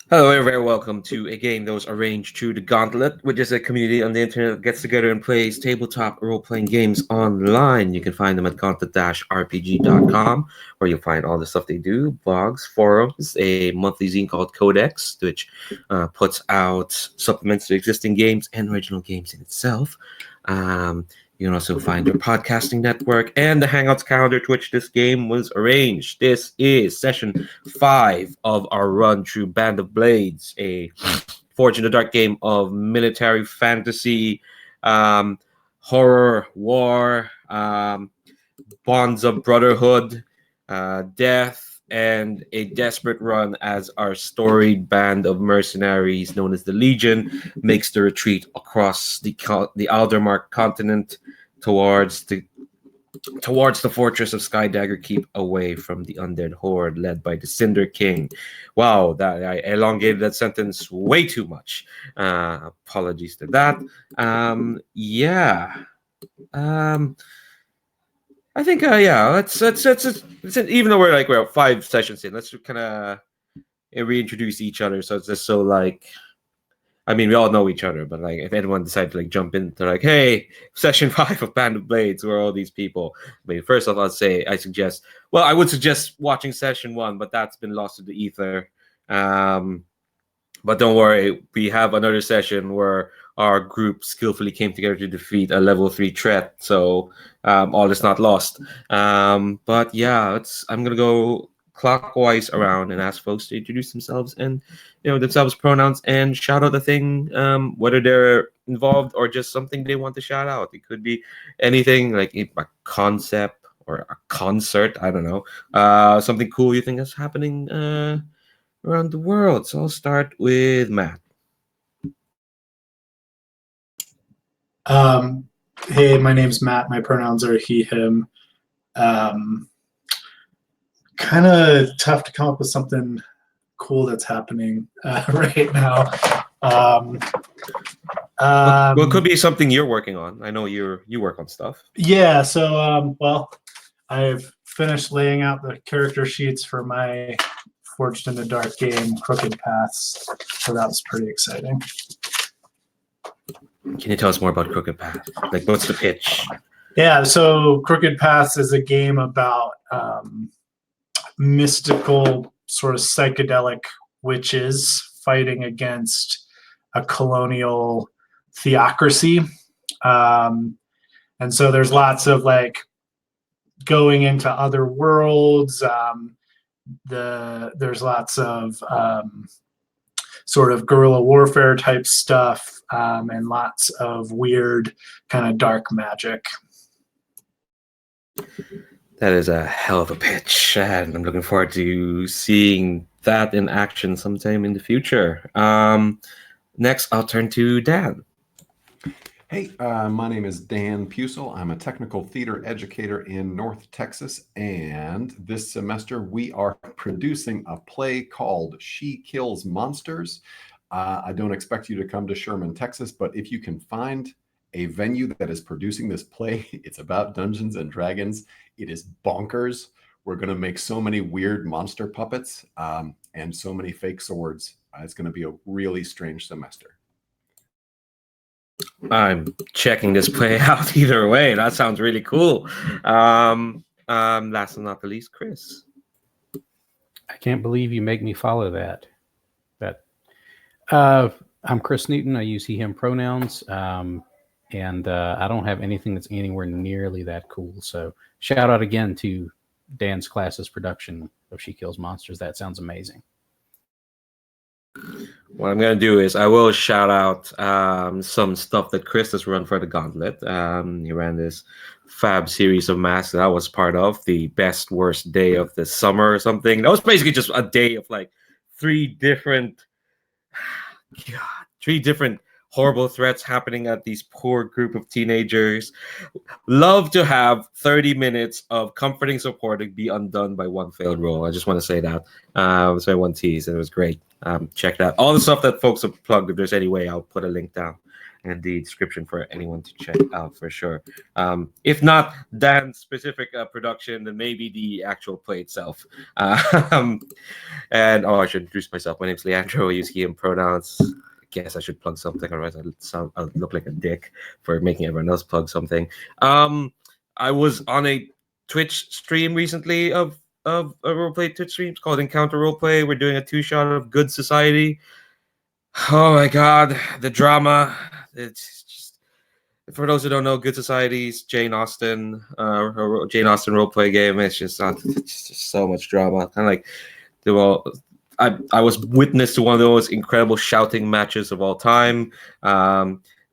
Hello, and very welcome to a game that was arranged through the Gauntlet, which is a community on the internet that gets together and plays tabletop role-playing games online. You can find them at gauntlet-rpg.com, where you'll find all the stuff they do, blogs, forums, a monthly zine called Codex, which puts out supplements to existing games and original games in itself. You can also find their podcasting network and the Hangouts calendar to which this game was arranged. This is session 5 of our run through Band of Blades, a Forge in the Dark game of military fantasy, horror, war, bonds of brotherhood, death, and a desperate run as our storied band of mercenaries known as the Legion makes the retreat across the Aldermark continent towards the fortress of Skydagger Keep, away from the undead horde led by the Cinder King. Wow, that I elongated that sentence way too much. Apologies to that. I think let's even though we're 5 sessions in, let's kind of reintroduce each other. So it's just so we all know each other, but if anyone decided to jump in, they're hey, session 5 of Band of Blades, who are all these people? First off, I would suggest watching session 1, but that's been lost to the ether. But don't worry, we have another session where our group skillfully came together to defeat a level 3 threat, so all is not lost. But yeah, I'm gonna go clockwise around and ask folks to introduce themselves and themselves, pronouns, and shout out the thing, whether they're involved or just something they want to shout out. It could be anything, like a concept or a concert, I don't know, something cool you think is happening around the world. So I'll start with Matt. Hey, my name's Matt. My pronouns are he, him. Kind of tough to come up with something cool that's happening right now. Well, it could be something you're working on. I know you work on stuff. Yeah, so I've finished laying out the character sheets for my Forged in the Dark game, Crooked Paths. So that was pretty exciting. Can you tell us more about Crooked Path? What's the pitch? Yeah, so Crooked Paths is a game about mystical, sort of psychedelic witches fighting against a colonial theocracy. And so there's lots of going into other worlds. There's lots of sort of guerrilla warfare type stuff, and lots of weird kind of dark magic. That is a hell of a pitch, and I'm looking forward to seeing that in action sometime in the future. Next, I'll turn to Dan. Hey, my name is Dan Pusel. I'm a technical theater educator in North Texas, and this semester we are producing a play called She Kills Monsters. I don't expect you to come to Sherman, Texas, but if you can find a venue that is producing this play, it's about Dungeons and Dragons. It is bonkers. We're going to make so many weird monster puppets and so many fake swords. It's going to be a really strange semester. I'm checking this play out either way. That sounds really cool. Last but not the least, Chris. I can't believe you make me follow that. But I'm Chris Newton. I use he, him pronouns. And I don't have anything that's anywhere nearly that cool. So shout out again to Dan's class's production of She Kills Monsters. That sounds amazing. What I'm going to do is I will shout out some stuff that Chris has run for the Gauntlet. He ran this fab series of masks that I was part of, the best, worst day of the summer or something. That was basically just a day of 3 different horrible threats happening at these poor group of teenagers. Love to have 30 minutes of comforting support and be undone by one failed roll. I just want to say that. It was my one tease, and it was great. Check that. All the stuff that folks have plugged, if there's any way, I'll put a link down in the description for anyone to check out for sure. If not Dan's specific production, then maybe the actual play itself. And I should introduce myself. My name's Leandro. I use he and pronouns. I guess I should plug something, otherwise I'll look like a dick for making everyone else plug something. I was on a Twitch stream recently of a roleplay Twitch stream. It's called Encounter Roleplay. We're doing a 2-shot of Good Society. Oh my god, the drama. It's just, for those who don't know, Good Society's Jane Austen roleplay game. It's just so much drama. Kind of like I was witness to one of the most incredible shouting matches of all time.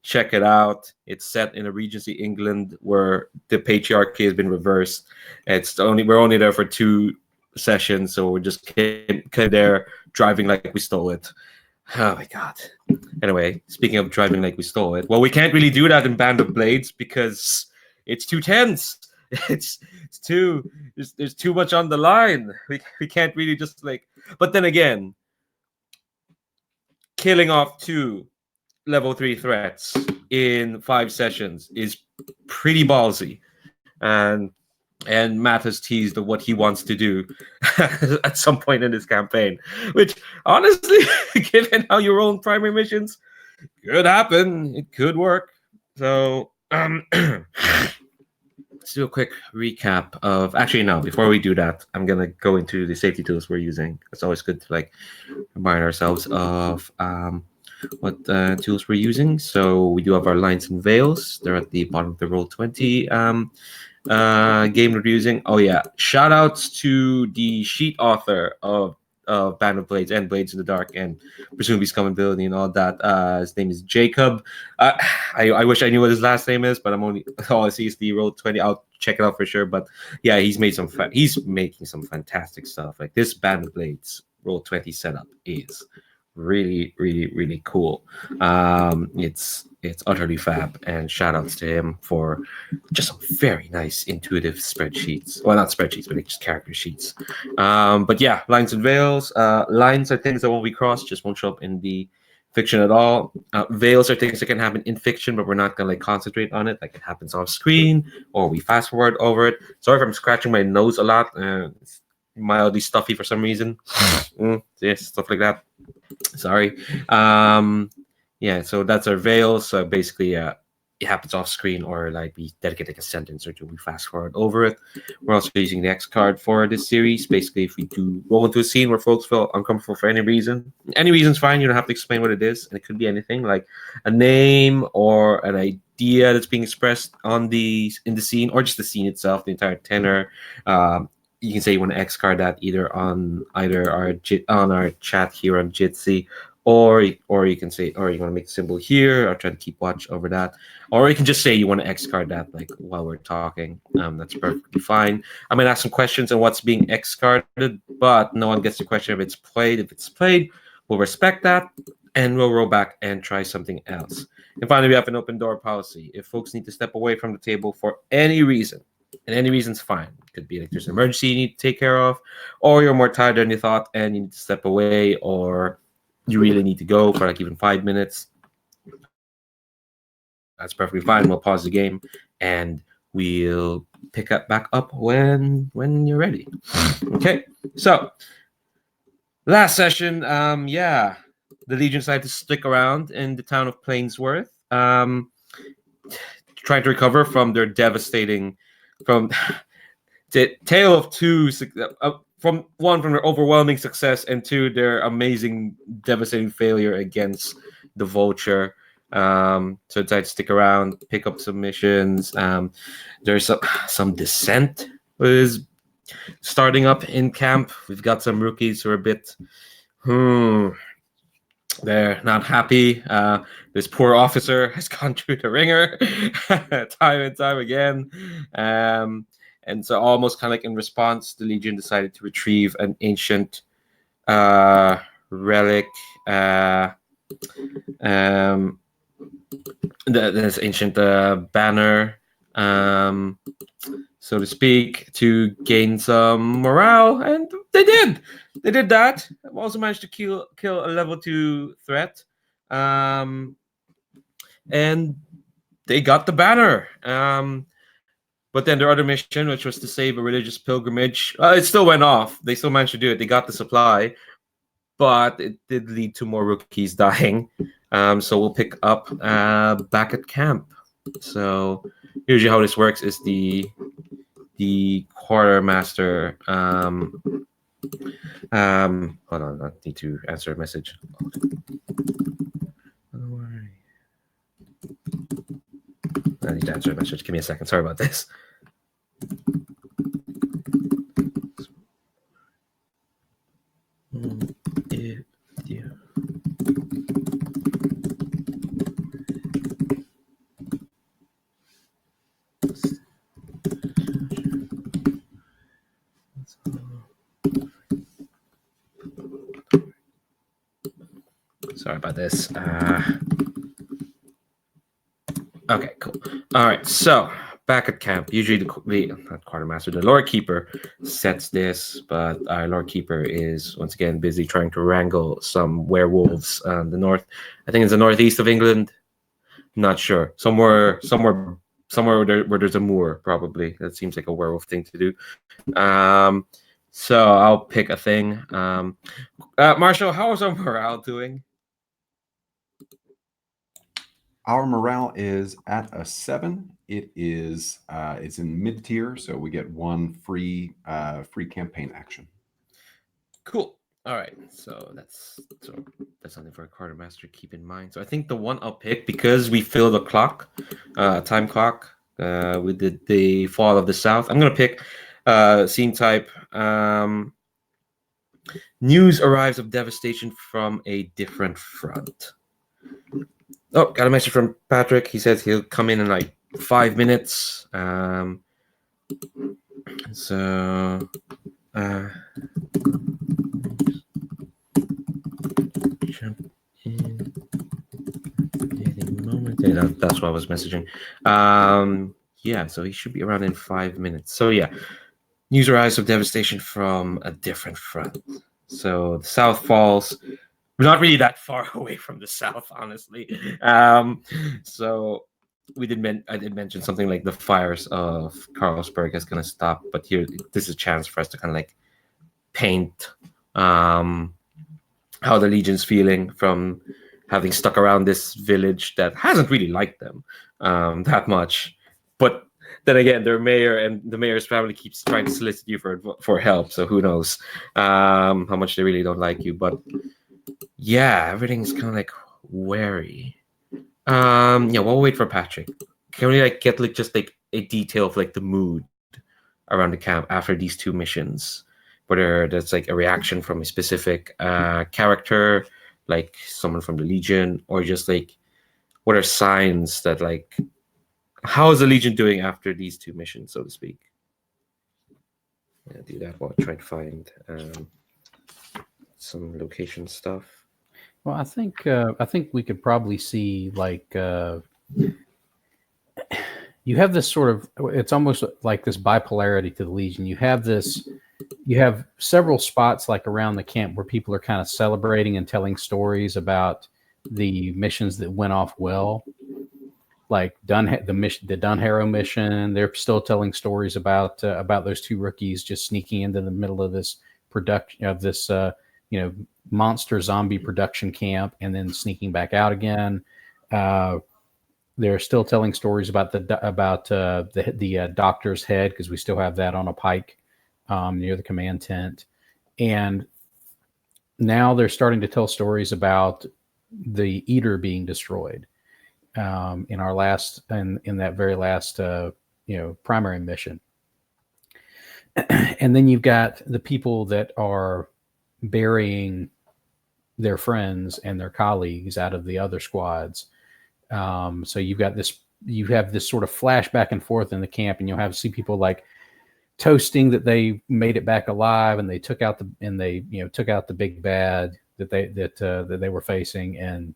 Check it out. It's set in a Regency England where the patriarchy has been reversed. We're only there for 2 sessions, so we're just came there driving like we stole it. Oh my god. Anyway, speaking of driving like we stole it, well, we can't really do that in Band of Blades because it's too tense. It's too there's too much on the line. We can't really just like. But then again, killing off 2 level 3 threats in 5 sessions is pretty ballsy, and Matt has teased of what he wants to do at some point in this campaign, which honestly, given how you roll primary missions, could happen. It could work. So let's do a quick recap of. Actually, no. Before we do that, I'm gonna go into the safety tools we're using. It's always good to like remind ourselves of what tools we're using. So we do have our lines and veils. They're at the bottom of the Roll20 game we're using. Oh yeah, shout outs to the sheet author of Band of Blades and Blades in the Dark and presumably Scum and Villainy and all that. His name is Jacob. I wish I knew what his last name is, but all I see is the Roll20. I'll check it out for sure. But yeah, he's making some fantastic stuff. Like this Band of Blades Roll20 setup is really, really, really cool. It's utterly fab, and shout outs to him for just some very nice intuitive spreadsheets. Well, not spreadsheets, but just character sheets. But yeah, lines and veils. Lines are things that won't be crossed, just won't show up in the fiction at all. Veils are things that can happen in fiction, but we're not gonna like concentrate on it. Like it happens off screen, or we fast forward over it. Sorry if I'm scratching my nose a lot. It's mildly stuffy for some reason. Yeah, stuff like that. Sorry. Yeah, so that's our veils. So basically, it happens off screen, or like we dedicate like a sentence or two, we fast forward over it. We're also using the X card for this series. Basically, if we do roll into a scene where folks feel uncomfortable for any reason's fine. You don't have to explain what it is, and it could be anything like a name or an idea that's being expressed in the scene, or just the scene itself, the entire tenor. You can say you want to X card that either on our chat here on Jitsi, or you can say, or you want to make a symbol here, or try to keep watch over that, or you can just say you want to X card that like while we're talking. That's perfectly fine. I might ask some questions on what's being X carded, but no one gets the question if it's played. If it's played, we'll respect that, and we'll roll back and try something else. And finally, we have an open door policy. If folks need to step away from the table for any reason, and any reason's fine. It could be like there's an emergency you need to take care of, or you're more tired than you thought and you need to step away, or you really need to go for like even 5 minutes. That's perfectly fine. We'll pause the game and we'll pick back up when you're ready. Okay, so last session, the Legion decided to stick around in the town of Plainsworth, trying to recover from their devastating. From the tale of two, from their overwhelming success, and 2, their amazing, devastating failure against the Vulture. So decided to stick around, pick up some missions. There's some dissent is starting up in camp. We've got some rookies who are a bit, they're not happy. This poor officer has gone through the ringer time and time again. And so almost kind of like in response, the Legion decided to retrieve an ancient relic. This ancient banner, so to speak, to gain some morale, and they did. They did that. Also managed to kill a level 2 threat. and they got the banner. But then their other mission, which was to save a religious pilgrimage, it still went off. They still managed to do it. They got the supply, but it did lead to more rookies dying. So we'll pick up back at camp. So usually how this works is the quartermaster. Hold on, I need to answer a message. Don't worry. I need to answer a message. Give me a second. Sorry about this. Yeah. Sorry about this. Okay, cool. All right, so back at camp, usually the not quartermaster, the Lord Keeper sets this, but our Lord Keeper is once again busy trying to wrangle some werewolves on the north. I think it's the northeast of England. Not sure. Somewhere where there's a moor, probably. That seems like a werewolf thing to do. So I'll pick a thing. Marshall, how is our morale doing? Our morale is at a 7. It is it's in mid tier, so we get 1 free campaign action. Cool. All right. So that's something for a quartermaster to keep in mind. So I think the one I'll pick, because we fill the clock, time clock, with the Fall of the South. I'm gonna pick scene type. News arrives of devastation from a different front. Oh, got a message from Patrick. He says he'll come in like 5 minutes. So jump in any moment. Yeah, that's what I was messaging. Yeah, so he should be around in 5 minutes. So yeah, news arrives of devastation from a different front. So the South falls. We're not really that far away from the South, honestly. So I did mention something like the fires of Carlsberg is going to stop, but here this is a chance for us to kind of like paint how the Legion's feeling from having stuck around this village that hasn't really liked them that much. But then again, their mayor and the mayor's family keeps trying to solicit you for help. So who knows how much they really don't like you, but. Yeah, everything's kind of like wary. Yeah, we'll wait for Patrick. Can we like get like just like a detail of like the mood around the camp after these 2 missions? Whether that's like a reaction from a specific character, like someone from the Legion, or just like what are signs that like how is the Legion doing after these 2 missions, so to speak? Yeah, do that while I try to find some location stuff. Well, I think we could probably see like you have this sort of, it's almost like this bipolarity to the Legion. You have several spots like around the camp where people are kind of celebrating and telling stories about the missions that went off well, like the Dunharrow mission. They're still telling stories about those 2 rookies just sneaking into the middle of this production of this monster zombie production camp and then sneaking back out again. They're still telling stories about the doctor's head, because we still have that on a pike near the command tent. And now they're starting to tell stories about the Eater being destroyed in that very last primary mission. And then you've got the people that are burying their friends and their colleagues out of the other squads. So you have this sort of flash back and forth in the camp, and you'll see people like toasting that they made it back alive and they took out the big bad that they were facing, and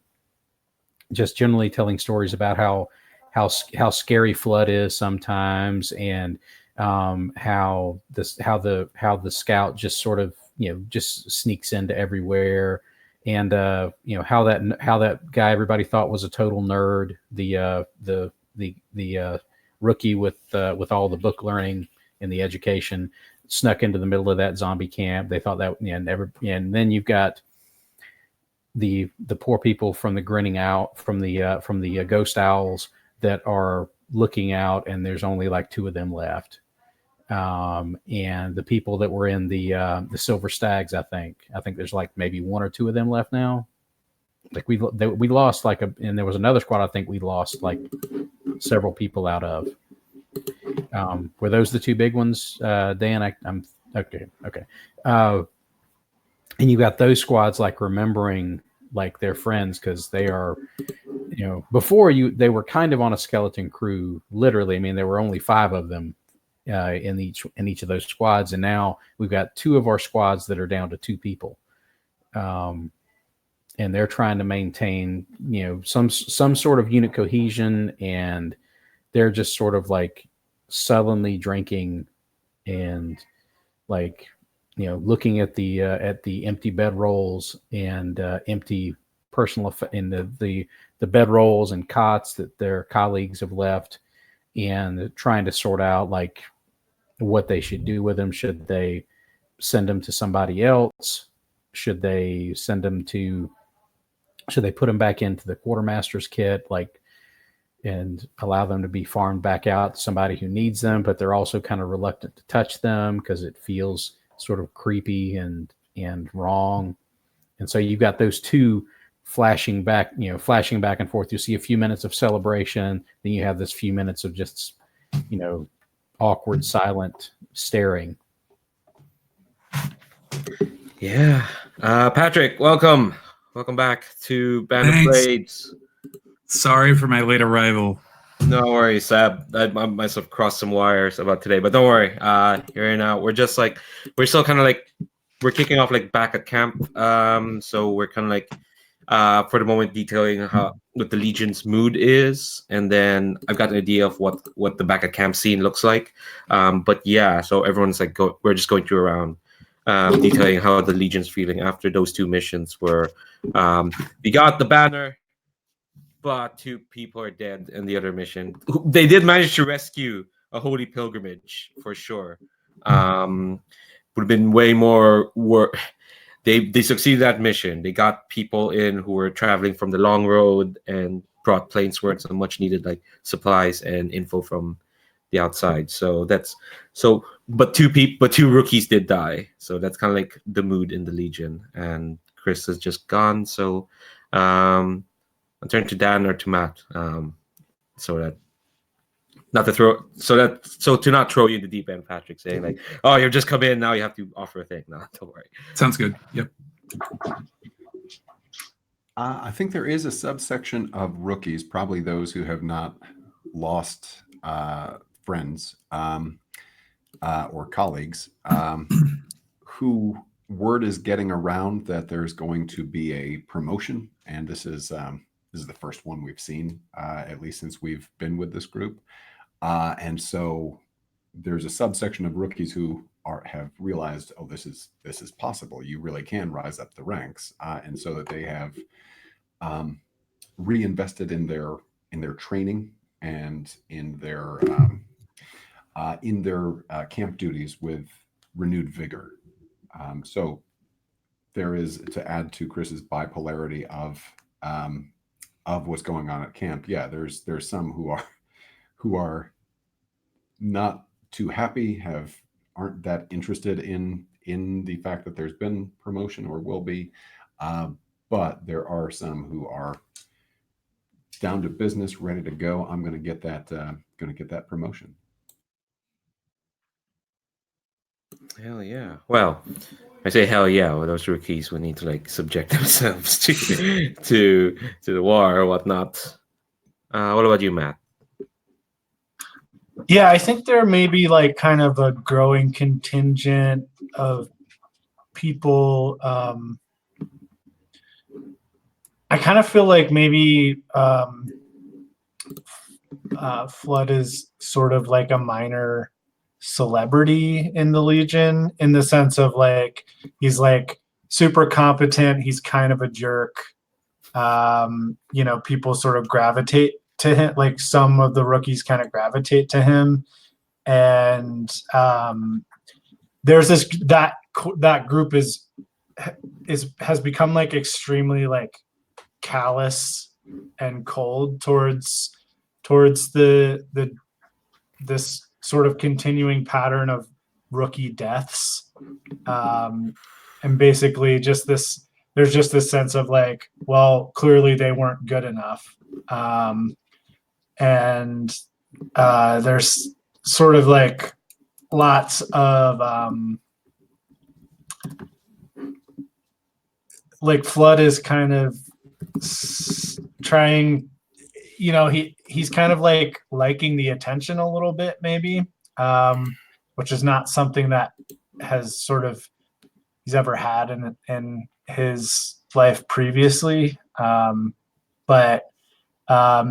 just generally telling stories about how scary Flood is sometimes, and how the scout just sort of just sneaks into everywhere, and how that guy everybody thought was a total nerd, the rookie with all the book learning and the education, snuck into the middle of that zombie camp. They thought that, and then you've got the poor people from the grinning out from the ghost owls that are looking out, and there's only like 2 of them left. And the people that were in the silver stags, I think there's like maybe 1 or 2 of them left now. Like we lost and there was another squad I think we lost like several people out of. Were those the 2 big ones, Dan? I'm okay. And you got those squads like remembering like their friends, because they are, before they were kind of on a skeleton crew, literally. I mean, there were only 5 of them in each of those squads, and now we've got 2 of our squads that are down to 2 people, and they're trying to maintain some sort of unit cohesion, and they're just sort of like sullenly drinking and like looking at the empty bedrolls and empty personal in the bedrolls and cots that their colleagues have left, and trying to sort out like what they should do with them. Should they send them to somebody else? Should they put them back into the quartermaster's kit, like, and allow them to be farmed back out to somebody who needs them, but they're also kind of reluctant to touch them because it feels sort of creepy and wrong. And so you've got those 2 flashing back and forth. You see a few minutes of celebration, then you have this few minutes of just, awkward, silent staring. Yeah. Patrick, welcome back to Band of Thanks. Blades. Sorry for my late arrival. No worries, Sab. I myself crossed some wires about today, but don't worry. Here and now, we're still kind of like, we're kicking off like back at camp. So we're kind of like, for the moment, detailing what the Legion's mood is, and then I've got an idea of what the back at camp scene looks like. But yeah, so everyone's like, we're just going through around, detailing how the Legion's feeling after those 2 missions where we got the banner, but 2 people are dead in the other mission. They did manage to rescue a holy pilgrimage for sure. Would have been way more work. They succeeded that mission. They got people in who were traveling from the long road and brought planeswords and much needed like supplies and info from the outside. But 2 rookies did die. So that's kind of like the mood in the Legion. And Chris is just gone. So I'll turn to Dan or to Matt, to not throw you in the deep end, Patrick, saying like, "Oh, you've just come in, now you have to offer a thing." No, don't worry. Sounds good. Yep. I think there is a subsection of rookies, probably those who have not lost friends or colleagues, who word is getting around that there's going to be a promotion, and this is the first one we've seen, at least since we've been with this group. And so there's a subsection of rookies who have realized, oh, this is possible. You really can rise up the ranks, and so that they have reinvested in their training and in their camp duties with renewed vigor. So there is, to add to Chris's bipolarity of what's going on at camp. Yeah, there's some who are not too happy, aren't that interested in the fact that there's been promotion or will be, but there are some who are down to business, ready to go. I'm going to get that promotion. Hell yeah! Well, I say hell yeah. Well, those rookies will need to like subject themselves to the war or whatnot. What about you, Matt? Yeah, I think there may be like kind of a growing contingent of people. I kind of feel like maybe Flood is sort of like a minor celebrity in the Legion, in the sense of like he's like super competent. He's kind of a jerk. People sort of gravitate to him. Like some of the rookies kind of gravitate to him, and there's that group has become like extremely like callous and cold towards this sort of continuing pattern of rookie deaths, and basically there's just this sense of like, well, clearly they weren't good enough, and there's sort of like lots of like Flood is kind of trying, he's kind of like liking the attention a little bit, maybe, which is not something that he's ever had in his life previously. But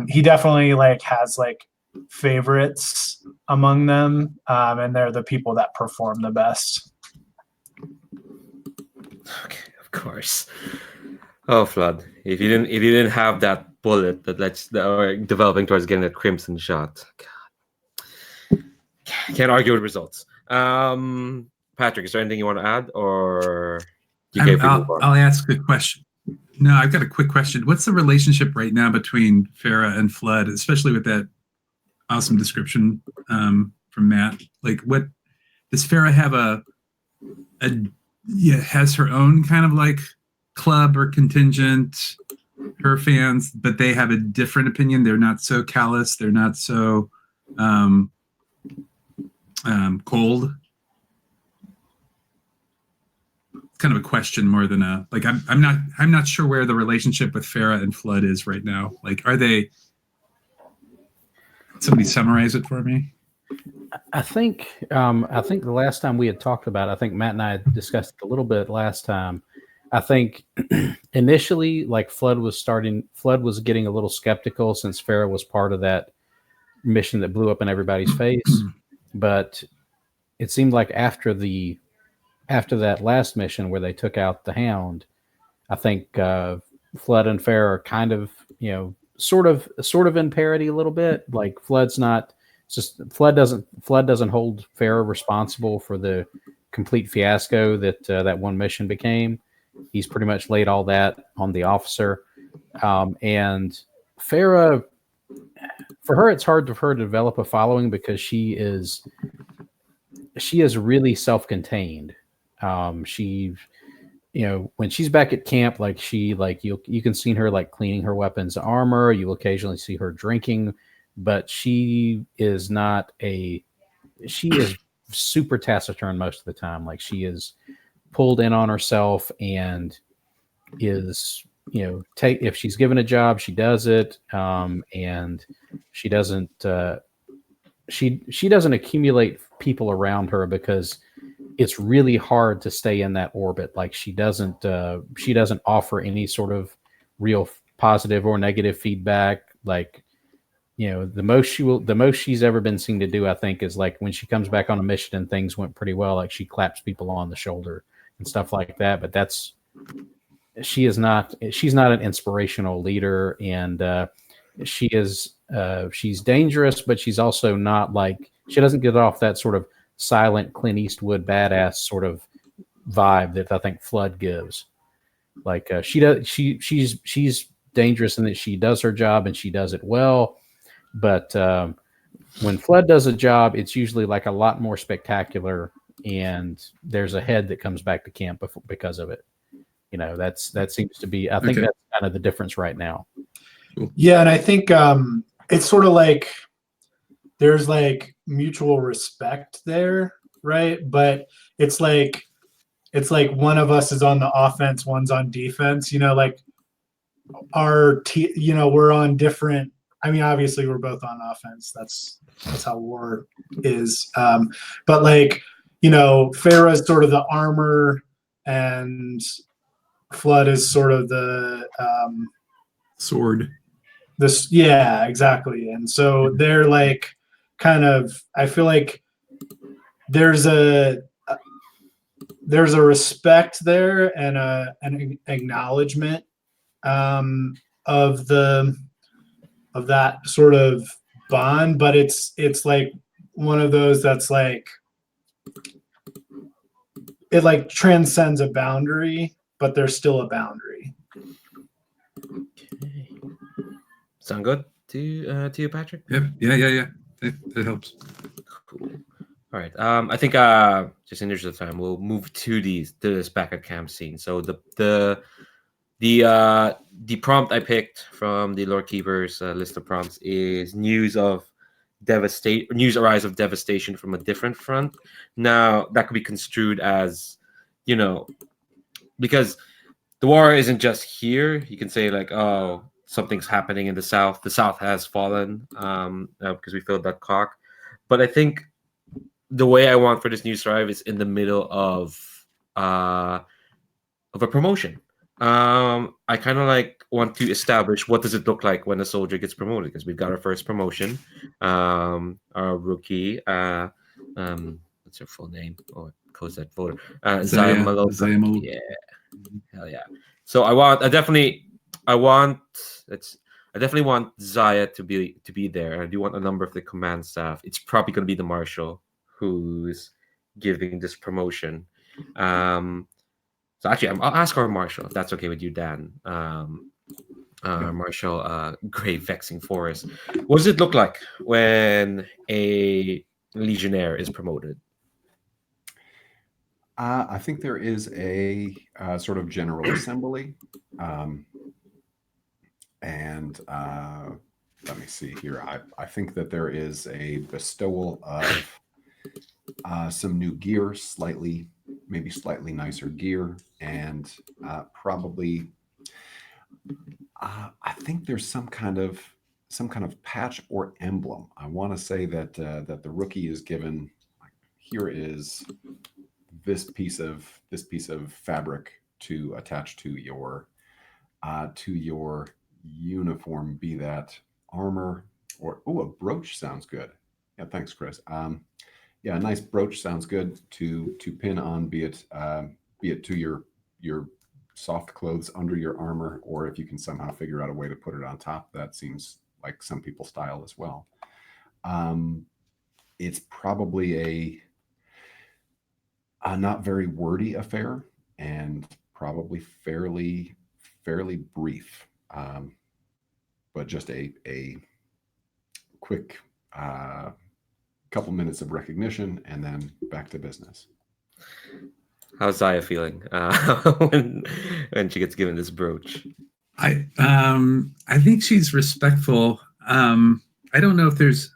he definitely like has like favorites among them, and they're the people that perform the best. Okay, of course. Oh, Flood! If you didn't have that bullet that developing towards getting that crimson shot, God, can't argue with results. Patrick, is there anything you want to add, or I'll ask a question. No, I've got a quick question. What's the relationship right now between Farah and Flood, especially with that awesome description from Matt? Like, what does Farah have has her own kind of like club or contingent, her fans, but they have a different opinion. They're not so callous. They're not so cold. It's kind of a question more than a like. I'm not sure where the relationship with Farah and Flood is right now. Like, are they? Somebody summarize it for me. I think the last time we had talked about it, I think Matt and I had discussed it a little bit last time. I think initially, like Flood was getting a little skeptical since Farah was part of that mission that blew up in everybody's face. But it seemed like after that last mission where they took out the Hound, I think Flood and Farah are kind of, sort of in parity a little bit. Like Flood doesn't hold Farah responsible for the complete fiasco that one mission became. He's pretty much laid all that on the officer. And Farah, for her, it's hard for her to develop a following because she is really self-contained. She, when she's back at camp, like you can see her like cleaning her weapons armor. You will occasionally see her drinking, but she is super taciturn most of the time. Like she is pulled in on herself and is, if she's given a job, she does it. And she doesn't accumulate people around her because it's really hard to stay in that orbit. Like she doesn't offer any sort of real positive or negative feedback. Like, the most she's ever been seen to do, I think, is like when she comes back on a mission and things went pretty well, like she claps people on the shoulder and stuff like that. But she's not an inspirational leader, and she's dangerous, but she's also not like, she doesn't get off that sort of silent Clint Eastwood badass sort of vibe that I think Flood gives. Like she's dangerous in that she does her job and she does it well, but when Flood does a job, it's usually like a lot more spectacular, and there's a head that comes back to camp because of it. That seems to be, I think that's kind of the difference right now. Yeah, and I think it's sort of like there's like mutual respect there, right? But it's like one of us is on the offense, one's on defense. Like our we're on different. I mean, obviously we're both on offense. That's how war is. But like, Farah is sort of the armor, and Flood is sort of the sword. Yeah, exactly. And so they're like kind of, I feel like there's there's a respect there and an acknowledgement of that sort of bond, but it's like one of those that's like it like transcends a boundary, but there's still a boundary. Okay. Sound good to you, Patrick? Yep. Yeah. That helps. Cool. All right. I think just in the interest of time, we'll move to this back at camp scene. So the prompt I picked from the Lord Keeper's list of prompts is news arise of devastation from a different front. Now that could be construed as, because the war isn't just here. You can say like, oh, something's happening in the South. The South has fallen because we filled that cock. But I think the way I want for this news drive is in the middle of a promotion. I kind of like want to establish what does it look like when a soldier gets promoted, because we've got our first promotion. Our rookie, what's her full name? Oh, close that folder. Zaya Malota. Yeah, hell yeah. So I definitely want Zaya to be there. I do want a number of the command staff. It's probably going to be the marshal who's giving this promotion. So actually, I'll ask our marshal if that's okay with you, Dan. Marshal Grey Vexing Forest. What does it look like when a legionnaire is promoted? I think there is a sort of general assembly. And let me see here. I think that there is a bestowal of some new gear, maybe slightly nicer gear, and probably I think there's some kind of patch or emblem. I want to say that that the rookie is given. Here is this piece of fabric to attach to your uniform, be that armor or a brooch sounds good. Yeah, thanks, Chris. Yeah, a nice brooch sounds good to pin on, be it to your soft clothes under your armor, or if you can somehow figure out a way to put it on top. That seems like some people's style as well. It's probably a not very wordy affair, and probably fairly brief, but just a quick couple minutes of recognition and then back to business. How's Zaya feeling when she gets given this brooch? I think she's respectful. I don't know if there's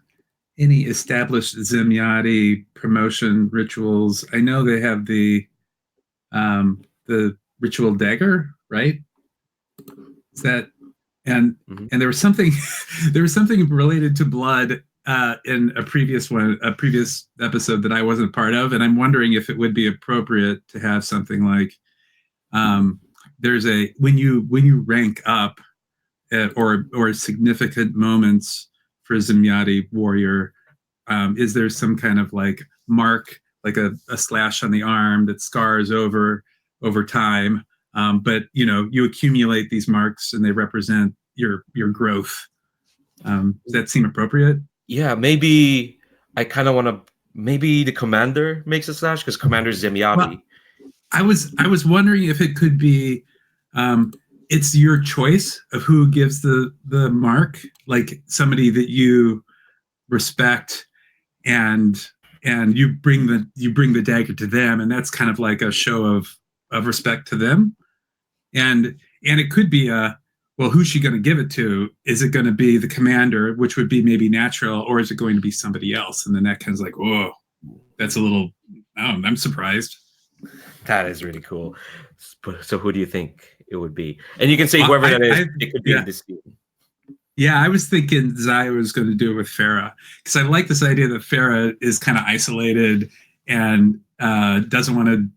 any established Zemyati promotion rituals. I know they have the ritual dagger, right? Is that and there was something related to blood in a previous episode that I wasn't part of, and I'm wondering if it would be appropriate to have something like there's when you rank up or significant moments for Zemyati warrior, is there some kind of like mark, like a slash on the arm that scars over time, but you accumulate these marks and they represent your growth. Does that seem appropriate? Yeah, maybe I kind of want to. Maybe the commander makes a slash because Commander's Zemyati. Well, I was wondering if it could be, it's your choice of who gives the mark, like somebody that you respect, and you bring the dagger to them, and that's kind of like a show of respect to them, and it could be well, who's she going to give it to? Is it going to be the commander, which would be maybe natural, or is it going to be somebody else? And then that kind of like, whoa, that's a little. I'm surprised. That is really cool. So who do you think it would be? And you can say whoever that is. It could be in this scene. Yeah, I was thinking Zaya was going to do it with Farah, because I like this idea that Farah is kind of isolated and doesn't want to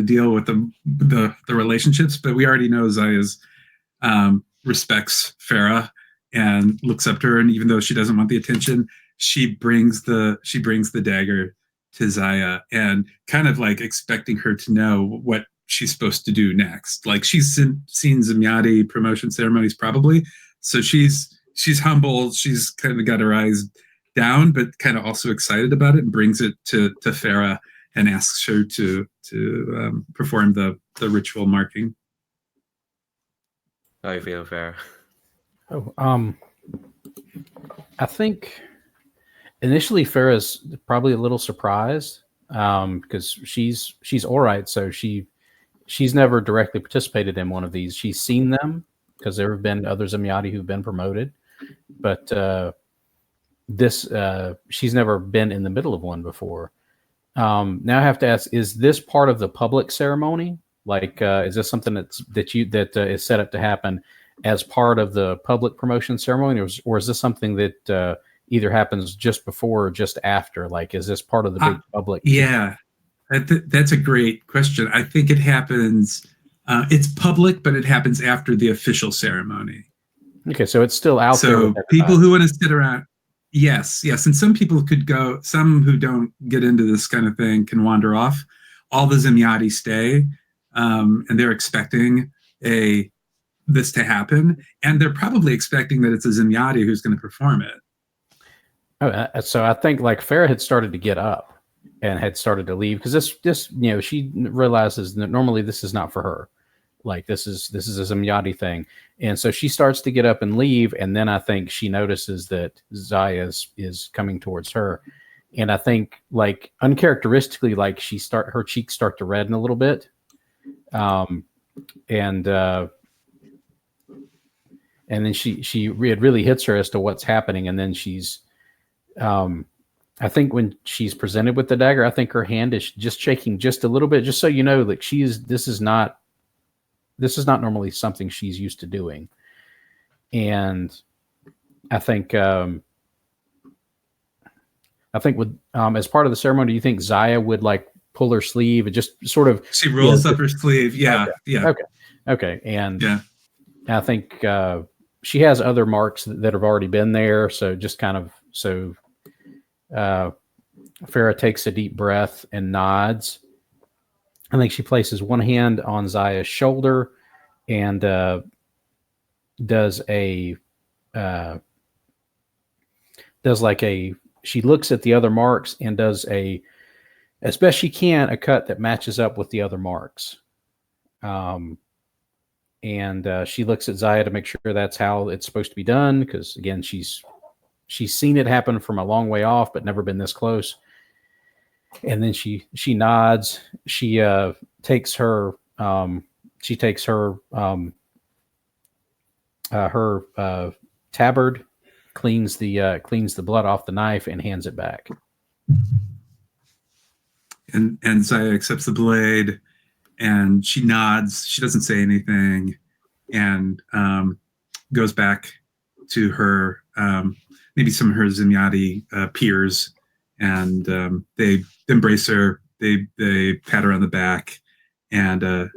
deal with the relationships. But we already know Zaya's respects Farah and looks up to her, and even though she doesn't want the attention, she brings the dagger Zaya and kind of like expecting her to know what she's supposed to do next. Like she's seen Zamyati promotion ceremonies probably, so she's humble. She's kind of got her eyes down, but kind of also excited about it, and brings it to Farah and asks her to perform the ritual marking. How you feeling, Farah? Oh, I think initially Farah's probably a little surprised because she's all right. So she's never directly participated in one of these. She's seen them because there have been other Zamyati who've been promoted, but she's never been in the middle of one before. Now I have to ask: is this part of the public ceremony? Like, is this something that is set up to happen as part of the public promotion ceremony, or is this something that either happens just before or just after? Like, is this part of the big public? Yeah, that's a great question. I think it happens. It's public, but it happens after the official ceremony. Okay, so it's still out there. So people who want to sit around. Yes, and some people could go. Some who don't get into this kind of thing can wander off. All the Zamyati stay, and they're expecting this to happen, and they're probably expecting that it's a Zamyati who's going to perform it. So I think like Farah had started to get up and had started to leave because this she realizes that normally this is not for her. Like this is a Zamyati thing, and so she starts to get up and leave, and then I think she notices that Zaya is coming towards her, and I think like uncharacteristically, like her cheeks start to redden a little bit, and then it really hits her as to what's happening, and then she's, I think when she's presented with the dagger, I think her hand is just shaking just a little bit, just so you know, like this is not normally something she's used to doing, and I think with as part of the ceremony, do you think Zaya would like pull her sleeve and just sort of she rolls up her sleeve? Yeah, okay. yeah. Okay, and yeah. I think she has other marks that have already been there. So just kind of Farah takes a deep breath and nods. I think she places one hand on Zaya's shoulder and she looks at the other marks and does as best she can, a cut that matches up with the other marks. And she looks at Zaya to make sure that's how it's supposed to be done. Because again, she's seen it happen from a long way off, but never been this close. And then she nods. She takes her tabard, cleans the blood off the knife, and hands it back. And Zaya accepts the blade, and she nods. She doesn't say anything, and goes back to her maybe some of her Zamyati peers, and they embrace her. They pat her on the back, and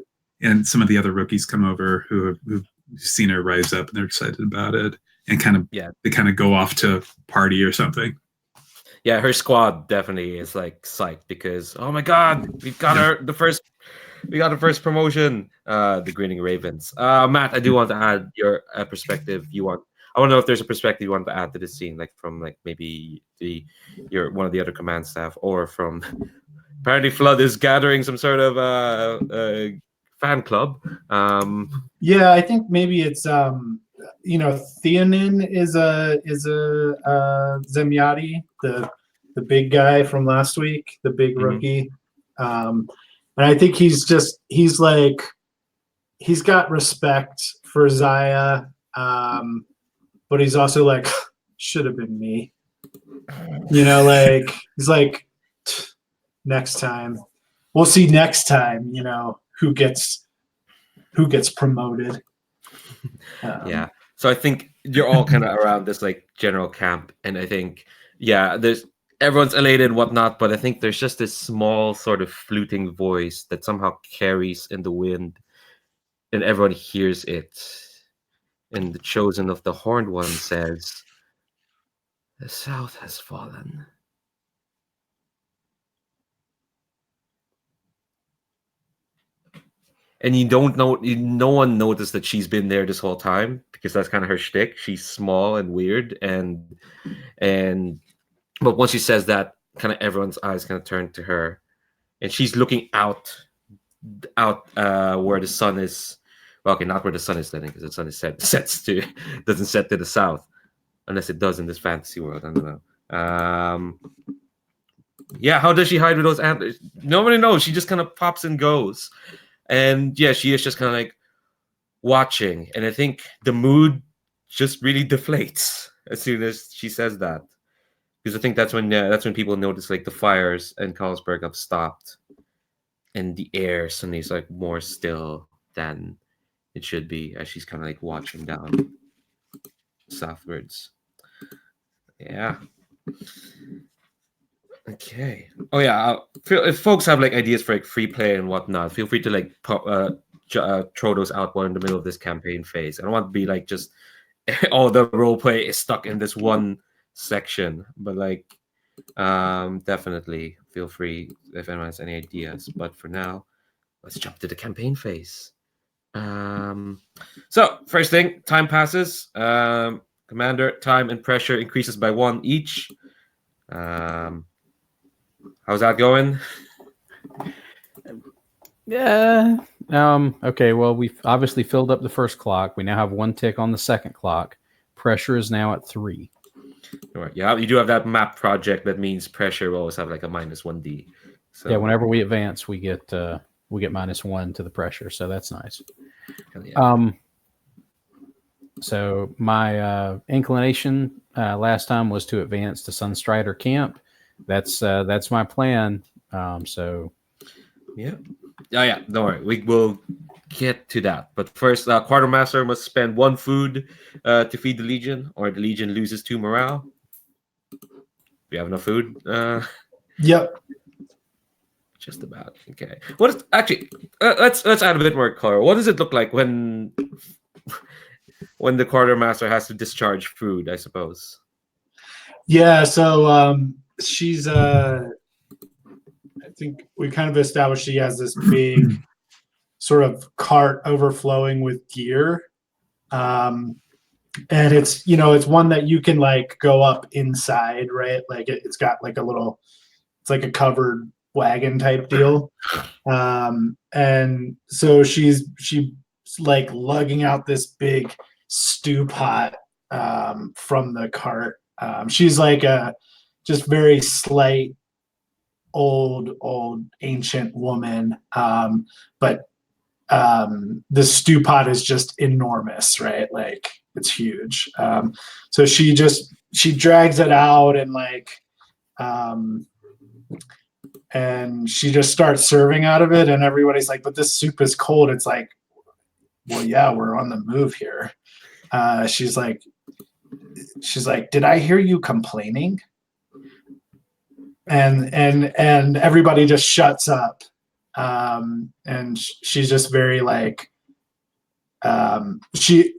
some of the other rookies come over who've seen her rise up, and they're excited about it, and they kind of go off to party or something. Yeah, her squad definitely is like psyched because, oh my God, we got the first promotion. The Grinning Ravens. Matt, I do want to add your perspective. I want to know if there's a perspective you want to add to this scene, like from like maybe one of the other command staff, or from apparently Flood is gathering some sort of fan club. Yeah, I think maybe it's Theonin is a Zamyati, the big guy from last week, the big rookie. And I think he's got respect for Zaya, but he's also like, should have been me. Like he's like, next time. We'll see next time, who gets promoted. Yeah. So I think you're all kind of around this like general camp, and I think everyone's elated and whatnot, but I think there's just this small sort of fluting voice that somehow carries in the wind, and everyone hears it. And the chosen of the Horned One says, "The South has fallen. and you don't know, no one noticed that she's been there this whole time because that's kind of her shtick. She's small and weird, but once she says that, kind of everyone's eyes kind of turn to her, and she's looking out where the sun is. Well, okay, not where the sun is setting, because the sun is doesn't set to the south, unless it does in this fantasy world. I don't know. Yeah, how does she hide with those antlers? Nobody knows. She just kind of pops and goes, and yeah, she is just kind of like watching. And I think the mood just really deflates as soon as she says that, because I think that's when people notice like the fires in Carlsberg have stopped, and the air suddenly is like more still than it should be, as she's kind of like watching down southwards. Yeah. Okay. Oh yeah. If folks have like ideas for like free play and whatnot, feel free to like throw those out while in the middle of this campaign phase. I don't want to be like just all the role play is stuck in this one section, but like definitely feel free if anyone has any ideas. But for now, let's jump to the campaign phase. So first thing, time passes. Commander, time and pressure increases by 1 each. How's that going? Yeah. Okay. Well, we've obviously filled up the first clock. We now have 1 tick on the second clock. Pressure is now at 3. All right. Yeah, you do have that map project. That means pressure will always have like a -1d. So Yeah. Whenever we advance, we get -1 to the pressure. So that's nice. yeah. So my inclination last time was to advance to Sunstrider Camp. That's my plan. So Yeah. Yeah. Don't worry. We will get to that. But first, Quartermaster must spend 1 food to feed the Legion, or the Legion loses 2 morale. We have enough food. Yep. Just about. Okay. What is actually? Let's add a bit more color. What does it look like when the Quartermaster has to discharge food? I suppose. Yeah. So she's I think we kind of established she has this big sort of cart overflowing with gear. And it's, it's one that you can like go up inside, right? Like it's got like it's like a covered wagon type deal. And so she's like lugging out this big stew pot from the cart. She's like a just very slight, old ancient woman, but the stew pot is just enormous, right? Like it's huge. So she drags it out and like and she just starts serving out of it, and everybody's like, but this soup is cold. It's like, well, yeah, we're on the move here. She's like, did I hear you complaining? And everybody just shuts up. And she's just very like, she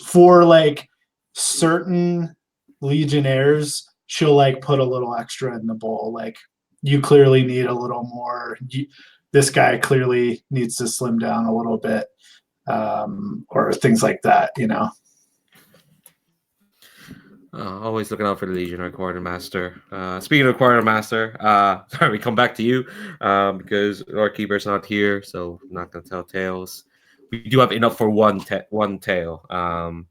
for like certain legionnaires, she'll like put a little extra in the bowl. Like, you clearly need a little more. This guy clearly needs to slim down a little bit, or things like that, Always looking out for the Legion or Quartermaster. Speaking of Quartermaster, sorry, we come back to you because Lord Keeper's not here, so I'm not going to tell tales. We do have enough for one tale. But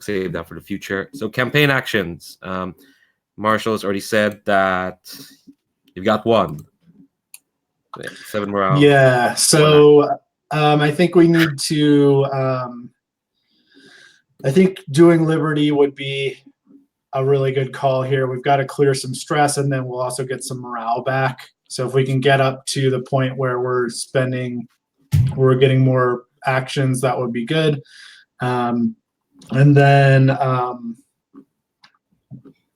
save that for the future. So campaign actions. Marshall's already said that you've got 1. 7 morale. Yeah. So I think we need to. I think doing Liberty would be a really good call here. We've got to clear some stress, and then we'll also get some morale back. So if we can get up to the point where we're getting more actions, that would be good. And then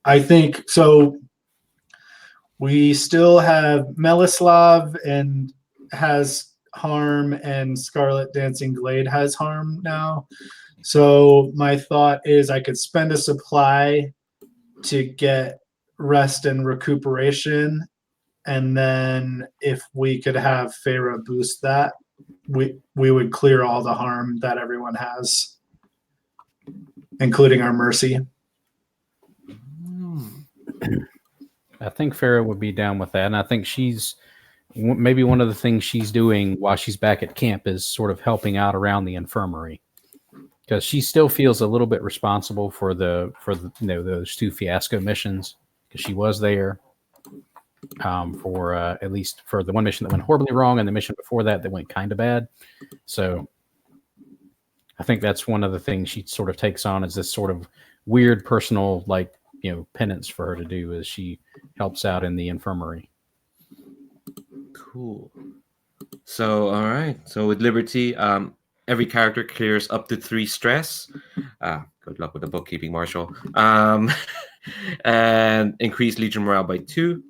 I think so. We still have Melislav and has harm, and Scarlet Dancing Glade has harm now. So my thought is I could spend a supply to get rest and recuperation, and then if we could have Feyre boost that, we would clear all the harm that everyone has, including our mercy. I think Farah would be down with that, and I think she's maybe one of the things she's doing while she's back at camp is sort of helping out around the infirmary, because she still feels a little bit responsible for the those 2 fiasco missions, because she was there for at least for the one mission that went horribly wrong and the mission before that went kind of bad. So I think that's one of the things she sort of takes on, is this sort of weird personal penance for her to do, as she helps out in the infirmary. Cool. So, all right. So with Liberty, every character clears up to 3 stress. Good luck with the bookkeeping, Marshall. And increase Legion morale by 2.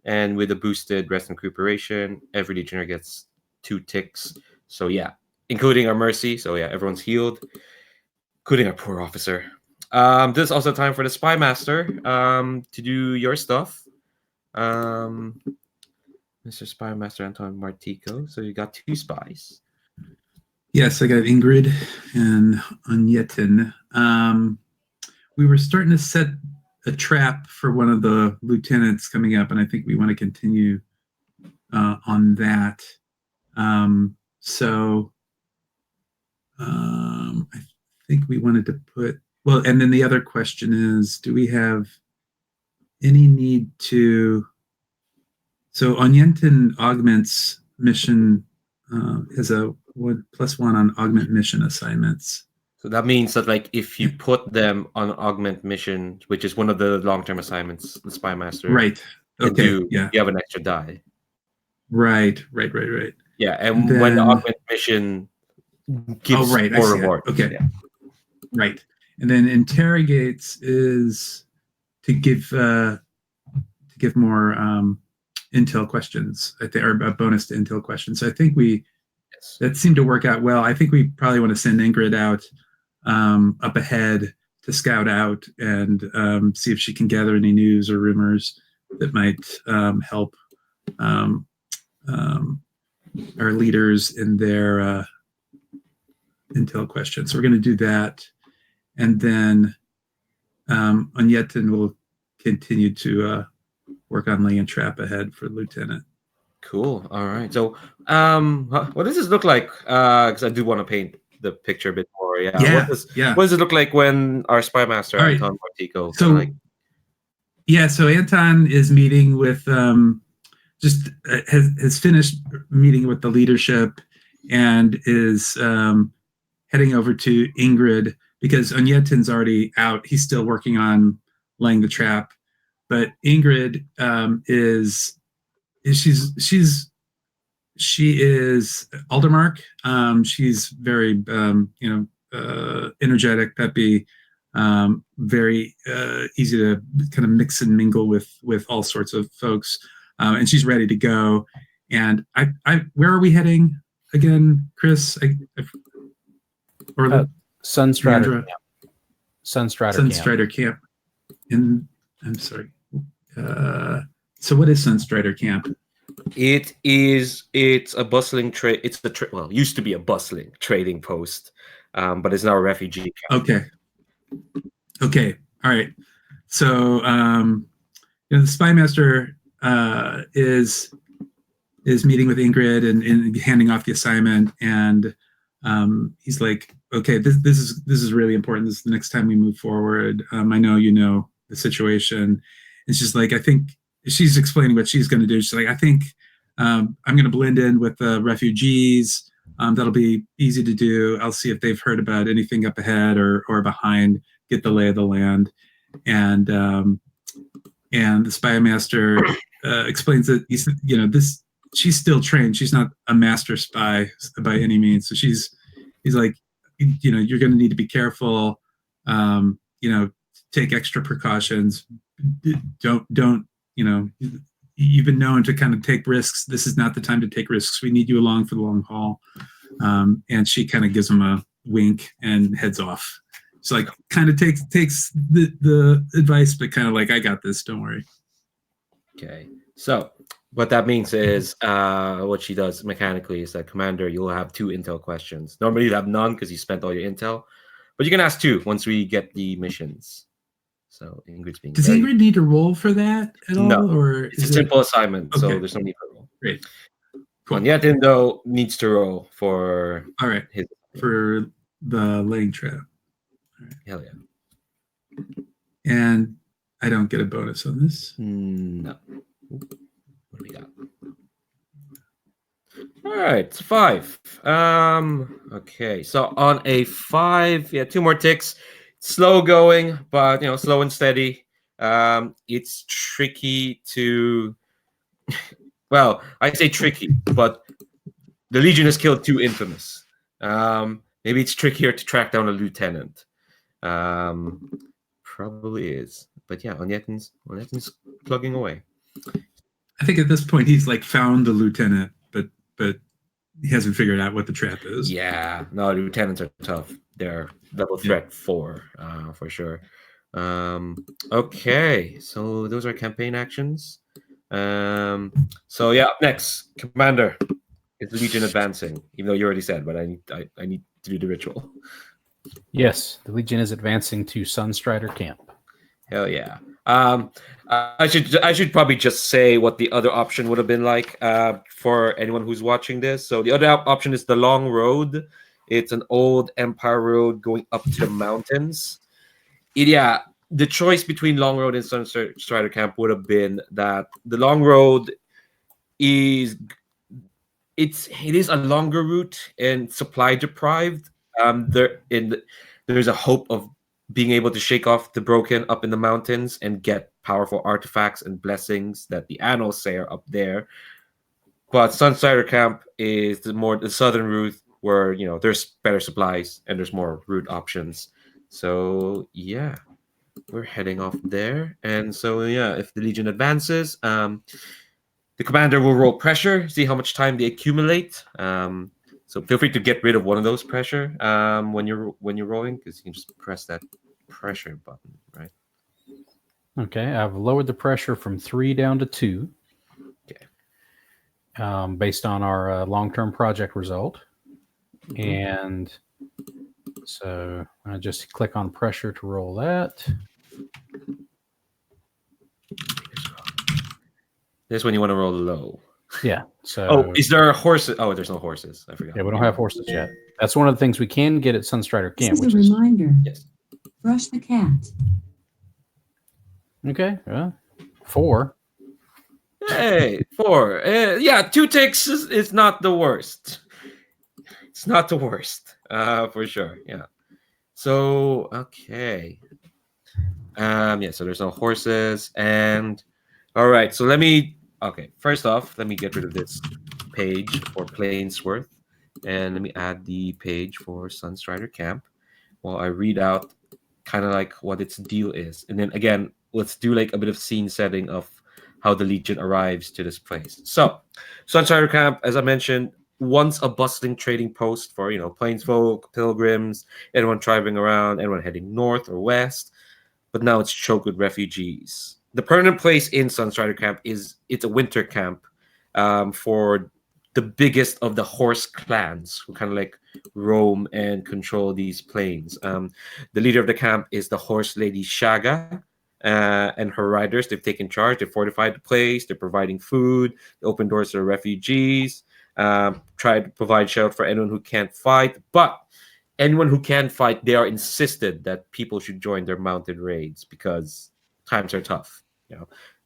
And with a boosted rest and recuperation, every Legionnaire gets 2 ticks. So yeah, including our mercy. So yeah, everyone's healed, including our poor officer. This is also time for the Spy Master to do your stuff. Mr. Spy Master Anton Martico. So you got 2 spies. Yes, I got Ingrid and Anyetin. We were starting to set a trap for one of the lieutenants coming up, and I think we want to continue on that. I think we wanted to put, well, and then the other question is, do we have any need to, so Onyentin augments mission has a +1 on augment mission assignments. So that means that, like, if you put them on augment mission, which is one of the long-term assignments, the Spy Master, Right? Okay. you have an extra die. Right. Yeah, and then, when the augment mission gives more reward. Okay. Yeah. Right. And then interrogates is to give more intel questions, or a bonus to intel questions. So I think that seemed to work out well. I think we probably want to send Ingrid out up ahead to scout out and see if she can gather any news or rumors that might help our leaders in their intel questions. So we're going to do that. And then Onyetin will continue to work on laying a trap ahead for Lieutenant. Cool. All right. So, what does this look like? Because I do want to paint the picture a bit more. Yeah. What does it look like when our Spy Master, Anton Martico, so Anton is meeting with has finished meeting with the leadership and is heading over to Ingrid, because Onyetin's already out. He's still working on laying the trap, but Ingrid she is Aldermark. She's very energetic, peppy, very easy to kind of mix and mingle with all sorts of folks, and she's ready to go. And where are we heading again, Chris? Sunstrider Camp. Sunstrider Camp. And I'm sorry. So what is Sunstrider Camp? It's a bustling trade. It's used to be a bustling trading post, but it's now a refugee camp. Okay. All right. So the Spy Master is meeting with Ingrid and handing off the assignment, and he's like, okay, this is really important. This is the next time we move forward. I know you know the situation. And she's like, I think she's explaining what she's going to do. She's like, I think I'm going to blend in with the refugees. That'll be easy to do. I'll see if they've heard about anything up ahead or behind, get the lay of the land. And the Spy Master explains that she's still trained. She's not a master spy by any means. So he's like, you're going to need to be careful. Take extra precautions. Don't you've been known to kind of take risks. This is not the time to take risks. We need you along for the long haul. And she kind of gives him a wink and heads off. It's like kind of takes the advice, but kind of like, I got this, don't worry. Okay. So What that means is what she does mechanically is that commander, you'll have 2 intel questions. Normally you have none because you spent all your intel, but you can ask 2 once we get the missions. So Ingrid's being Does very... Ingrid need to roll for that at all, No, or it's a is it simple assignment, so Okay. there's no need for a roll. great? Cool. Onyetin, though, needs to roll for All right, his... for the laying trap, Hell yeah. and I don't get a bonus on this. No. What do we got? All right, 5. Okay, so on a 5, yeah, 2 more ticks. Slow going, but slow and steady. It's tricky to... Well, I say tricky, but the Legion has killed 2 infamous. Maybe it's trickier to track down a lieutenant. Probably is. But yeah, Onyetin's plugging away. I think at this point he's like found the lieutenant, but he hasn't figured out what the trap is. Yeah, no, the lieutenants are tough. They're level threat 4, for sure. Okay, so those are campaign actions. So yeah, up next, Commander. Is the Legion advancing? Even though you already said, but I need to do the ritual. Yes, the Legion is advancing to Sunstrider Camp. Hell yeah. I should probably just say what the other option would have been like for anyone who's watching this. So the other option is the Long Road. It's an old Empire road going up to the mountains. Yeah, the choice between Long Road and Sunstrider Camp would have been that the Long Road is a longer route and supply deprived. There's a hope of being able to shake off the broken up in the mountains and get powerful artifacts and blessings that the annals say are up there. But Sunstrider Camp is the southern route where there's better supplies and there's more route options. So yeah, we're heading off there. And so yeah, if the Legion advances, the commander will roll pressure, see how much time they accumulate. So feel free to get rid of one of those pressure when you're rolling, because you can just press that pressure button, right? Okay, I've lowered the pressure from 3 down to 2. Okay. Based on our long-term project result. Mm-hmm. And so I just click on pressure to roll that. This one you want to roll low. Yeah. So. Oh, is there horses? Oh, there's no horses. I forgot. Yeah, we don't have horses yet. That's one of the things we can get at Sunstrider Camp. This is a reminder. Yes. Brush the cat. Okay. Well, 4. Hey, 4. Yeah, 2 ticks is not the worst. It's not the worst, for sure. Yeah. So okay. Yeah. So there's no horses, and all right. So first off, let me get rid of this page for Plainsworth, and let me add the page for Sunstrider Camp while I read out kind of like what its deal is. And then again, let's do like a bit of scene setting of how the Legion arrives to this place. So Sunstrider Camp, as I mentioned, once a bustling trading post for, plainsfolk, pilgrims, anyone traveling around, anyone heading north or west, but now it's choked with refugees. The permanent place in Sunstrider Camp it's a winter camp for the biggest of the horse clans who kind of like roam and control these plains. The leader of the camp is the horse lady Shaga and her riders. They've taken charge. They fortified the place. They're providing food. They open doors to the refugees. Try to provide shelter for anyone who can't fight. But anyone who can fight, they are insisted that people should join their mounted raids because times are tough.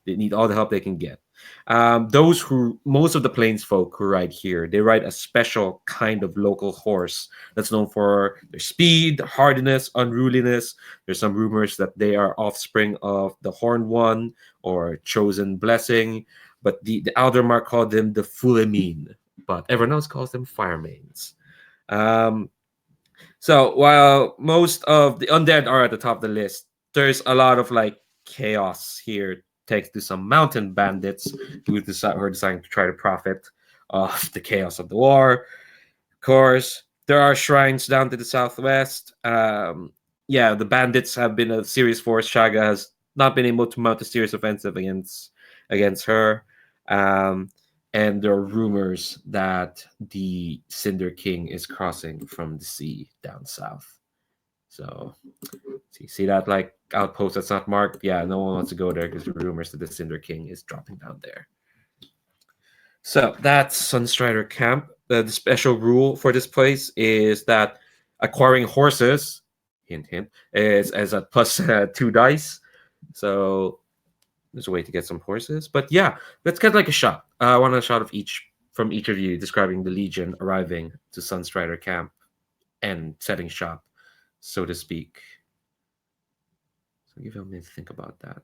They need all the help they can get. Most of the plainsfolk who ride here, they ride a special kind of local horse that's known for their speed, hardiness, unruliness. There's some rumors that they are offspring of the Horned One or Chosen Blessing, but the Aldermark called them the Fulimine, but everyone else calls them firemanes. So while most of the undead are at the top of the list, there's a lot of like chaos here thanks to some mountain bandits who are deciding to try to profit off the chaos of the war. Of course, there are shrines down to the southwest. The bandits have been a serious force. Shaga has not been able to mount a serious offensive against her. And there are rumors that the Cinder King is crossing from the sea down south. So, see that like outpost that's not marked? Yeah, no one wants to go there because the rumors that the Cinder King is dropping down there. So that's Sunstrider Camp. The special rule for this place is that acquiring horses, hint hint, is as a plus 2 dice. So there's a way to get some horses. But yeah, let's get like a shot. I want a shot of each from each of you describing the Legion arriving to Sunstrider Camp and setting shop, so to speak. So give me a minute to think about that.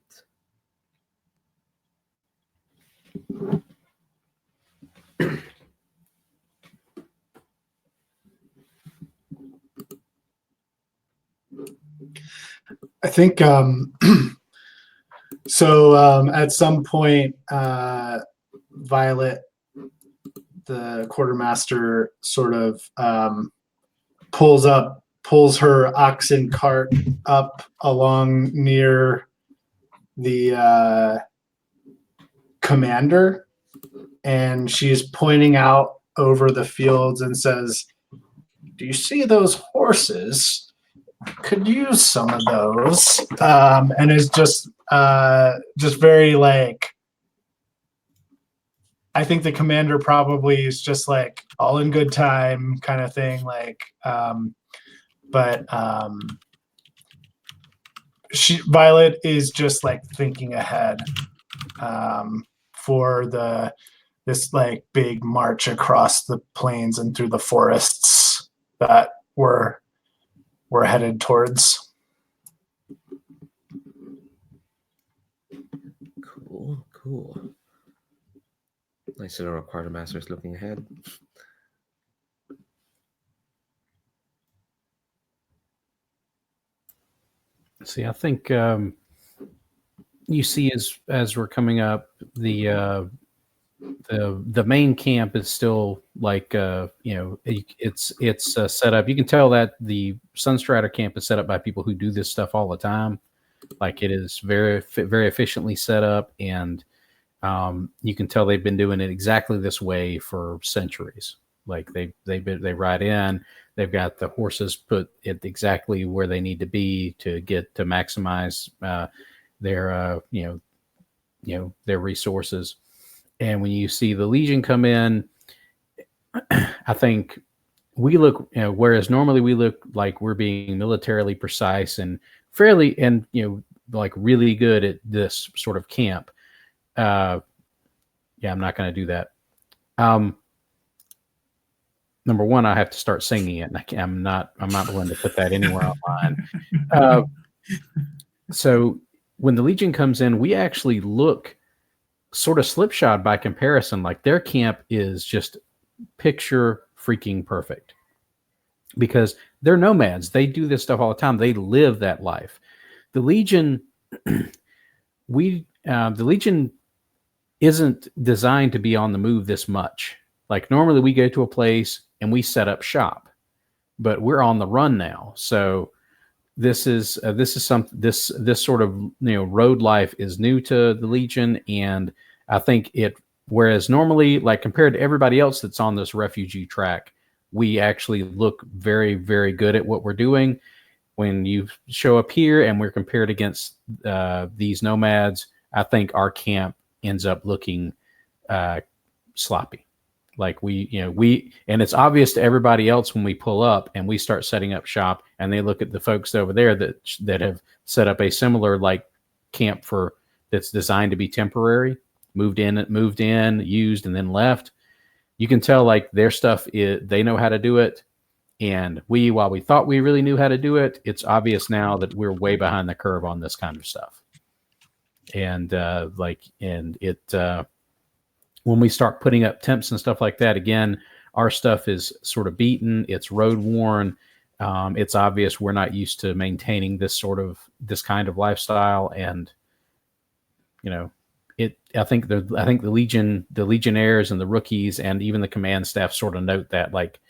I think so. At some point, Violet, the quartermaster, sort of pulls her oxen cart up along near the commander, and she's pointing out over the fields and says, "Do you see those horses? Could use some of those." And is just very like, I think the commander probably is just like all in good time kind of thing, like but Violet is just like thinking ahead for this like big march across the plains and through the forests that we're headed towards. Cool. Nice that our quartermaster is looking ahead. See, I think you see as we're coming up, the main camp is still like it's set up. You can tell that the Sunstrider camp is set up by people who do this stuff all the time. Like it is very efficiently set up, and you can tell they've been doing it exactly this way for centuries. Like they ride in, they've got the horses put it exactly where they need to be to maximize their their resources. And when you see the Legion come in, I think we look, whereas normally we look like we're being militarily precise and fairly, and like really good at this sort of camp. I'm not going to do that. Number one, I have to start singing it, and I'm not willing to put that anywhere online. So when the Legion comes in, we actually look sort of slipshod by comparison. Like their camp is just picture freaking perfect because they're nomads. They do this stuff all the time. They live that life. The Legion, the Legion isn't designed to be on the move this much. Like normally we go to a place and we set up shop, but we're on the run now. So this is something, this sort of road life is new to the Legion, and I think whereas normally, like compared to everybody else that's on this refugee track, we actually look very, very good at what we're doing. When you show up here and we're compared against these nomads, I think our camp ends up looking sloppy. Like and it's obvious to everybody else when we pull up and we start setting up shop, and they look at the folks over there that have set up a similar like camp that's designed to be temporary, moved in, used, and then left. You can tell like their stuff they know how to do it, and while we thought we really knew how to do it, it's obvious now that we're way behind the curve on this kind of stuff. And when we start putting up temps and stuff like that, again, our stuff is sort of beaten. It's road worn. It's obvious we're not used to maintaining this kind of lifestyle. And, I think the Legionnaires and the rookies and even the command staff sort of note that, like,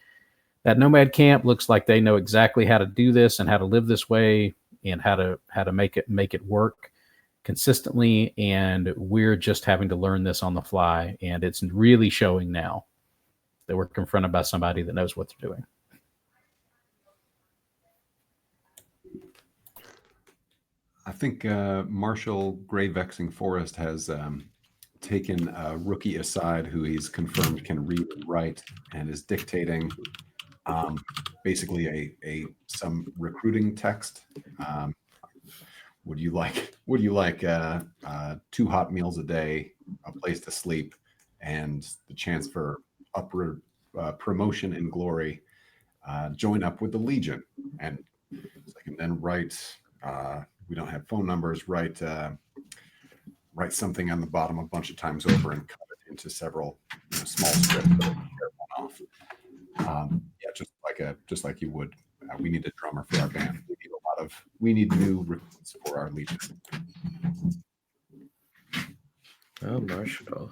that nomad camp looks like they know exactly how to do this and how to live this way and how to make it work. consistently, and we're just having to learn this on the fly, and it's really showing now that we're confronted by somebody that knows what they're doing. I think Marshall Gray Vexing Forest has taken a rookie aside who he's confirmed can read and write and is dictating basically some recruiting text. Would you like 2 hot meals a day, a place to sleep, and the chance for upward promotion and glory? Join up with the Legion, and so I can then write. We don't have phone numbers. Write something on the bottom a bunch of times over and cut it into several small strips so that you share one off. Yeah, just like you would. We need a drummer for our band. We need new recruits for our Legion. Oh, Marshall.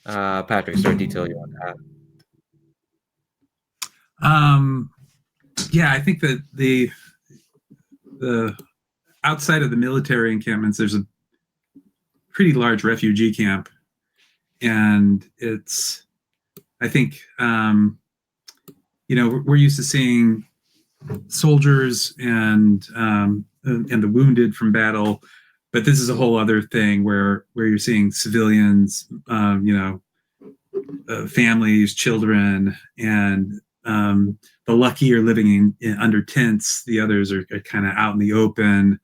Patrick, is there a detail you want to add? Yeah, I think that the outside of the military encampments, there's a pretty large refugee camp, and it's, I think, we're used to seeing soldiers and the wounded from battle, but this is a whole other thing where you're seeing civilians, families, children, and the lucky are living under tents. The others are kind of out in the open.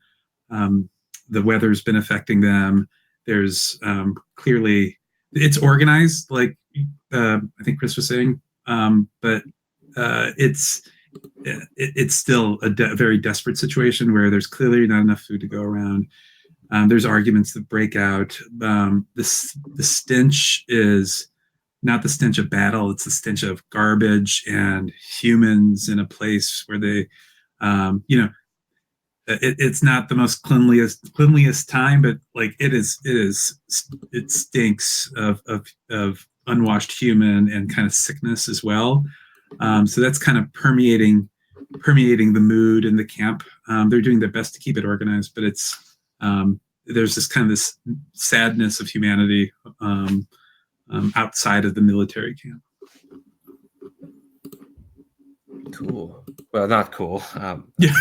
The weather's been affecting them. There's clearly, it's organized, like I think Chris was saying, but it's still a very desperate situation where there's clearly not enough food to go around. There's arguments that break out. The stench is not the stench of battle, it's the stench of garbage and humans in a place where they, it's not the most cleanliest time, but like it stinks of unwashed human and kind of sickness as well. So that's kind of permeating the mood in the camp. They're doing their best to keep it organized, but it's there's this kind of this sadness of humanity outside of the military camp. Cool. Well, not cool. Yeah,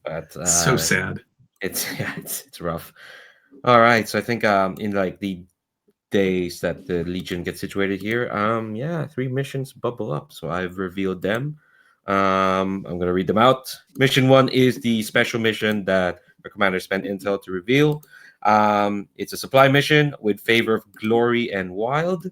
but so sad. It's rough. All right, so I think in like the days that the Legion gets situated here, 3 missions bubble up. So I've revealed them. I'm gonna read them out. Mission 1 is the special mission that our commander spent intel to reveal. It's a supply mission with favor of glory and wild.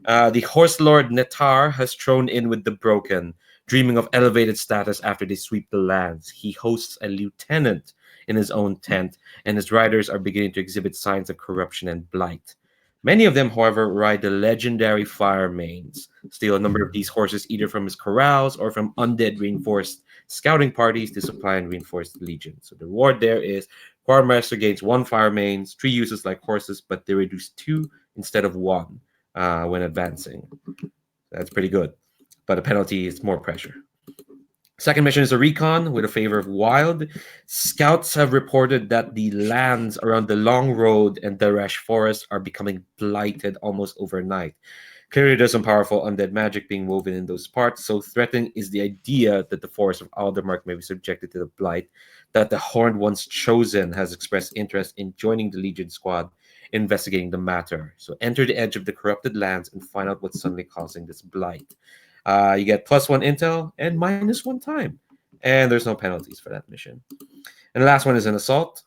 The Horse Lord Netar has thrown in with the broken, dreaming of elevated status after they sweep the lands. He hosts a lieutenant in his own tent, and his riders are beginning to exhibit signs of corruption and blight. Many of them, however, ride the legendary firemanes, steal a number of these horses either from his corrals or from undead reinforced scouting parties to supply and reinforce the Legion. So the reward there is Quartermaster gains 1 firemanes, 3 uses like horses, but they reduce 2 instead of 1 when advancing. That's pretty good. But the penalty is more pressure. Second mission is a recon with a favor of wild. Scouts have reported that the lands around the Long Road and Daresh Forest are becoming blighted almost overnight. Clearly, there's some powerful undead magic being woven in those parts, so threatening is the idea that the forest of Aldermark may be subjected to the blight, that the Horned One's Chosen has expressed interest in joining the Legion squad, investigating the matter. So enter the edge of the corrupted lands and find out what's suddenly causing this blight. You get +1 intel and -1 time. And there's no penalties for that mission. And the last one is an assault.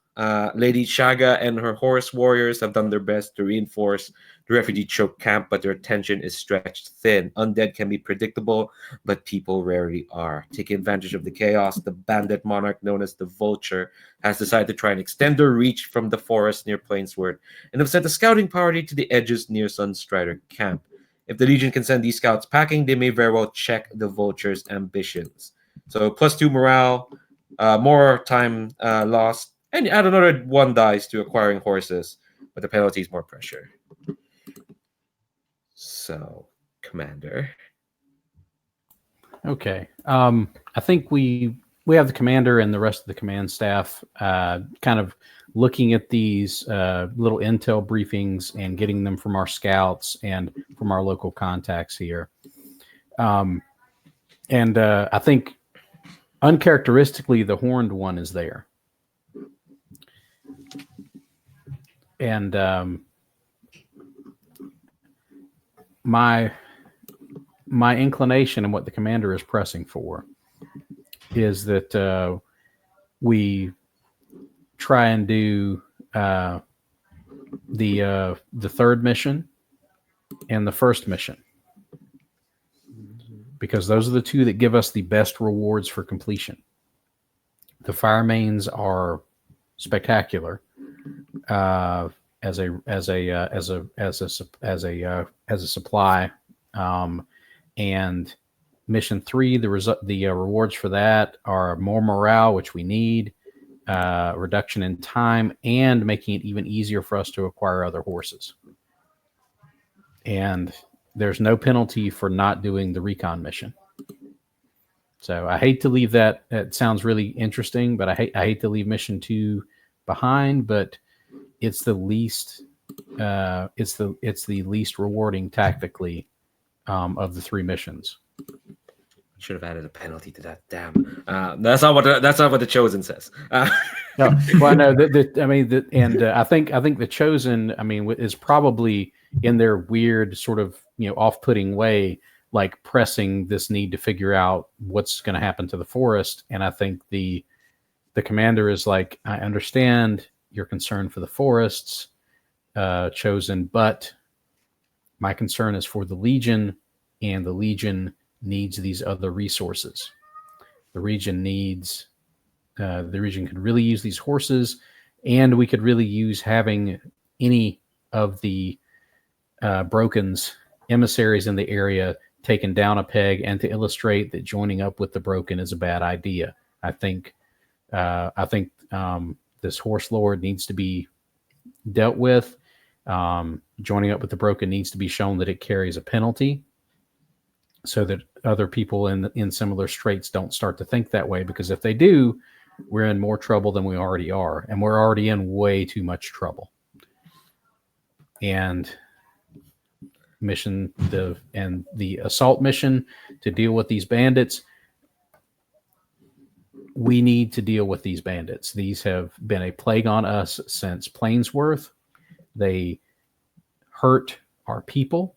Lady Shaga and her horse warriors have done their best to reinforce the refugee choke camp, but their attention is stretched thin. Undead can be predictable, but people rarely are. Taking advantage of the chaos, the bandit monarch known as the Vulture has decided to try and extend their reach from the forest near Plainsword and have sent a scouting party to the edges near Sunstrider Camp. If the Legion can send these scouts packing, they may very well check the Vulture's ambitions. So +2 morale, more time lost, and add another 1 dice to acquiring horses, but the penalty is more pressure. So, Commander. Okay. I think we we have the commander and the rest of the command staff kind of looking at these little intel briefings and getting them from our scouts and from our local contacts here. And I think uncharacteristically, the horned one is there. And my inclination and what the commander is pressing for is that we try and do the third mission and the first mission, because those are the two that give us the best rewards for completion. The firemanes are spectacular as a supply, and mission 3, the rewards for that are more morale, which we need, reduction in time, and making it even easier for us to acquire other horses. And there's no penalty for not doing the recon mission. So I hate to leave that. It sounds really interesting, but I hate to leave mission 2 behind. But it's the least it's the least rewarding tactically of the 3 missions. Should have added a penalty to that. Damn, that's not what the Chosen says. No, well, no, I think the Chosen, is probably in their weird sort of off-putting way, like pressing this need to figure out what's going to happen to the forest. And I think the commander is like, I understand your concern for the forests, Chosen, but my concern is for the Legion, and the Legion needs these other resources. The region could really use these horses, and we could really use having any of the Broken's emissaries in the area taken down a peg, and to illustrate that joining up with the Broken is a bad idea. I think this horse lord needs to be dealt with. Joining up with the Broken needs to be shown that it carries a penalty, so that other people in similar straits don't start to think that way, because if they do, we're in more trouble than we already are, and we're already in way too much trouble. And the assault mission to deal with these bandits, we need to deal with these bandits. These have been a plague on us since Plainsworth. They hurt our people,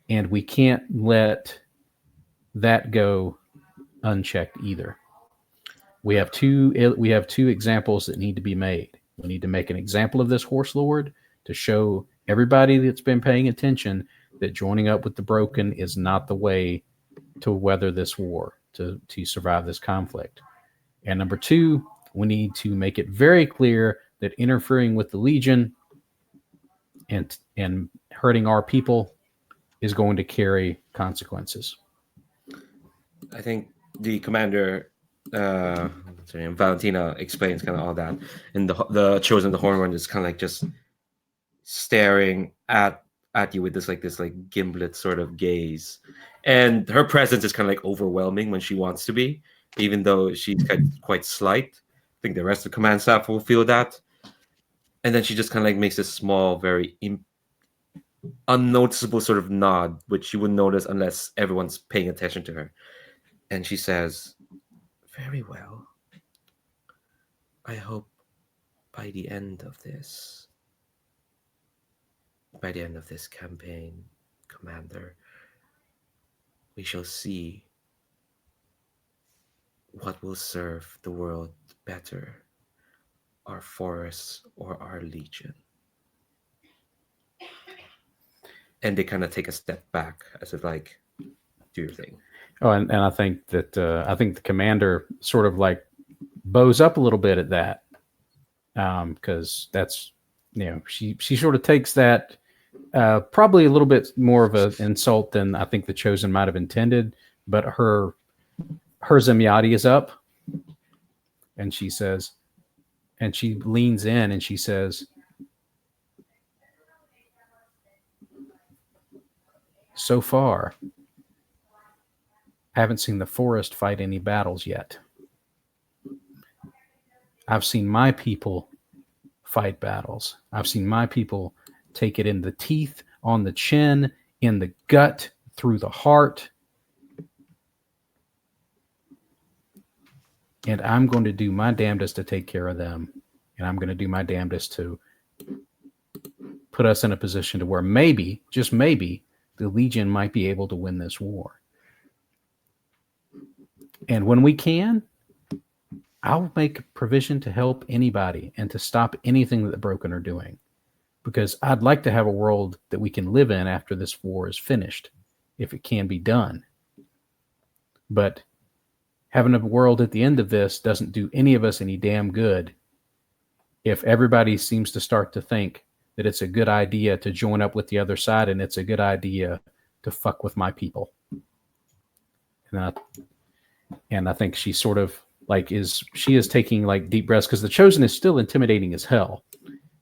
and we can't let that go unchecked either. We have two examples that need to be made. We need to make an example of this horse lord to show everybody that's been paying attention that joining up with the Broken is not the way to weather this war, to survive this conflict. And number 2, we need to make it very clear that interfering with the Legion and hurting our people is going to carry consequences. I think the commander, Valentina, explains kind of all that, and the Chosen, the horn one, is kind of like just staring at you with this gimlet sort of gaze, and her presence is kind of like overwhelming when she wants to be, even though she's quite slight. I think the rest of the command staff will feel that, and then she just kind of like makes this small, very unnoticeable sort of nod, which you wouldn't notice unless everyone's paying attention to her. And she says, "Very well. I hope by the end of this campaign, Commander, we shall see what will serve the world better, our forests or our Legion." And they kind of take a step back as if like, do your thing. Oh, and I think that the commander sort of like bows up a little bit at that, because that's, she sort of takes that probably a little bit more of an insult than I think the Chosen might have intended. But her Zemyati is up, and she says, and she leans in and she says, "So far, I haven't seen the forest fight any battles yet. I've seen my people fight battles. I've seen my people take it in the teeth, on the chin, in the gut, through the heart. And I'm going to do my damnedest to take care of them. And I'm going to do my damnedest to put us in a position to where maybe, just maybe, the Legion might be able to win this war. And when we can, I'll make provision to help anybody and to stop anything that the Broken are doing. Because I'd like to have a world that we can live in after this war is finished, if it can be done. But having a world at the end of this doesn't do any of us any damn good if everybody seems to start to think that it's a good idea to join up with the other side and it's a good idea to fuck with my people. And I think she sort of like she is taking like deep breaths, because the Chosen is still intimidating as hell,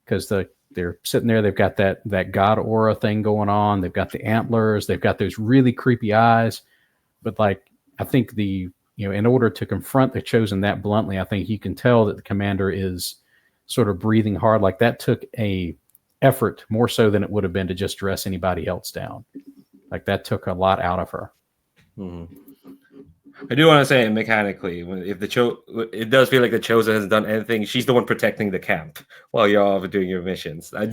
because they're sitting there, they've got that god aura thing going on, they've got the antlers, they've got those really creepy eyes. But like, I think in order to confront the Chosen that bluntly, I think you can tell that the commander is sort of breathing hard. Like that took a effort more so than it would have been to just dress anybody else down. Like that took a lot out of her. Mm-hmm. I do want to say mechanically, if it does feel like the Chosen hasn't done anything. She's the one protecting the camp while you're all doing your missions. I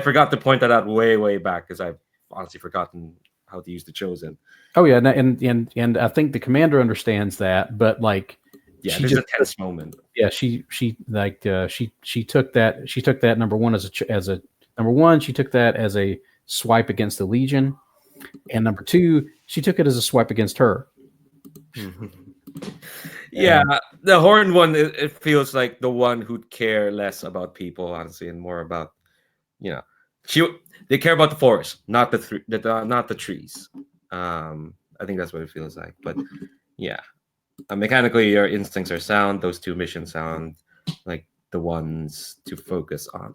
forgot to point that out way back, because I've honestly forgotten how to use the Chosen. Oh yeah, and I think the commander understands that, but like, yeah, there's a tense moment. Yeah, she took that number one as a number one. She took that as a swipe against the Legion, and number two, she took it as a swipe against her. Yeah, the horned one, it feels like the one who'd care less about people, honestly, and more about, they care about the forest, not the trees. I think that's what it feels like. But yeah, mechanically, your instincts are sound. Those two missions sound like the ones to focus on.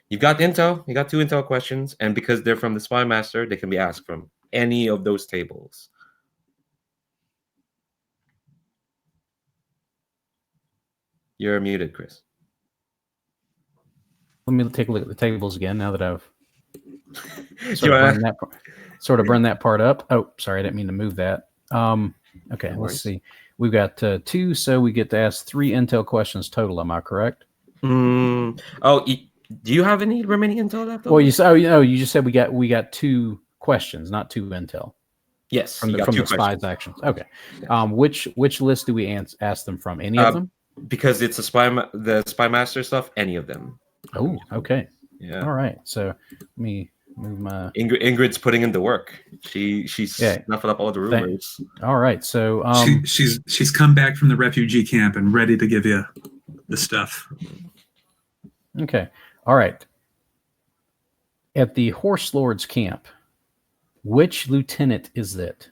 You've got intel. You got 2 intel questions, and because they're from the Spy Master, they can be asked from any of those tables. You're muted, Chris. Let me take a look at the tables again now that I've sort of burned that part up. Oh, sorry, I didn't mean to move that. Okay, let's see. We've got 2, so we get to ask 3 intel questions total. Am I correct? Do you have any remaining intel left? Well, you just said we got 2 questions, not 2 intel. Yes, from the spies' actions. Okay. Yeah. Which list do we ask them from? Any of them? Because it's the Spy Master stuff. Any of them. Oh, okay. Yeah. All right. So let me move my. Ingrid's putting in the work. She's snuffing up all the rumors. All right. So she's come back from the refugee camp and ready to give you the stuff. Okay. All right. At the Horse Lord's camp, which lieutenant is it?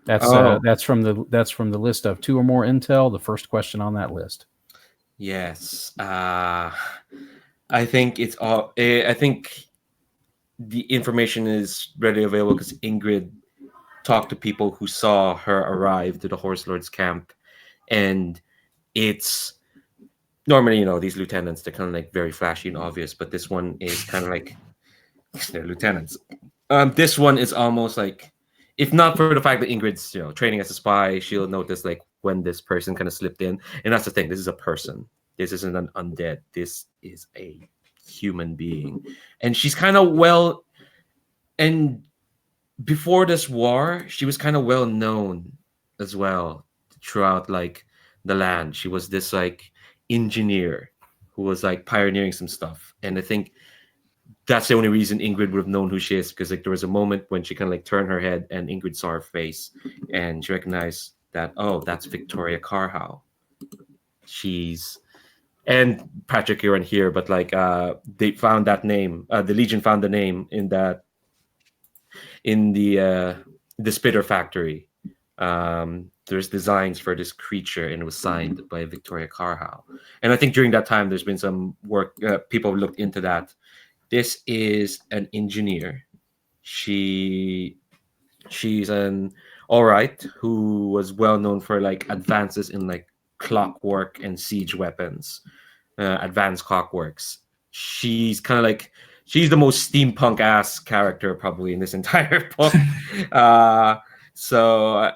That's from the list of 2 or more intel. The first question on that list. Yes. I think it's all. I think the information is readily available because Ingrid talked to people who saw her arrive to the Horse Lord's camp, and it's normally, these lieutenants, they're kind of like very flashy and obvious, but this one is kind of like they're lieutenants. This one is almost like, if not for the fact that Ingrid's training as a spy, she'll notice like when this person kind of slipped in. And that's the thing. This is a person. This isn't an undead. This is a human being. And she's kind of and before this war, she was kind of well known as well throughout like the land. She was this like engineer who was like pioneering some stuff. And I think that's the only reason Ingrid would have known who she is, because like there was a moment when she kind of like turned her head and Ingrid saw her face and she recognized that, oh, that's Victoria Carhow. And Patrick, you're in here, but like they found that name. The Legion found the name in the Spitter factory. There's designs for this creature, and it was signed by Victoria Carhow. And I think during that time, there's been some work. People looked into that. This is an engineer. She's an Alright, who was well known for like advances in like clockwork and siege weapons, advanced clockworks. She's kind of like she's the most steampunk ass character probably in this entire book. So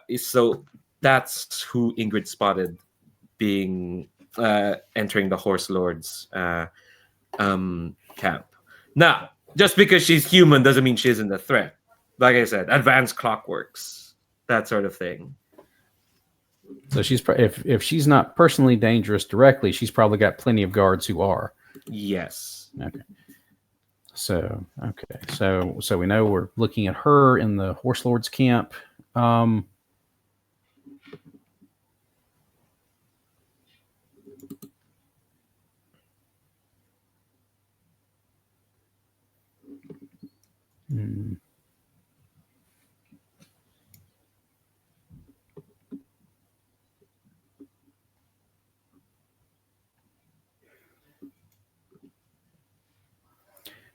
that's who Ingrid spotted being entering the Horse Lord's camp. Now, just because she's human doesn't mean she isn't a threat. Like I said, advanced clockworks, that sort of thing. So she's if she's not personally dangerous directly, she's probably got plenty of guards who are. Yes. Okay. So we know we're looking at her in the Horse Lord's camp.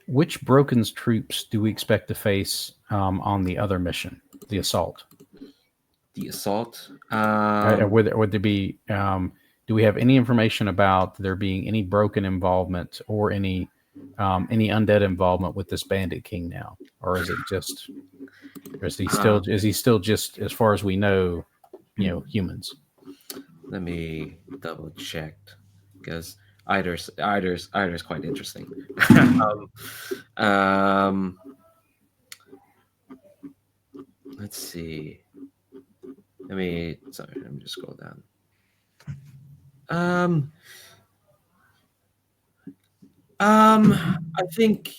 Which Broken's troops do we expect to face on the other mission, the assault? The assault. Would there be? Do we have any information about there being any Broken involvement or any undead involvement with this Bandit King now, or is it just? Or is he still just, as far as we know, humans? Let me double check because Eider's quite interesting. Let's see. Let me just scroll down. I think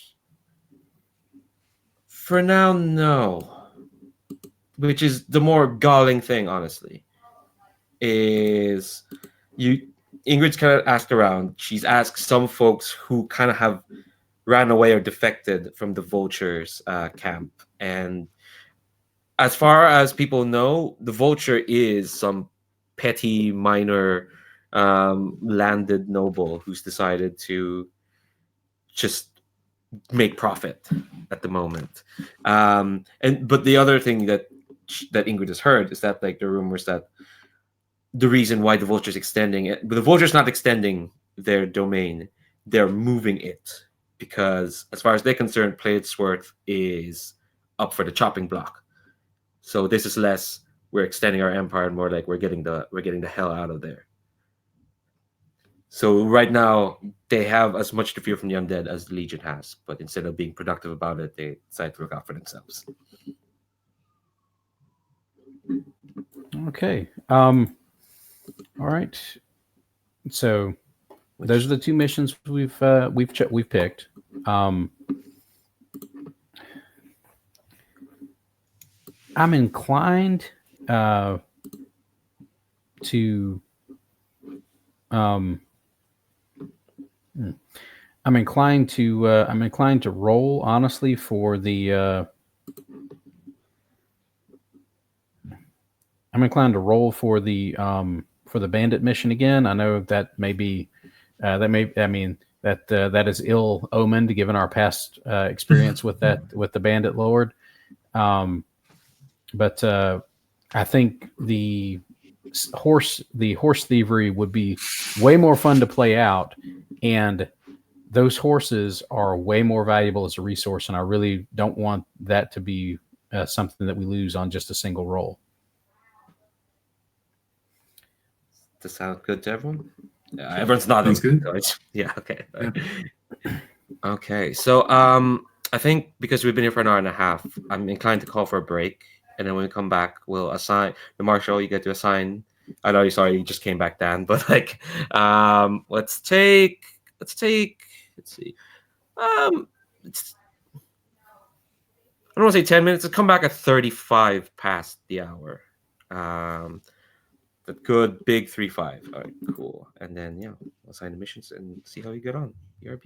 for now, no. Which is the more galling thing, honestly. Is Ingrid's kind of asked around. She's asked some folks who kind of have ran away or defected from the Vulture's camp. And as far as people know, the Vulture is some petty, minor, landed noble who's decided to just make profit at the moment. But the other thing that Ingrid has heard is that like the rumors that the reason why the Vulture's extending it, but the Vulture's not extending their domain, they're moving it because as far as they're concerned, Platedsworth is up for the chopping block. So this is less we're extending our empire and more like we're getting the hell out of there. So right now they have as much to fear from the undead as the Legion has, but instead of being productive about it, they decide to look out for themselves. Okay. All right. So those are the two missions we've picked. I'm inclined to roll honestly for the bandit mission again. I know that may be that is ill omened given our past experience with the bandit lord. But I think the horse thievery would be way more fun to play out, and those horses are way more valuable as a resource, and I really don't want that to be something that we lose on just a single roll. Does that sound good to everyone? Yeah, everyone's nodding. Good. Yeah. Okay. Yeah. Okay. So I think because we've been here for an hour and a half, I'm inclined to call for a break, and then when we come back, we'll assign the Marshall. You get to assign. I know. Sorry, you just came back, Dan. But like, let's see. I don't want to say 10 minutes. Let's come back at 35 past the hour. But good, big 3-5. All right, cool. And then, yeah, we'll assign the missions and see how you get on. ERP.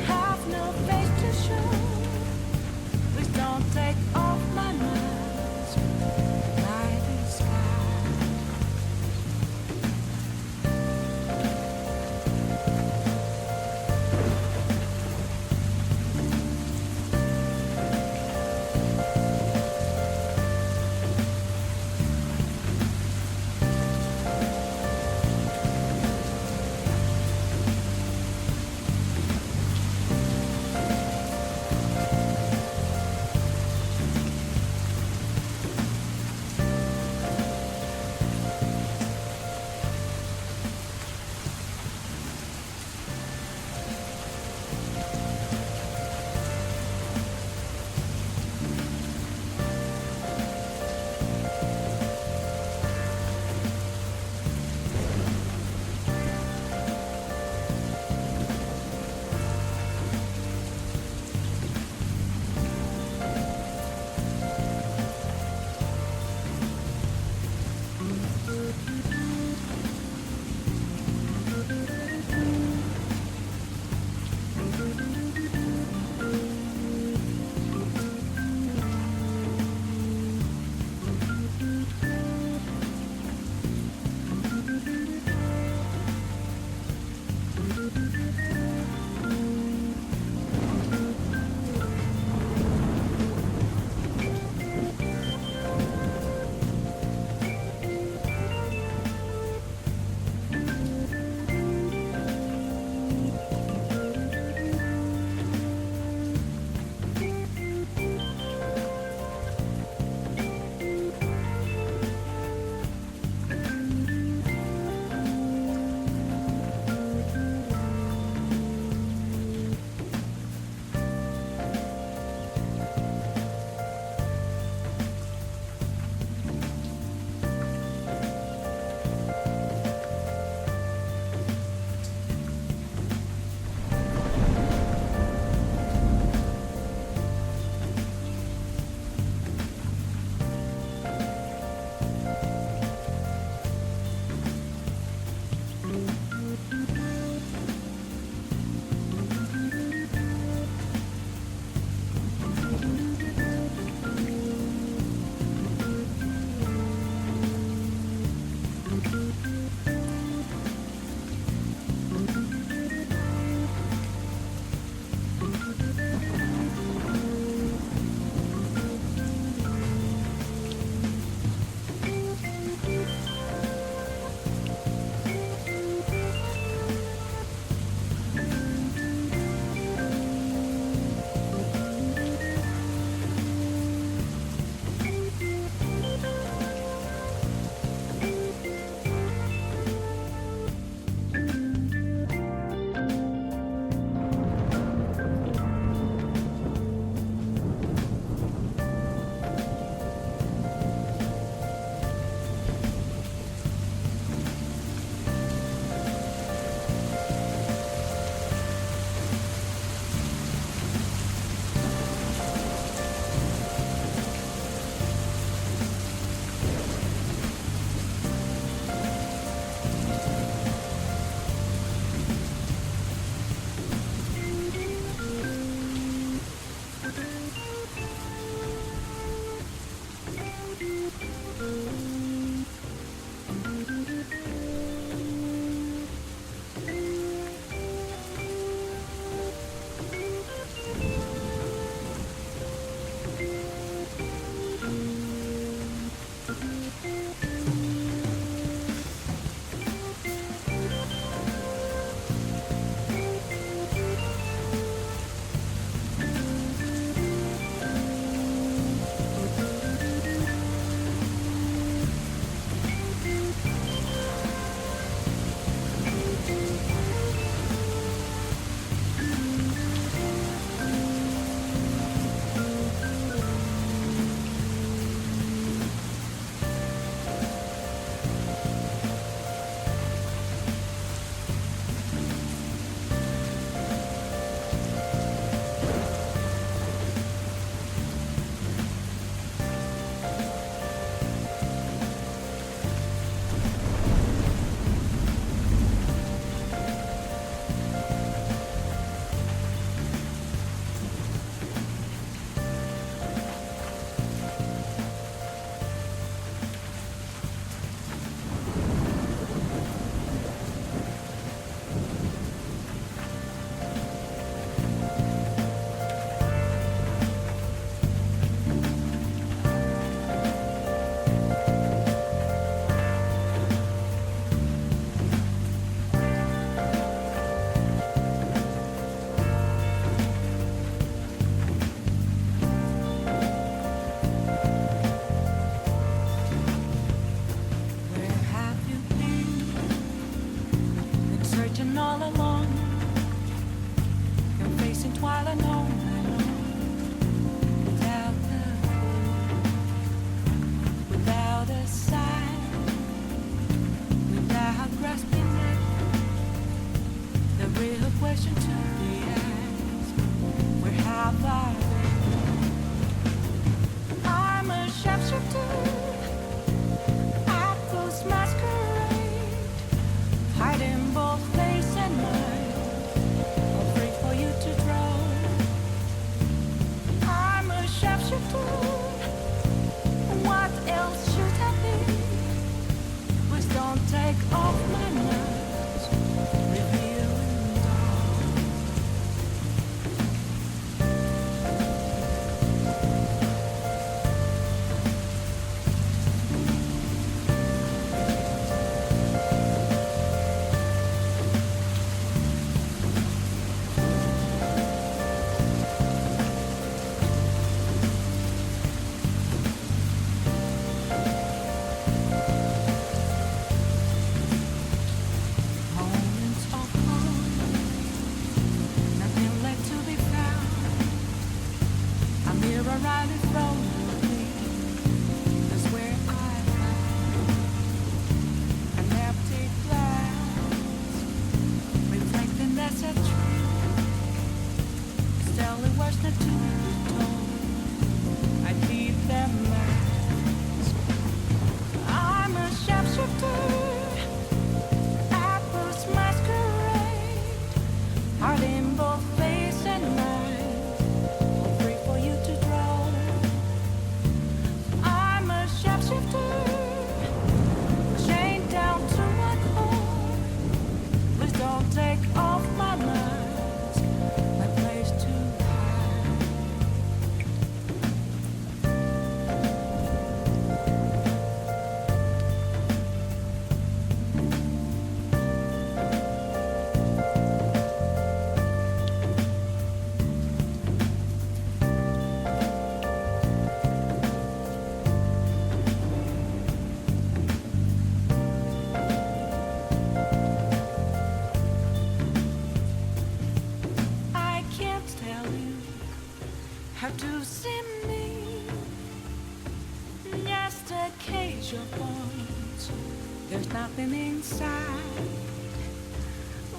Have no face to show. Please don't take off my mask. By the sky. reach your bones. There's nothing inside.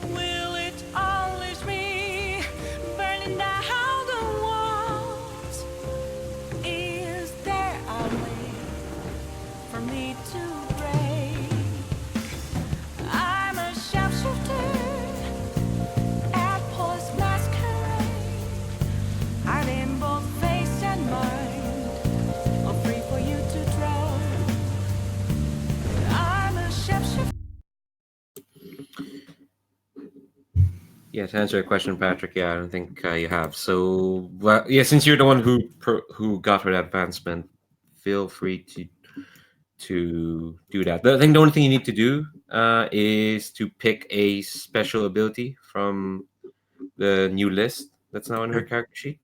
Will it always be burning down the walls? Is there a way for me to break? I'm a sharpshooter at Paul's masquerade. I'm in both face and mind, all free for you to draw. I'm a sharpshooter. Yeah, to answer your question, Patrick, yeah, I don't think you have. So, well, yeah, since you're the one who got her that advancement, feel free to do that. I think the only thing you need to do is to pick a special ability from the new list that's now in her character sheet.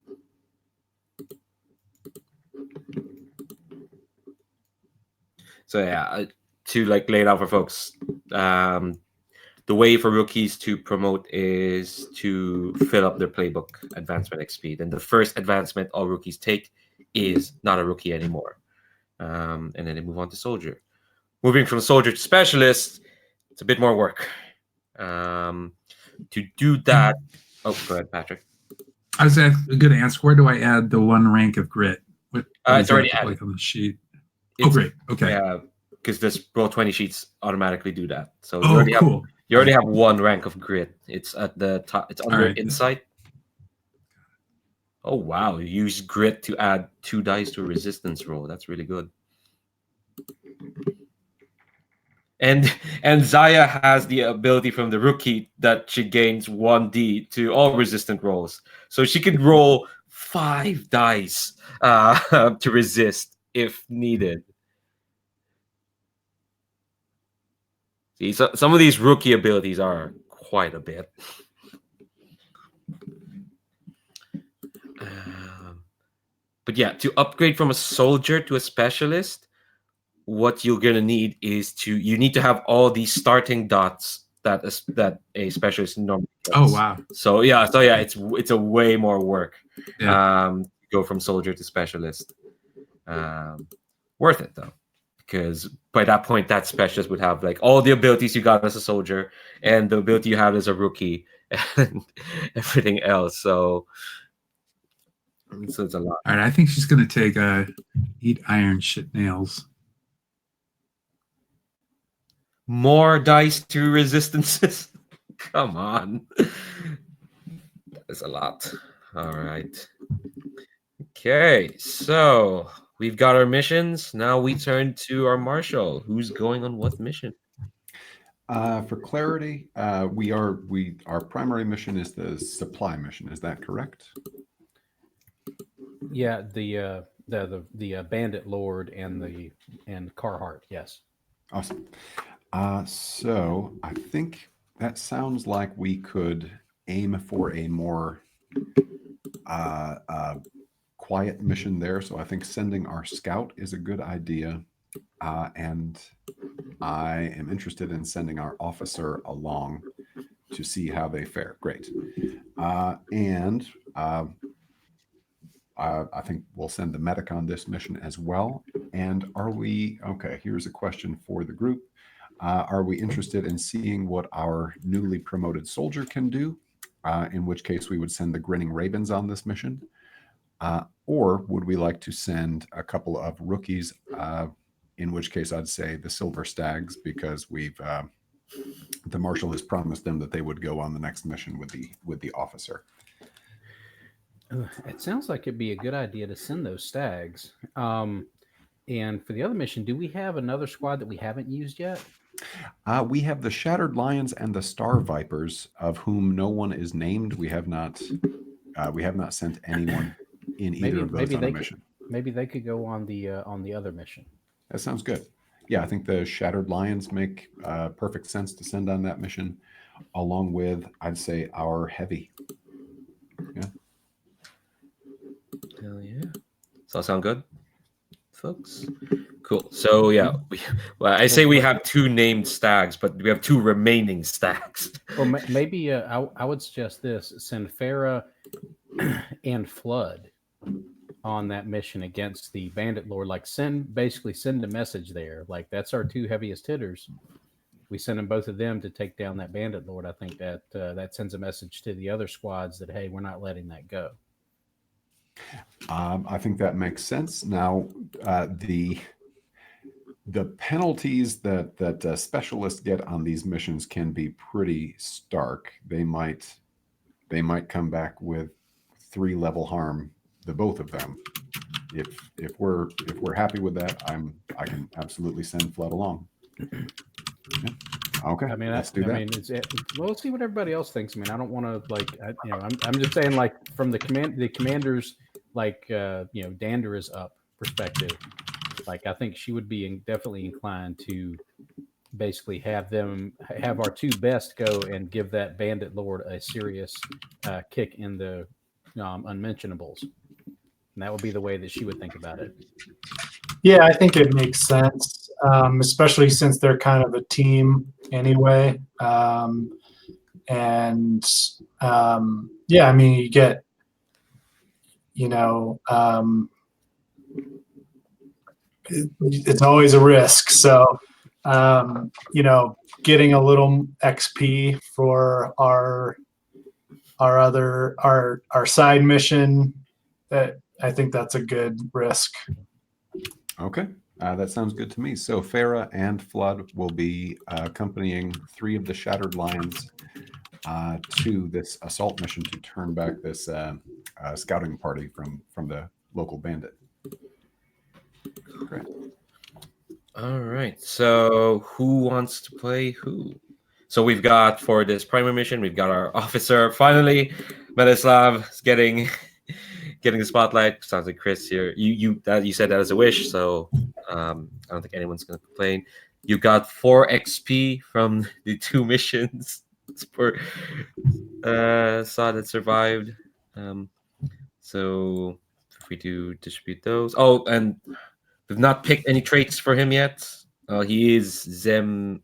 So yeah, to like lay it out for folks, the way for rookies to promote is to fill up their playbook advancement XP. Then the first advancement all rookies take is not a rookie anymore. And then they move on to soldier. Moving from soldier to specialist, it's a bit more work. To do that, oh, go ahead, Patrick. I was going to ask, where do I add the 1 rank of grit? What It's does already that look added. like on the sheet? It's, great. Okay. Yeah, because this roll 20 sheets automatically do that. So Oh, cool. You already have 1 rank of grit. It's at the top. It's under right. insight. Oh wow! You use grit to add 2 dice to a resistance roll. That's really good. And Zaya has the ability from the rookie that she gains 1d to all resistant rolls. So she could roll 5 dice to resist if needed. See, so some of these rookie abilities are quite a bit. But yeah, to upgrade from a soldier to a specialist, what you're gonna need is you need to have all these starting dots that a specialist normally gets. Oh wow! So yeah, it's a way more work. Yeah. Go from soldier to specialist. Worth it though, because by that point, that specialist would have like all the abilities you got as a soldier and the ability you have as a rookie and everything else. So it's a lot. All right, I think she's gonna take eat iron shit nails. More dice to resistances. Come on. That is a lot. All right. Okay, so we've got our missions. Now we turn to our marshal. Who's going on what mission? For clarity, our primary mission is the supply mission. Is that correct? Yeah, the bandit lord and Carhartt. Yes. Awesome. So I think that sounds like we could aim for a more quiet mission there. So I think sending our scout is a good idea. And I am interested in sending our officer along to see how they fare. Great. And I think we'll send the medic on this mission as well. And okay, here's a question for the group. Are we interested in seeing what our newly promoted soldier can do? In which case we would send the Grinning Ravens on this mission. Or would we like to send a couple of rookies, in which case I'd say the Silver Stags, because the marshal has promised them that they would go on the next mission with the officer. It sounds like it'd be a good idea to send those stags. And for the other mission, do we have another squad that we haven't used yet? We have the Shattered Lions and the Star Vipers, of whom no one is named. We have not sent anyone in either of those on a mission. Maybe they could go on the other mission. That sounds good. Yeah, I think the Shattered Lions make perfect sense to send on that mission, along with, I'd say, our heavy. Yeah. Hell yeah. Does that sound good, folks? Cool. So yeah, I say we have 2 named stags, but we have 2 remaining stags. Or maybe I would suggest this: send Farah and Flood on that mission against the bandit lord. Like basically send a message there. Like that's our two heaviest hitters. We send them, both of them, to take down that bandit lord. I think that that sends a message to the other squads that, hey, we're not letting that go. I think that makes sense. Now, the penalties that specialists get on these missions can be pretty stark. They might come back with 3-level harm, the both of them. If we're happy with that, I can absolutely send Flood along. Yeah. Okay, I mean, let's do that. I mean, well, let's see what everybody else thinks. I mean, I don't want to I'm just saying, like, from the commanders, like Dander is up perspective. Like, I think she would be definitely inclined to basically have our two best go and give that bandit lord a serious kick in the unmentionables. And that would be the way that she would think about it. Yeah, I think it makes sense, especially since they're kind of a team anyway. Yeah, I mean, you get, it's always a risk. So, getting a little XP for our side mission, that I think that's a good risk. Okay, that sounds good to me. So Farah and Flood will be accompanying 3 of the Shattered Lions to this assault mission to turn back this scouting party from the local bandit. Great. All right. So who wants to play who? So we've got, for this primary mission, we've got our officer. Finally, Melislav is getting the spotlight. Sounds like Chris here. You said that as a wish, so I don't think anyone's going to complain. You got 4 XP from the 2 missions for Saw that survived. So if we do distribute those. Oh, and we've not picked any traits for him yet. He is Zem.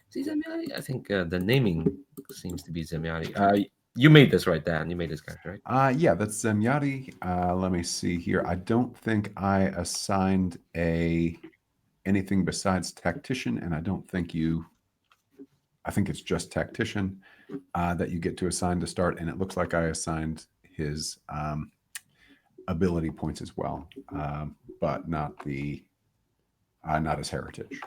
Is he Zemyati? I think the naming seems to be Zemyati. You made this, right, Dan? You made this character, right? Yeah, that's Zemyati. Let me see here. I don't think I assigned anything besides tactician, and I don't think I think it's just tactician that you get to assign to start, and it looks like I assigned his ability points as well, but not his heritage.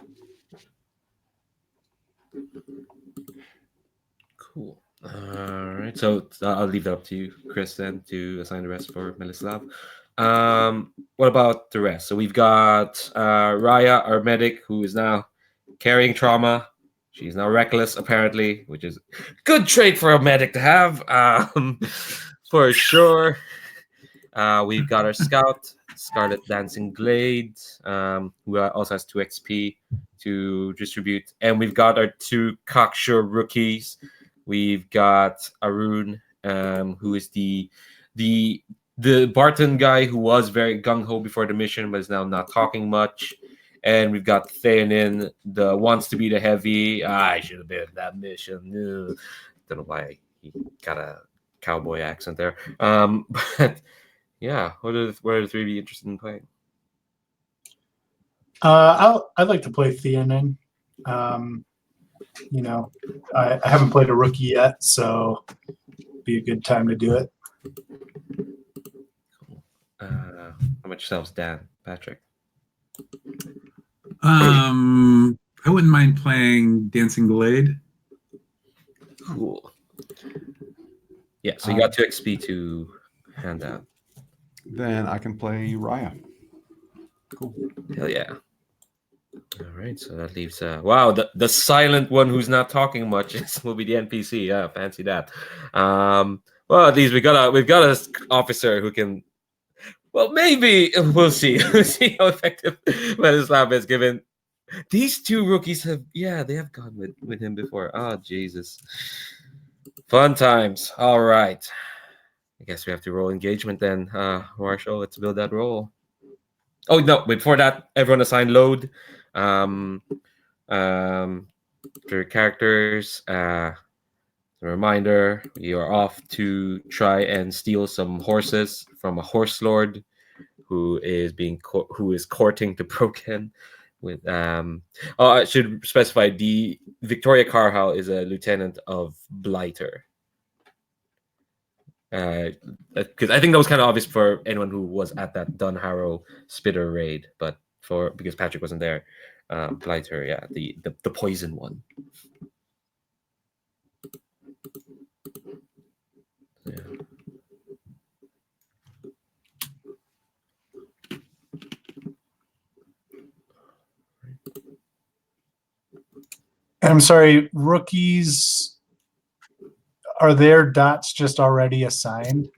Cool. All right. So I'll leave that up to you, Chris, then, to assign the rest for Melislav. What about the rest? So we've got Raya, our medic, who is now carrying trauma. She's now reckless, apparently, which is a good trait for a medic to have, for sure. We've got our scout, Scarlet Dancing Glade, who also has 2 XP to distribute. And we've got our 2 cocksure rookies. We've got Arun, who is the Barton guy who was very gung-ho before the mission, but is now not talking much. And we've got Theonin, the wants to be the heavy. I should have been at that mission. Ugh. Don't know why he got a cowboy accent there. But yeah, what are the 3 of you interested in playing? I'd like to play Theonin. I haven't played a rookie yet, so it'd be a good time to do it. How much selves, Dan? Patrick? I wouldn't mind playing Dancing Glade. Cool. Yeah, so you got 2 XP to hand out. Then I can play Raya. Cool. Hell yeah. All right, so that leaves wow, the silent one who's not talking much will be the NPC. Yeah, fancy that. Well, at least we've got an officer who can. Well, maybe we'll see. We'll see how effective Melislav is, given these 2 rookies they have gone with him before. Oh, Jesus. Fun times. All right. I guess we have to roll engagement then. Marshall, let's build that roll. Oh, no, before that, everyone assign load. For characters, a reminder, we are off to try and steal some horses from a horse lord who is courting to Broken with I should specify the Victoria Carhall is a lieutenant of Blighter. Because I think that was kind of obvious for anyone who was at that Dunharrow Spitter raid, but because Patrick wasn't there, Blighter, yeah, the poison one. Yeah. And I'm sorry, rookies, are their dots just already assigned?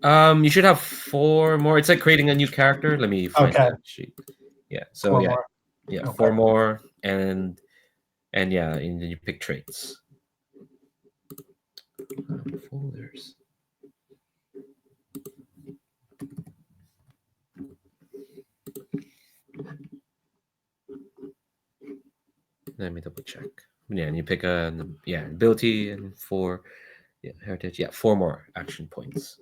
You should have 4 more. It's like creating a new character. Let me find Okay. that sheet. Yeah. So 4 yeah, more. yeah, Okay. 4 more, and yeah, and then you pick traits. Folders. Let me double check. Yeah, and you pick a ability and 4 heritage. Yeah, 4 more action points.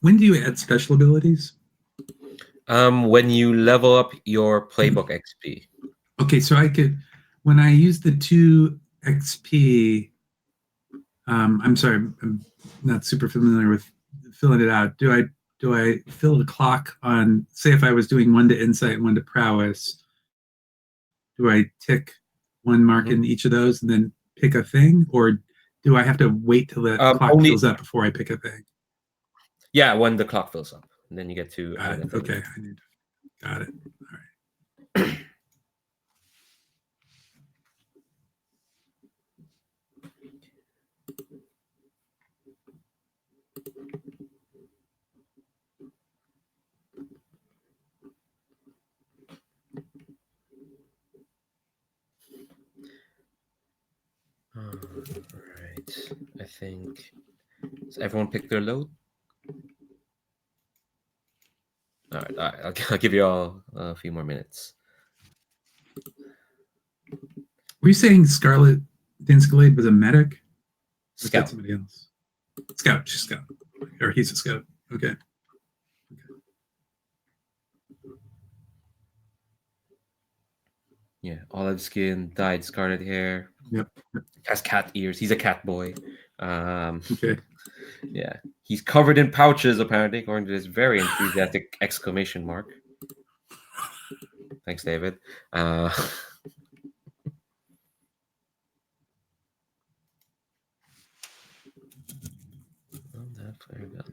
When do you add special abilities? When you level up your playbook XP. Okay, so I could, when I use the 2 XP, I'm sorry, I'm not super familiar with filling it out. Do I fill the clock on, say if I was doing 1 to insight and 1 to prowess, do I tick 1 mark in each of those and then pick a thing? Or do I have to wait till the clock fills up before I pick a thing? Yeah, when the clock fills up. And then you get to add a thing. Okay, got it. All right. All right. I think. Does everyone pick their load? All right. I'll give you all a few more minutes. Were you saying Scarlet Dinscalade was a medic? Or is that Scout. somebody else? Scout. She's Scout. Or he's a Scout. Okay. Yeah, olive skin, dyed scarlet hair. Yep. Has cat ears. He's a cat boy. Okay. Yeah, he's covered in pouches apparently, according to this very enthusiastic exclamation mark. Thanks, David. Oh, that flare gun.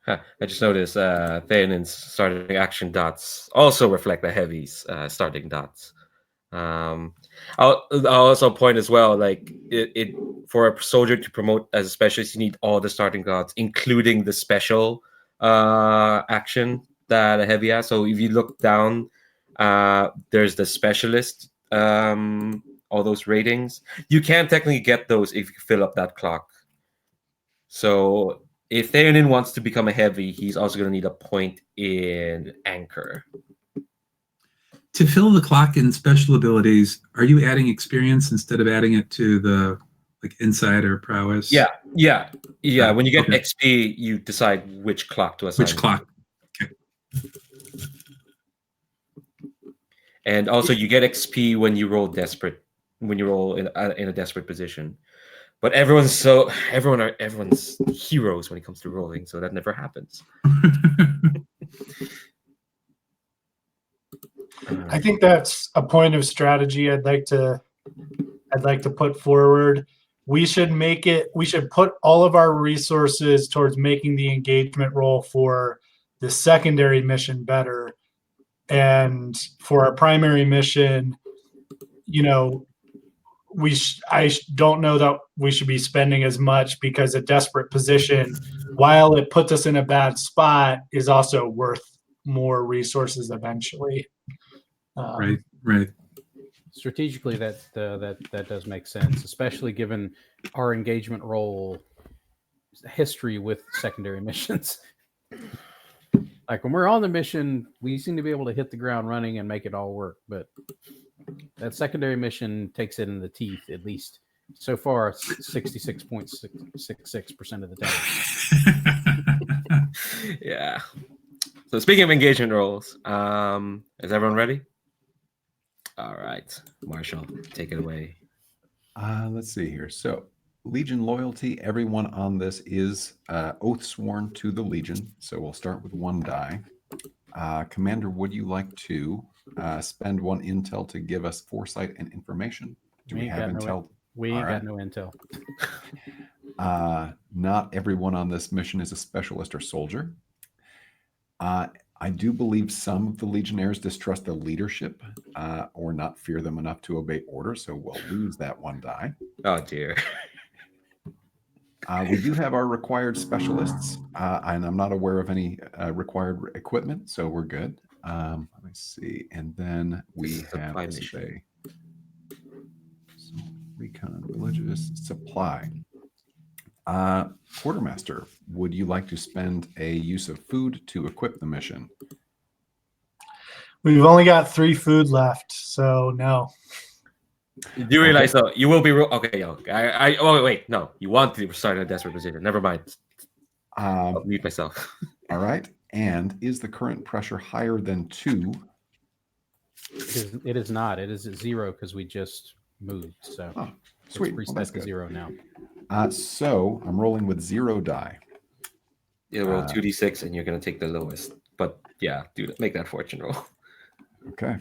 Huh, I just noticed Theonen's starting action dots also reflect the heavy's starting dots. I'll also point as well, like it for a soldier to promote as a specialist, you need all the starting dots, including the special action that a heavy has. So if you look down, there's the specialist, all those ratings. You can't technically get those if you fill up that clock. So if Theonen wants to become a heavy, he's also going to need a point in Anchor. To fill the clock in special abilities, are you adding experience instead of adding it to the like insight or prowess? Yeah. When you get Okay. XP, you decide which clock to assign. Which clock? Okay. And also, you get XP when you roll desperate, when you roll in a desperate position. But everyone's heroes when it comes to rolling, so that never happens. I think that's a point of strategy I'd like to put forward. We should put all of our resources towards making the engagement roll for the secondary mission better. And for our primary mission, I don't know that we should be spending as much, because a desperate position, while it puts us in a bad spot, is also worth more resources eventually. Right. Strategically, that does make sense, especially given our engagement role history with secondary missions. Like when we're on the mission, we seem to be able to hit the ground running and make it all work. But that secondary mission takes it in the teeth, at least so far, 66.66% of the time. Yeah. So speaking of engagement roles, is everyone ready? All right, Marshall, take it away. Let's see here. So Legion loyalty, everyone on this is oath sworn to the Legion. So we'll start with 1 die. Commander, would you like to spend 1 intel to give us foresight and information? Do we have intel? We ain't got no intel. Not everyone on this mission is a specialist or soldier. I do believe some of the Legionnaires distrust the leadership or not fear them enough to obey orders, so we'll lose that 1 die. Oh, dear. We do have our required specialists, and I'm not aware of any required equipment, so we're good. Let me see. And then we have recon, religious, supply. Quartermaster, would you like to spend a use of food to equip the mission? We've only got 3 food left, so no. You do realize though you will be okay. Wait, no, you want to start in a desperate position. Never mind. I'll mute myself. All right. And is the current pressure higher than 2? It is not. It is at 0 because we just moved. So sweet. It's reset to 0 now. So I'm rolling with 0 die. You roll 2d6 and you're gonna take the lowest. But yeah, dude, make that fortune roll. Okay.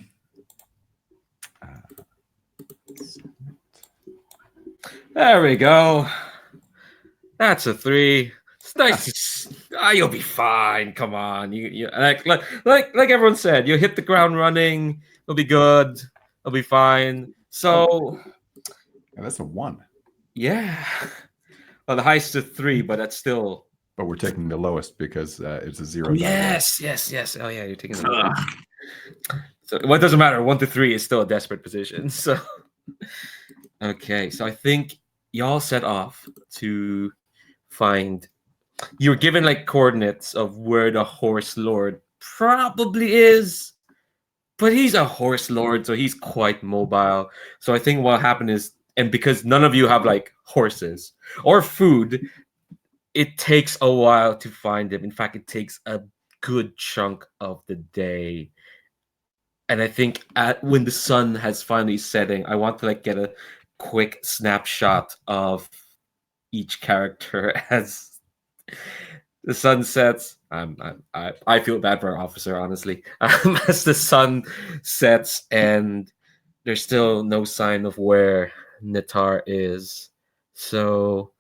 There we go. That's a 3. It's nice. You'll be fine. Come on. You like everyone said, you hit the ground running. It'll be good. It'll be fine. So that's a 1. Yeah. Well, the highest is a 3, but that's still. But we're taking the lowest because it's a 0. Yes. Oh yeah, you're taking the lowest. So what doesn't matter. 1 to 3 is still a desperate position. So okay. So I think y'all set off to find. You're given like coordinates of where the horse lord probably is, but he's a horse lord, so he's quite mobile. So I think what happened is, and because none of you have like horses or food, it takes a while to find him. In fact, it takes a good chunk of the day. And I think when the sun has finally setting, I want to like get a quick snapshot of each character as the sun sets. I feel bad for our officer, honestly. As the sun sets and there's still no sign of where Nitar is. So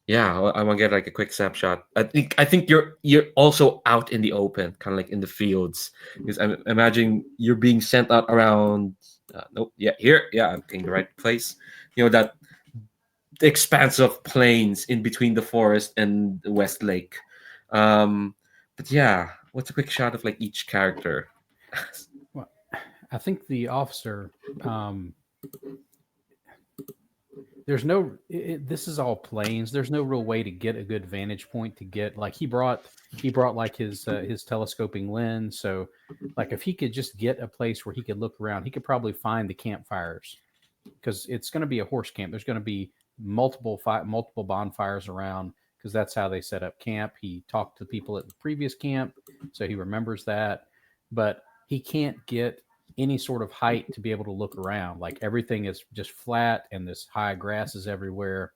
yeah, I want to get like a quick snapshot. I think you're also out in the open, kind of like in the fields, because I'm imagining you're being sent out around. I'm in the right place. That the expanse of plains in between the forest and the West Lake. But yeah, what's a quick shot of like each character? Well, I think the officer. There's no. This is all plains. There's no real way to get a good vantage point to get like he brought like his telescoping lens. So like if he could just get a place where he could look around, he could probably find the campfires because it's going to be a horse camp. There's going to be multiple bonfires around because that's how they set up camp. He talked to people at the previous camp, so he remembers that, but he can't get any sort of height to be able to look around. Like everything is just flat and this high grass is everywhere.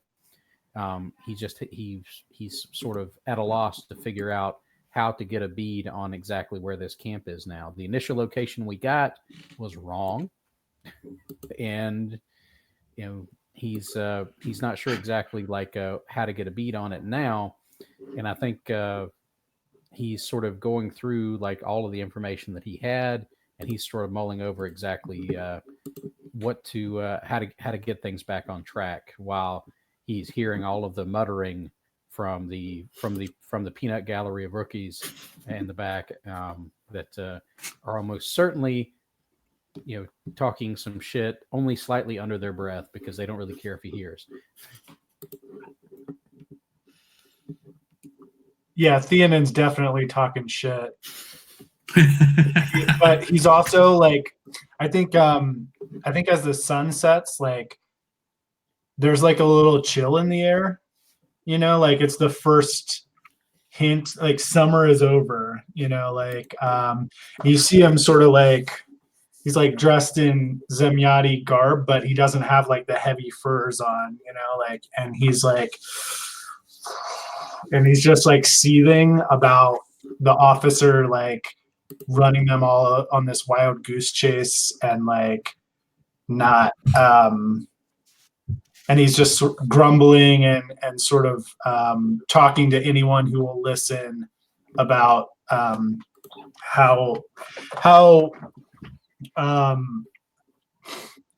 He's sort of at a loss to figure out how to get a bead on exactly where this camp is now. The initial location we got was wrong, and he's not sure exactly like how to get a bead on it now. And I think he's sort of going through like all of the information that he had, and he's sort of mulling over exactly what to how to get things back on track, while he's hearing all of the muttering from the peanut gallery of rookies in the back that are almost certainly talking some shit only slightly under their breath because they don't really care if he hears. Yeah, Theonen's definitely talking shit. But he's also like, I think as the sun sets, like there's like a little chill in the air, like it's the first hint, like summer is over, like you see him sort of like he's like dressed in Zemyati garb, but he doesn't have like the heavy furs on, like, and he's just like seething about the officer like running them all on this wild goose chase and like not and he's just grumbling and sort of talking to anyone who will listen about how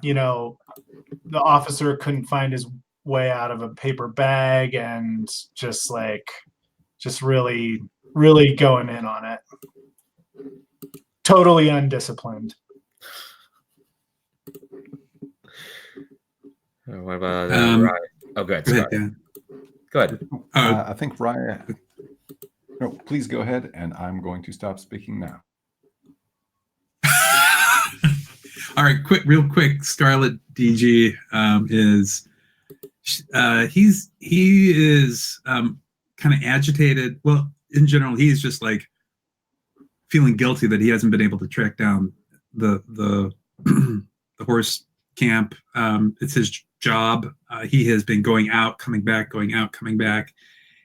the officer couldn't find his way out of a paper bag and just really going in on it. Totally undisciplined. What about Ryan? Oh, good. Go ahead, Dan. Go ahead. I think Ryan. No, please go ahead, and I'm going to stop speaking now. All right, real quick. Scarlet DG he is kind of agitated. Well, in general, he's just like feeling guilty that he hasn't been able to track down the the horse camp. It's his job. He has been going out, coming back, going out, coming back.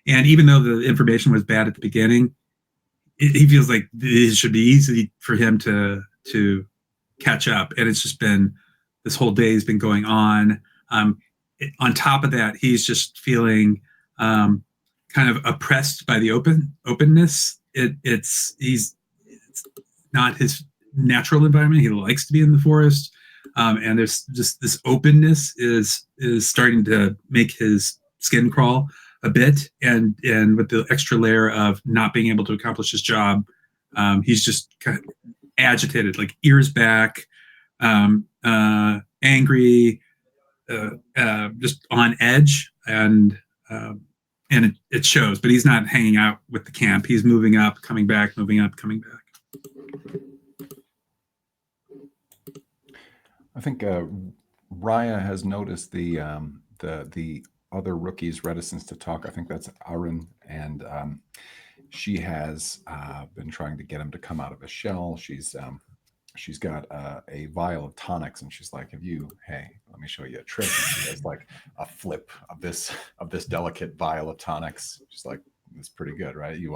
And even though the information was bad at the beginning, he feels like it should be easy for him to catch up. And it's just been, this whole day has been going on. On top of that, he's just feeling kind of oppressed by the openness. It's not his natural environment. He likes to be in the forest. And there's just this openness is starting to make his skin crawl a bit, and with the extra layer of not being able to accomplish his job, he's just kind of agitated, like ears back, angry, just on edge, and it shows. But he's not hanging out with the camp. He's moving up, coming back, moving up, coming back. I think Raya has noticed the other rookie's reticence to talk. I think that's Arun, and she has been trying to get him to come out of his shell. She's got a vial of tonics, and she's like, hey, let me show you a trick. And she does like a flip of this delicate vial of tonics. She's like, it's pretty good, right? You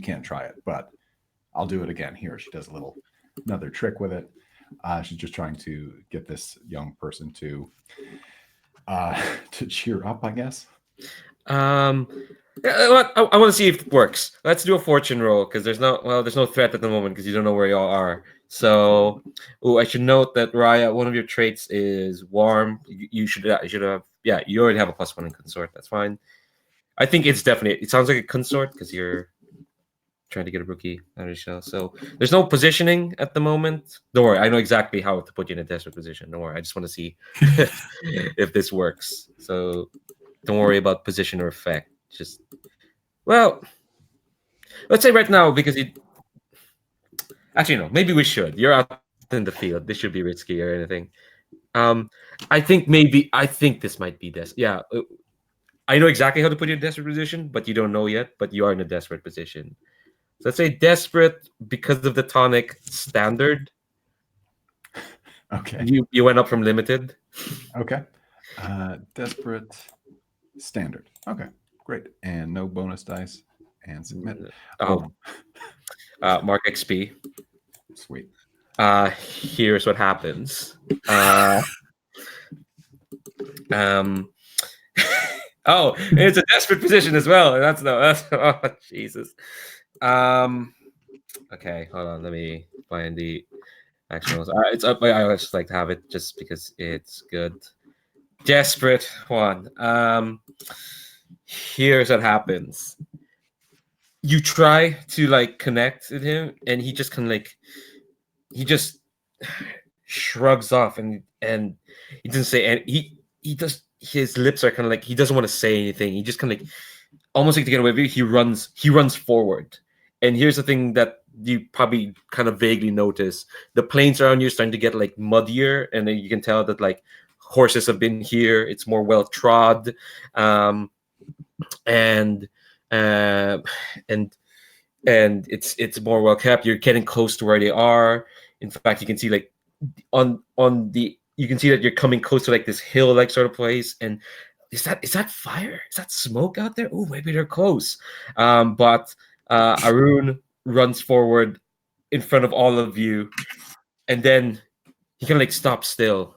can't try it, but I'll do it again. Here, she does another trick with it. She's just trying to get this young person to cheer up, I guess. I want to see if it works. Let's do a fortune roll because there's no threat at the moment because you don't know where y'all are. So, I should note that Raya, one of your traits is warm. You should have. You already have a +1 in consort. That's fine. I think it sounds like a consort because you're trying to get a rookie out of the shell. So there's no positioning at the moment. Don't worry, I know exactly how to put you in a desperate position. Don't worry, I just want to see if this works. So don't worry about position or effect. Let's say right now, because actually no, maybe we should. You're out in the field. This should be risky or anything. I think this might be this. Yeah, I know exactly how to put you in a desperate position, but you don't know yet. But you are in a desperate position. So let's say desperate because of the tonic standard. Okay. You went up from limited. Okay. Desperate standard. Okay, great. And no bonus dice. and submit. Oh, Mark XP. Sweet. Here's what happens. Oh, it's a desperate position as well. That's oh Jesus. Okay, hold on. Let me find the actual. It's up. I just like to have it just because it's good. Desperate one. Here's what happens. You try to like connect with him, and he just kind of like he just shrugs off, and he doesn't say, and he does. His lips are kind of like he doesn't want to say anything. He just kind of like almost like to get away with it. He runs forward. And here's the thing that you probably kind of vaguely notice: the plains around you are starting to get like muddier, and then you can tell that like horses have been here. It's more well trod, and it's more well kept. You're getting close to where they are. In fact, you can see like on the you can see that you're coming close to like this hill like sort of place. And is that fire? Is that smoke out there? Oh, maybe they're close. But Arun runs forward in front of all of you, and then he kind of like stops still,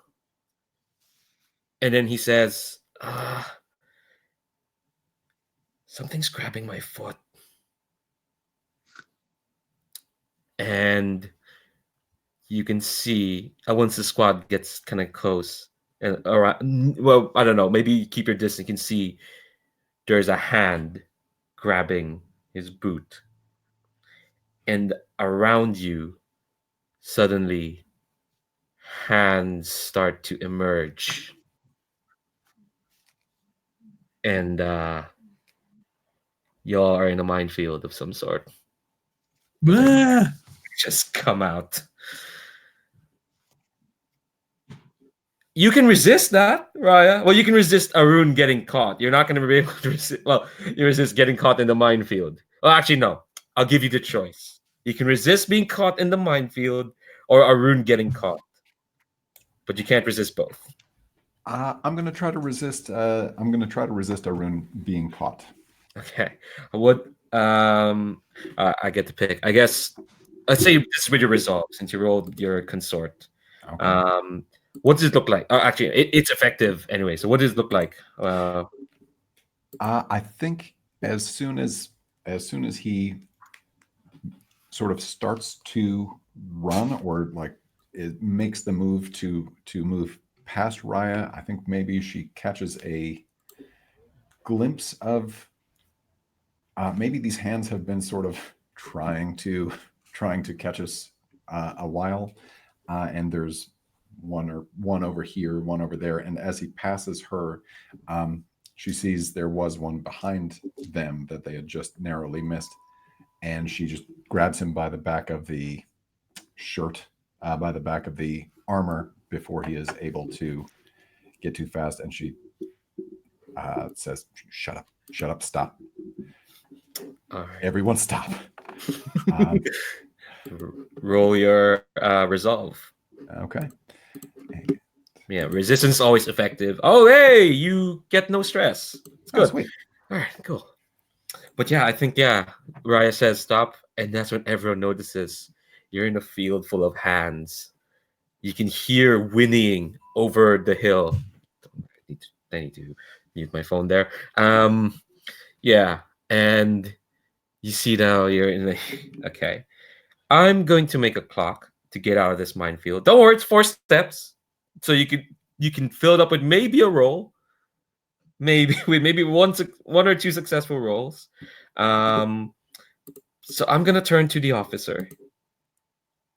and then he says, "Something's grabbing my foot," and you can see once the squad gets kind of close and around. Well, I don't know. Maybe keep your distance. You can see there's a hand grabbing his boot, and around you, suddenly, hands start to emerge, and y'all are in a minefield of some sort. Ah! Just come out. You can resist that, Raya. Well, you can resist Arun getting caught. You're not going to be able to resist. Well, you resist getting caught in the minefield. Well, actually, no. I'll give you the choice. You can resist being caught in the minefield or Arun getting caught, but you can't resist both. I'm going to try to resist. I'm going to try to resist Arun being caught. Okay. What? I get to pick. I guess. Let's say this is with your resolve, since you rolled your consort. Okay. What does it look like? Actually, it's effective anyway. So what does it look like? I think as soon as he sort of starts to run, or like it makes the move to move past Raya, I think maybe she catches a glimpse of maybe these hands have been sort of trying to catch us a while, and there's one over here, one over there, and as he passes her, she sees there was one behind them that they had just narrowly missed, and she just grabs him by the back of the shirt, by the back of the armor before he is able to get too fast, and she says, shut up, stop. All right. Everyone stop. Roll your resolve. Okay. Yeah, resistance is always effective. Oh, hey, you get no stress. It's good. Sweet. All right, cool. But yeah, I think, Raya says stop, and that's when everyone notices you're in a field full of hands. You can hear whinnying over the hill. I need to mute my phone there. Yeah, and you see now you're in the... Okay. I'm going to make a clock to get out of this minefield. Don't worry, it's 4 steps. So you can fill it up with maybe a roll, maybe with one or two successful rolls. So I'm gonna turn to the officer,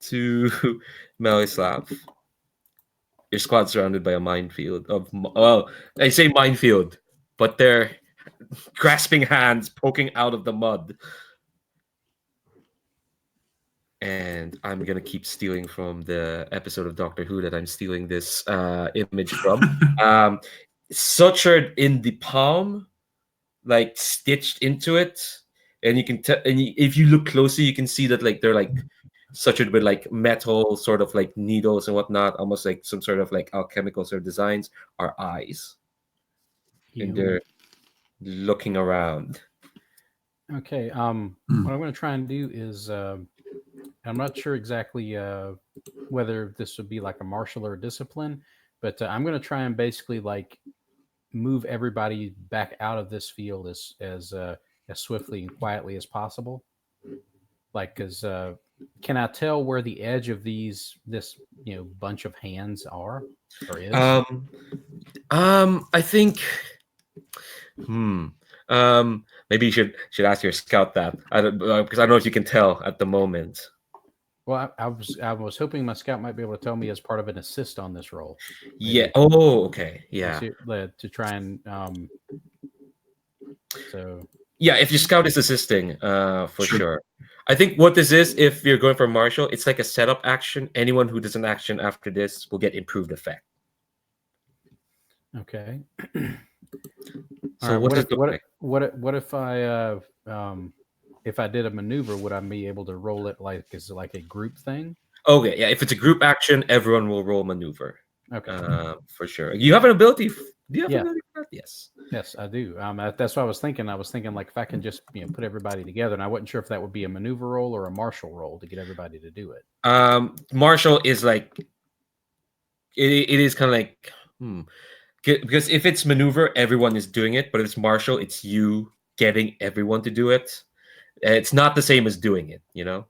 to Melislav. Your squad's surrounded by a minefield of, well, I say minefield, but they're grasping hands poking out of the mud. And I'm gonna keep stealing from the episode of Doctor Who that I'm stealing this image from. Sutured in the palm, like stitched into it, and you can tell. And if you look closely, you can see that like they're like sutured with like metal, sort of like needles and whatnot, almost like some sort of like alchemical sort of designs. Are eyes, and they're looking around. Okay. What I'm going to try and do is, I'm not sure exactly whether this would be like a martial or a discipline, but I'm going to try and basically like move everybody back out of this field as swiftly and quietly as possible. Like, because can I tell where the edge of this bunch of hands are or is? I think. Maybe you should ask your scout that. I don't because I don't know if you can tell at the moment. Well, I was hoping my scout might be able to tell me as part of an assist on this roll. Yeah. Oh, okay. To Yeah. see- to try and so Yeah. If your scout is assisting, for Sure. sure. I think what this is, if you're going for martial, it's like a setup action. Anyone who does an action after this will get improved effect. okay. So All right, what does it look like? what if I did a maneuver, would I be able to roll it like is it like a group thing? Okay. Yeah. If it's a group action, everyone will roll maneuver. Okay. For sure. You have an ability. Do you have Yeah. an ability for that? Yes. Yes, I do. That's what I was thinking. I was thinking like if I can just put everybody together, and I wasn't sure if that would be a maneuver roll or a martial roll to get everybody to do it. Martial is like it is kind of like because if it's maneuver, everyone is doing it, but if it's martial, it's you getting everyone to do it. It's not the same as doing it, you know.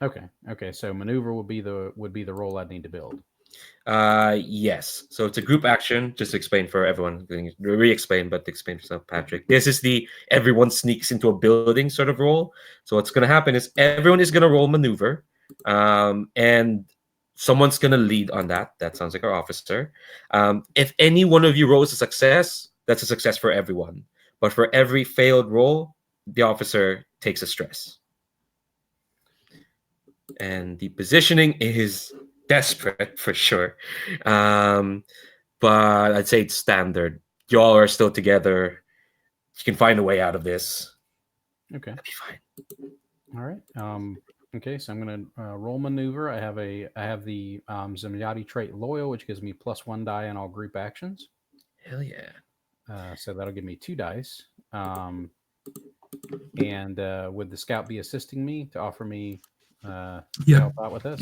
Okay. So maneuver would be the role I'd need to build. Yes. So it's a group action. Just to explain for everyone, re-explain, but to explain for yourself, Patrick. This is the everyone sneaks into a building sort of role. So what's going to happen is everyone is going to roll maneuver, and someone's going to lead on that. That sounds like our officer. If any one of you rolls a success, that's a success for everyone. But for every failed roll, the officer takes a stress. And the positioning is desperate for sure, but I'd say it's standard. Y'all are still together. You can find a way out of this. Okay. That'd be fine. All right. Okay. So I'm gonna roll maneuver. I have the Zemljati trait loyal, which gives me +1 die in all group actions. Hell yeah. So that'll give me 2 dice. And would the scout be assisting me to offer me to Yeah. help out with this?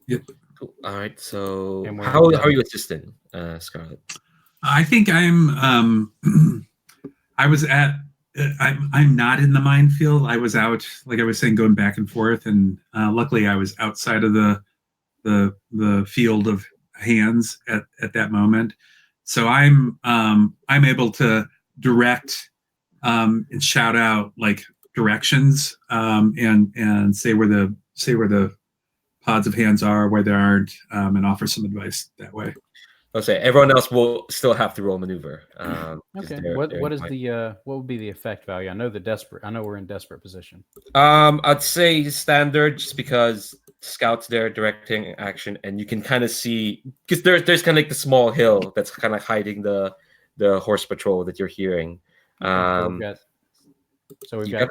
Yep. Cool. All right. So And we're how in are you assisting, Scarlett? I think I'm. I was at. I'm not in the minefield. I was out, like I was saying, going back and forth, and luckily I was outside of the field of hands at that moment. So I'm able to direct and shout out like directions and say where the pods of hands are, where they aren't, and offer some advice that way. I'll say everyone else will still have to roll maneuver. 'Cause Okay. they're What in is fight. what would be the effect value? I know we're in desperate position. I'd say standard, just because scouts there directing action, and you can kind of see because there's kind of like the small hill that's kind of hiding the horse patrol that you're hearing. Okay, so we've you got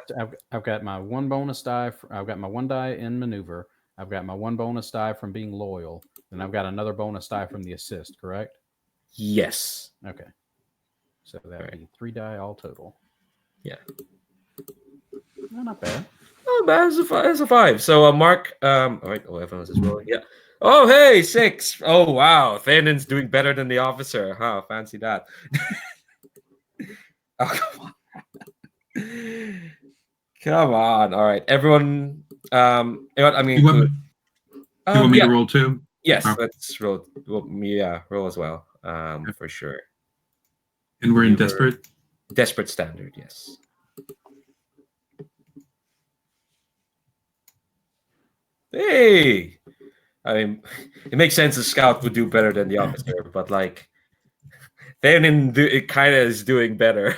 I've got my 1 bonus die. I've got my 1 die in maneuver. I've got my 1 bonus die from being loyal, and I've got another bonus die from the assist. Correct? Yes. Okay. So that would be 3 die all total. Yeah. No, not bad. Oh, man, it's a 5. So Mark, all right. Oh, everyone else is rolling. Yeah. Oh, hey, 6. Oh, wow. Thanan's doing better than the officer. Huh? Fancy that. Oh, come on. Come on. All right, everyone. You know what? I'm going to You want, include. you want me Yeah. to roll too? Yes, Oh. let's roll. Yeah, roll as well. For sure. And we're in Maneuver. desperate. Desperate standard, yes. Hey, I mean, it makes sense. The scout would do better than the officer, but like, it kind of is doing better.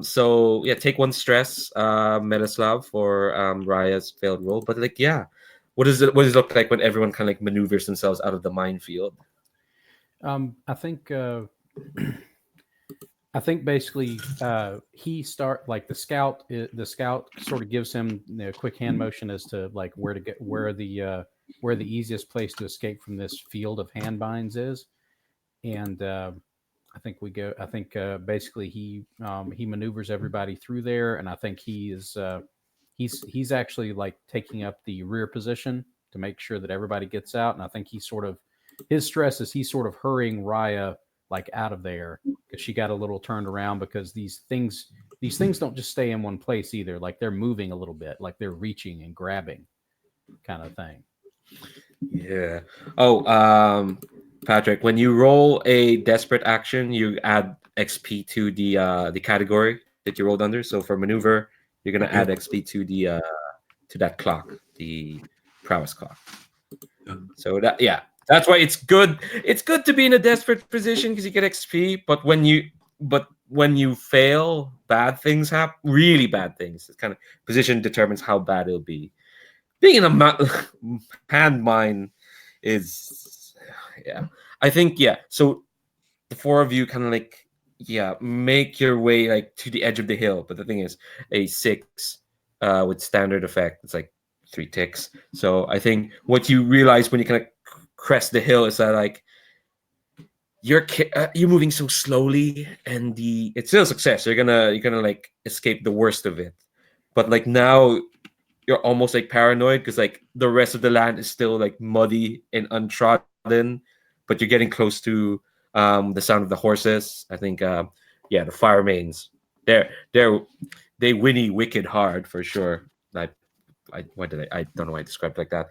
So yeah, take 1 stress, Metaslav, for Raya's failed roll. But like, yeah, what does it look like when everyone kind of like maneuvers themselves out of the minefield? I think I think basically he start like the scout sort of gives him a quick hand motion as to like where the easiest place to escape from this field of hand binds is, and I think we go. I think basically he maneuvers everybody through there, and I think he's actually like taking up the rear position to make sure that everybody gets out. And I think his stress is he's sort of hurrying Raya like out of there because she got a little turned around because these things don't just stay in one place either. Like they're moving a little bit, like they're reaching and grabbing, kind of thing. Yeah. Oh, Patrick, when you roll a desperate action, you add XP to the category that you rolled under. So for maneuver, you're gonna add XP to the to that clock, the prowess clock. So that's why it's good. It's good to be in a desperate position because you get XP. But when you fail, bad things happen. Really bad things. It's kind of position determines how bad it'll be. Being in a hand mine is, I think, so the four of you kind of like, make your way like to the edge of the hill. But the thing is, a 6 with standard effect, it's like 3 ticks. So I think what you realize when you kind of crest the hill is that like you're moving so slowly, and it's still a success. You're gonna like escape the worst of it, but like now you're almost like paranoid because like the rest of the land is still like muddy and untrodden, but you're getting close to the sound of the horses. I think the firemanes, they whinny wicked hard for sure. I don't know why I described it like that.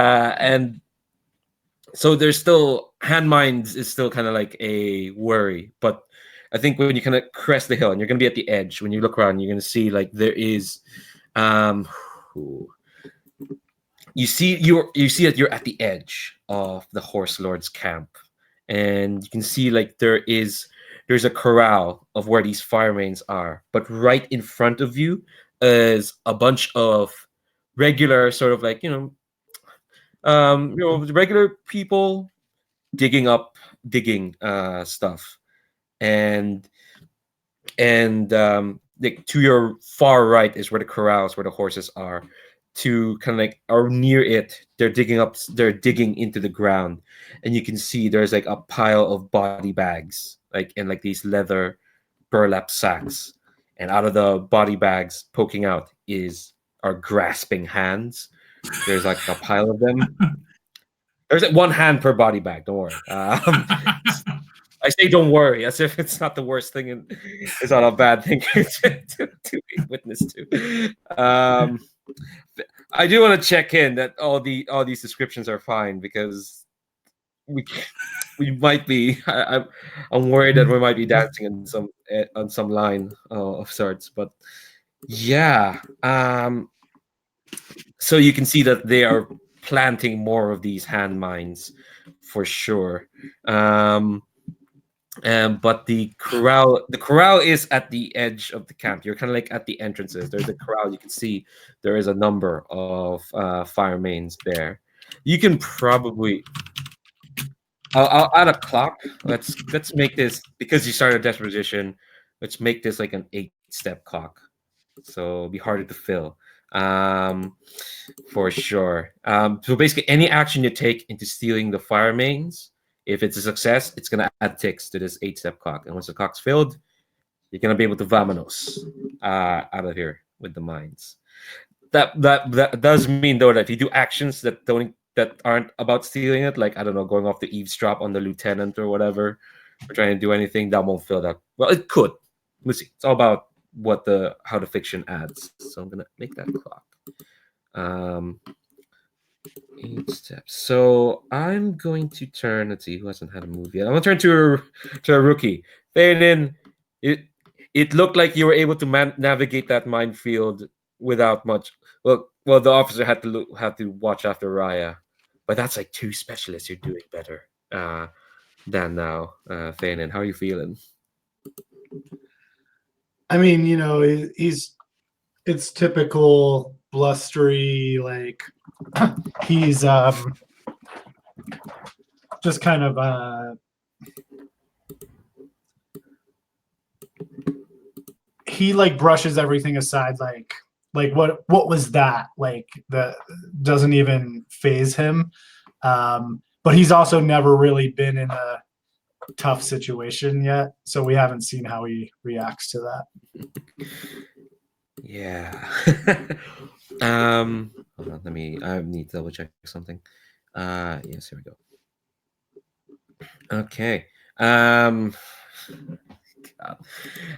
And so there's still hand mines is still kind of like a worry, but I think when you kind of crest the hill and you're gonna be at the edge, when you look around, you're gonna see like there is you see that you're at the edge of the Horse Lord's camp, and you can see like there's a corral of where these firemanes are, but right in front of you is a bunch of regular sort of like regular people digging stuff, and like to your far right is where the corrals, where the horses are. To kind of like are near it, they're digging into the ground, and you can see there's like a pile of body bags, like in like these leather burlap sacks, and out of the body bags poking out are grasping hands. There's like a pile of them. There's like one hand per body bag. Don't worry. I say don't worry, as if it's not the worst thing, and it's not a bad thing to be witness to. I do want to check in that all these descriptions are fine, because we might be. I'm worried that we might be dancing on some line of sorts, but yeah. So you can see that they are planting more of these hand mines for sure. But the corral is at the edge of the camp. You're kind of like at the entrances. There's a corral. You can see there is a number of firemanes there. You can probably. I'll add a clock. Let's make this, because you started a desperate position. Let's make this like an 8-step clock, so it'll be harder to fill. For sure. So basically, any action you take into stealing the firemanes, if it's a success, it's gonna add ticks to this 8-step clock, and once the clock's filled, you're gonna be able to vamonos out of here with the mines. That does mean though that if you do actions that aren't about stealing it, like I don't know, going off the eavesdrop on the lieutenant or whatever, or trying to do anything, that won't fill that. Well, it could. We'll see. It's all about how the fiction adds. So I'm gonna make that clock. 8 steps. So I'm going to turn. Let's see who hasn't had a move yet. I'm gonna turn to a rookie. Faden, it looked like you were able to navigate that minefield without much. Well, the officer had to watch after Raya, but that's like 2 specialists. You're doing better than now, Faden. How are you feeling? I mean, it's typical blustery, like he's just kind of he like brushes everything aside, like what was that, like that doesn't even phase him, but he's also never really been in tough situation yet, so we haven't seen how he reacts to that. Yeah. Hold on, I need to double check something. Yes, here we go. Okay. God.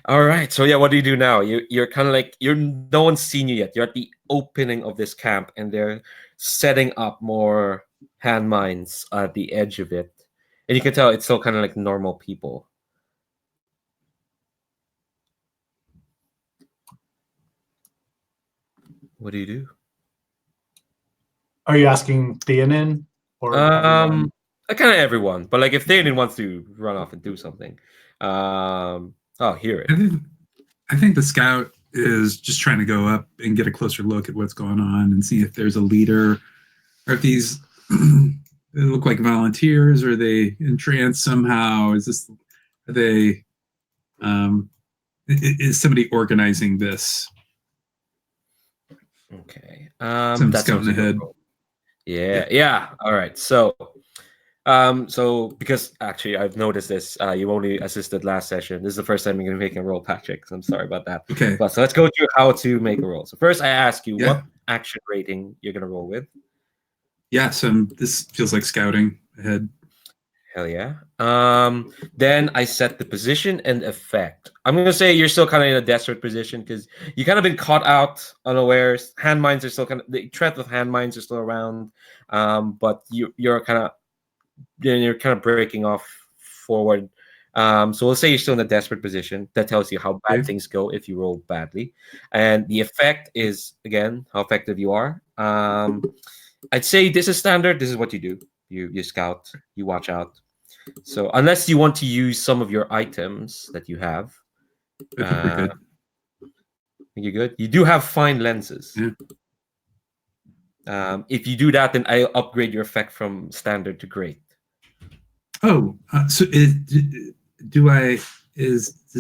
All right. So yeah, what do you do now? You're kind of like no one's seen you yet. You're at the opening of this camp, and they're setting up more hand mines at the edge of it, and you can tell it's still kind of like normal people. What do you do? Are you asking Theonin or everyone? Kind of everyone, but like if Theoden wants to run off and do something, I'll hear it. I think the scout is just trying to go up and get a closer look at what's going on and see if there's a leader, or if these they look like volunteers, or are they entranced somehow? Is somebody organizing this? Okay. Some That's scouting ahead. Yeah. All right. So because actually I've noticed this, you only assisted last session. This is the first time you're going to make a roll, Patrick. So I'm sorry about that. Okay. But so let's go through how to make a roll. So first I ask you Yeah. what action rating you're going to roll with. Yeah. So this feels like scouting ahead. Hell yeah. Then I set the position and effect. I'm gonna say you're still kind of in a desperate position because you kind of been caught out unawares. Hand mines are still the threat of hand mines are still around. But you're kind of breaking off forward. So we'll say you're still in a desperate position. That tells you how bad things go if you roll badly. And the effect is again how effective you are. I'd say this is standard. This is what you do. You scout, you watch out. So unless you want to use some of your items that you have, I think we're good. you're good. You do have fine lenses. Yeah. If you do that, then I'll upgrade your effect from standard to great. Oh, so is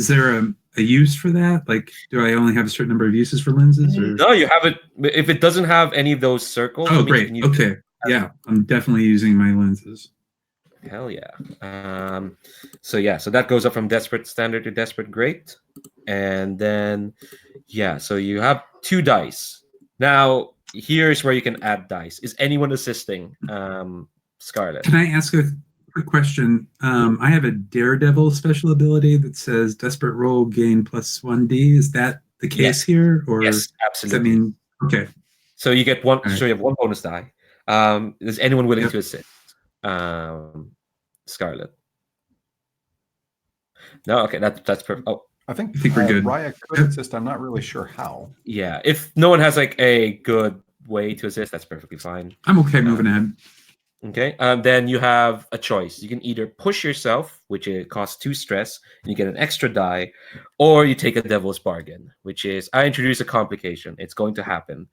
there a use for that? Like, do I only have a certain number of uses for lenses? Or? No, you have it. If it doesn't have any of those circles. Oh, great. Okay. Yeah, I'm definitely using my lenses. Hell yeah. So that goes up from desperate standard to desperate great. And then, so you have 2 dice. Now, here's where you can add dice. Is anyone assisting Scarlet? Can I ask a quick question? I have a Daredevil special ability that says desperate roll gain +1d. Is that the case here? Or yes, absolutely. Does that mean, okay. So you get one, Right. so you have 1 bonus die. Is anyone willing to assist? Scarlet. No, okay, that's perfect. Oh, I think we're good. Raya could assist. I'm not really sure how. yeah. If no one has like a good way to assist, that's perfectly fine. I'm okay moving ahead. Okay. Then you have a choice. You can either push yourself, which it costs 2 stress, and you get an extra die, or you take a devil's bargain, which is I introduce a complication. It's going to happen,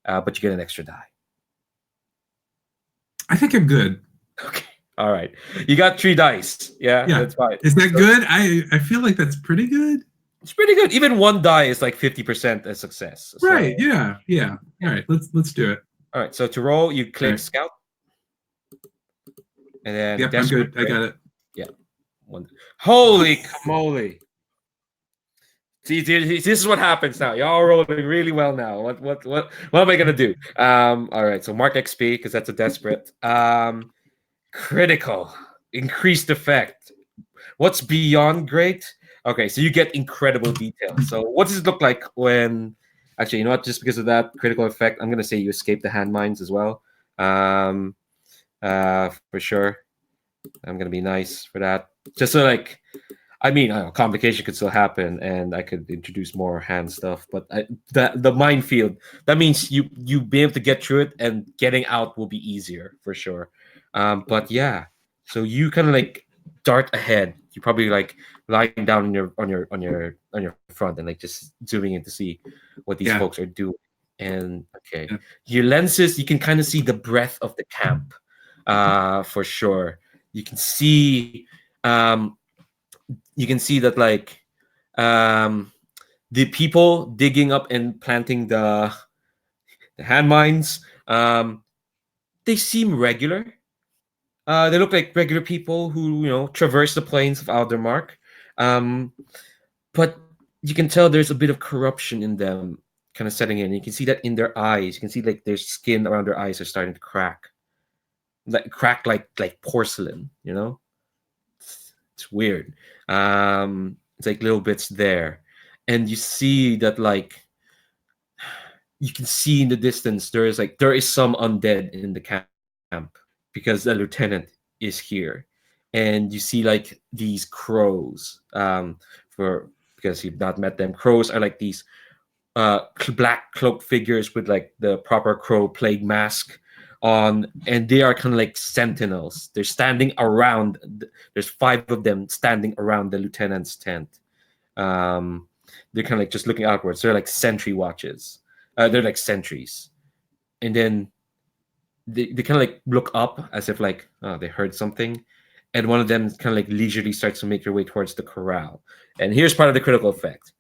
but you get an extra die. I think I'm good. Okay. All right. You got 3 dice. Yeah, that's fine. Is that good? I feel like that's pretty good. It's pretty good. Even 1 die is like 50% a success. So, Right. Yeah. All right. Let's do it. All right. So to roll, you click Right. Scout. And then Yep, I'm good. I got it. Yeah. Holy moly. See, this is what happens now. Y'all are rolling really well now. What am I gonna do? All right. So mark XP because that's a desperate. Critical, increased effect. What's beyond great? Okay, so you get incredible detail. So what does it look like when? Actually, you know what? Just because of that critical effect, I'm gonna say you escape the hand mines as well. For sure. I'm gonna be nice for that. Just so like, I mean, I don't know, complication could still happen, and I could introduce more hand stuff. But the minefield, that means you be able to get through it, and getting out will be easier for sure. But yeah, so you kind of like dart ahead. You probably like lying down on your front and like just zooming in to see what these folks are doing. And okay, your lenses, you can kind of see the breadth of the camp, for sure. You can see that like the people digging up and planting the hand mines, they seem regular. They look like regular people who traverse the plains of Aldermark. But you can tell there's a bit of corruption in them kind of setting in. You can see that in their eyes. You can see like their skin around their eyes are starting to crack. Like porcelain, It's weird. It's like little bits there. And you see that like you can see in the distance there is some undead in the camp because the lieutenant is here. And you see like these crows, because you've not met them. Crows are like these black cloaked figures with like the proper crow plague mask on, and they are kind of like sentinels. They're standing around. There's 5 of them standing around the lieutenant's tent. They're kind of like just looking outwards. They're like sentry watches. They're like sentries, and then they kind of like look up as if like they heard something, and one of them kind of like leisurely starts to make their way towards the corral. And here's part of the critical effect.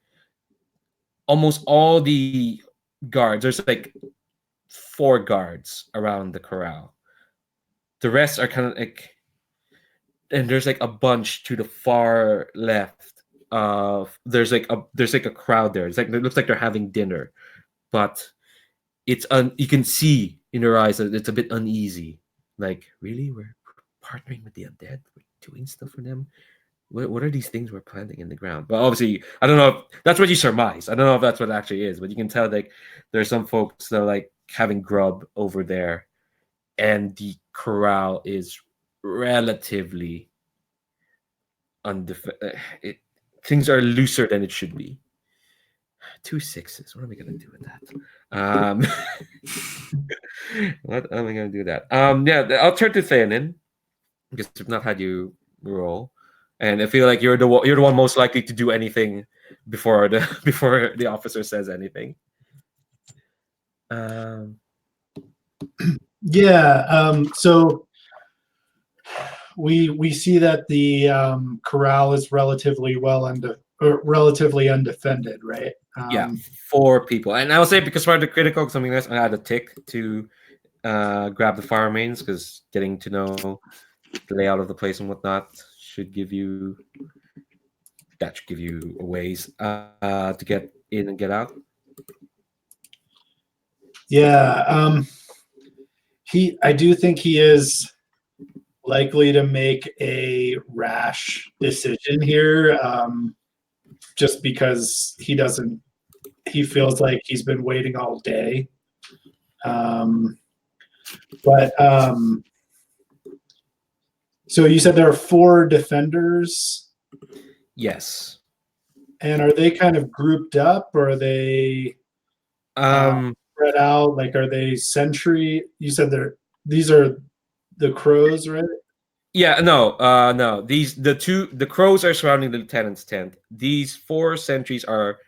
Almost all the guards, there's like 4 guards around the corral. The rest are kind of like, and there's like a bunch to the far left. There's like a crowd there. It's like it looks like they're having dinner, but you can see in their eyes that it's a bit uneasy. Like, really, we're partnering with the undead. We're doing stuff for them. What are these things we're planting in the ground? But obviously, I don't know if that's what you surmise. I don't know if that's what it actually is, but you can tell like there's some folks that are like having grub over there, and the corral is relatively things are looser than it should be. 2 6s. What am I gonna do with that? What am I gonna do with that? Yeah, I'll turn to Theonin because we've not had you roll. And I feel like you're the one most likely to do anything before the officer says anything. Yeah. So we see that the corral is relatively undefended, right? Yeah, 4 people, and I will say because part of the critical something else, I had a tick to grab the firemanes because getting to know the layout of the place and whatnot should give you a ways to get in and get out. Yeah, I do think he is likely to make a rash decision here, just because he feels like he's been waiting all day. So you said there are 4 defenders? Yes. And are they kind of grouped up, or are they spread out? Like, are they sentry? You said these are the crows, right? Yeah, no. The crows are surrounding the lieutenant's tent. These 4 sentries are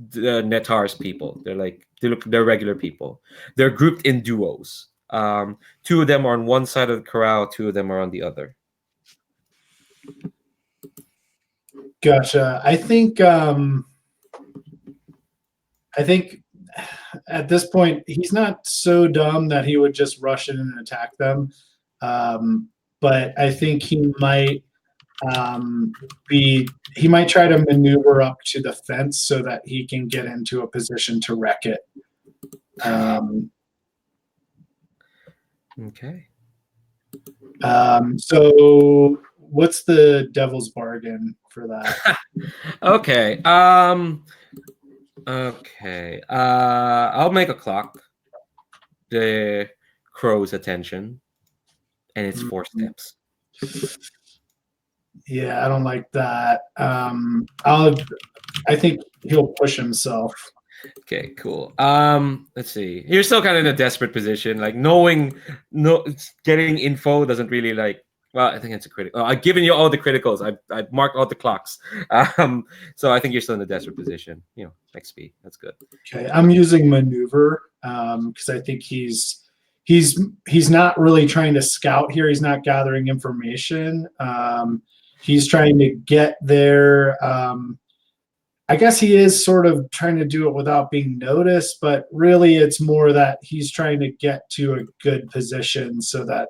the Netar's people. They're regular people. They're grouped in duos. 2 of them are on one side of the corral, 2 of them are on the other. Gotcha. I think at this point he's not so dumb that he would just rush in and attack them. But I think he might try to maneuver up to the fence so that he can get into a position to wreck it. Okay. So what's the devil's bargain for that? Okay. Okay. I'll make a clock the crow's attention, and it's 4 steps. Yeah, I don't like that. I think he'll push himself. Okay, cool. Let's see. You're still kind of in a desperate position. Like getting info doesn't really like. Well, I think it's a critical. I've given you all the criticals. I've marked all the clocks. So I think you're still in a desperate position. XP. That's good. Okay, I'm using maneuver because I think he's not really trying to scout here. He's not gathering information. He's trying to get there. I guess he is sort of trying to do it without being noticed, but really it's more that he's trying to get to a good position so that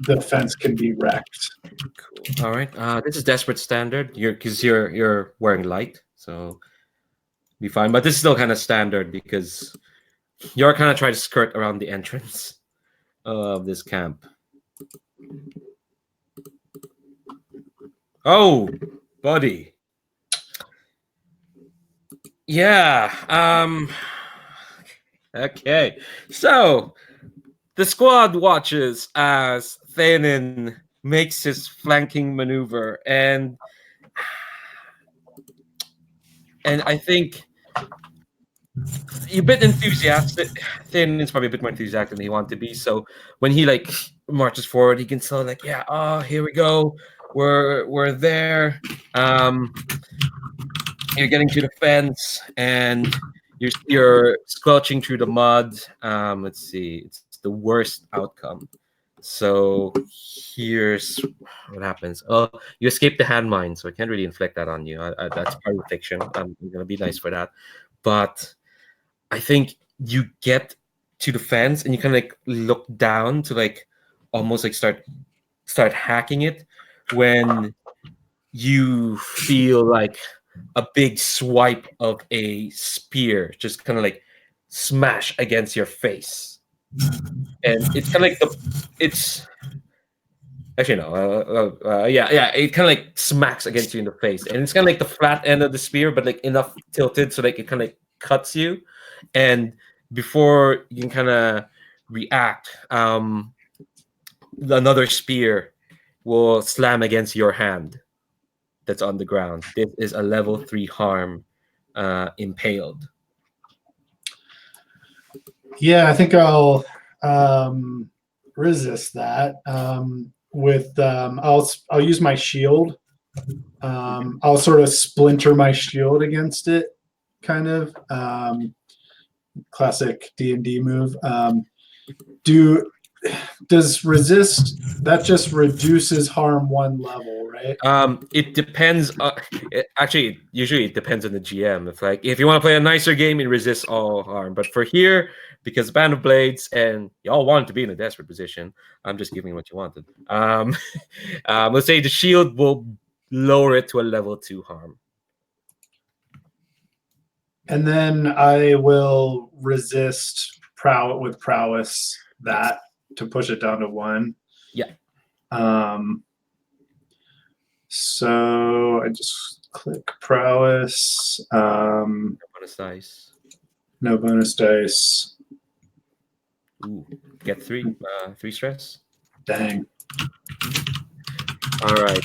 the fence can be wrecked. Cool. All right. This is desperate standard. You're wearing light, so be fine. But this is still kind of standard because you're kind of trying to skirt around the entrance of this camp. Oh, buddy. Yeah. Okay. So the squad watches as Thanin makes his flanking maneuver, and I think you're a bit enthusiastic. Thin is probably a bit more enthusiastic than he wanted to be. So when he like marches forward, he can tell like, yeah, oh, here we go. We're there. You're getting to the fence, and you're squelching through the mud. Let's see, it's the worst outcome. So here's what happens. Oh, you escaped the hand mine, so I can't really inflict that on you. That's part of fiction. I'm gonna be nice for that, but I think you get to the fence and you kind of like look down to like almost like start hacking it when you feel like a big swipe of a spear just kind of like smash against your face, and it's kind of like it's actually no yeah it kind of like smacks against you in the face, and it's kind of like the flat end of the spear but like enough tilted so like it kind of like cuts you, and before you can kind of react, another spear will slam against your hand that's on the ground. This is a level 3 harm, impaled. Yeah, I think I'll resist that with I'll use my shield. I'll sort of splinter my shield against it, kind of classic D&D move. Does resist that just reduces harm 1 level, right? It depends. Usually it depends on the GM. If you want to play a nicer game, it resists all harm. But for here, because Band of Blades and y'all wanted to be in a desperate position, I'm just giving you what you wanted. Let's say the shield will lower it to a level 2 harm. And then I will resist with prowess that to push it down to 1. Yeah. So I just click prowess. Bonus dice. No bonus dice. Ooh, get 3 stress. Dang. All right.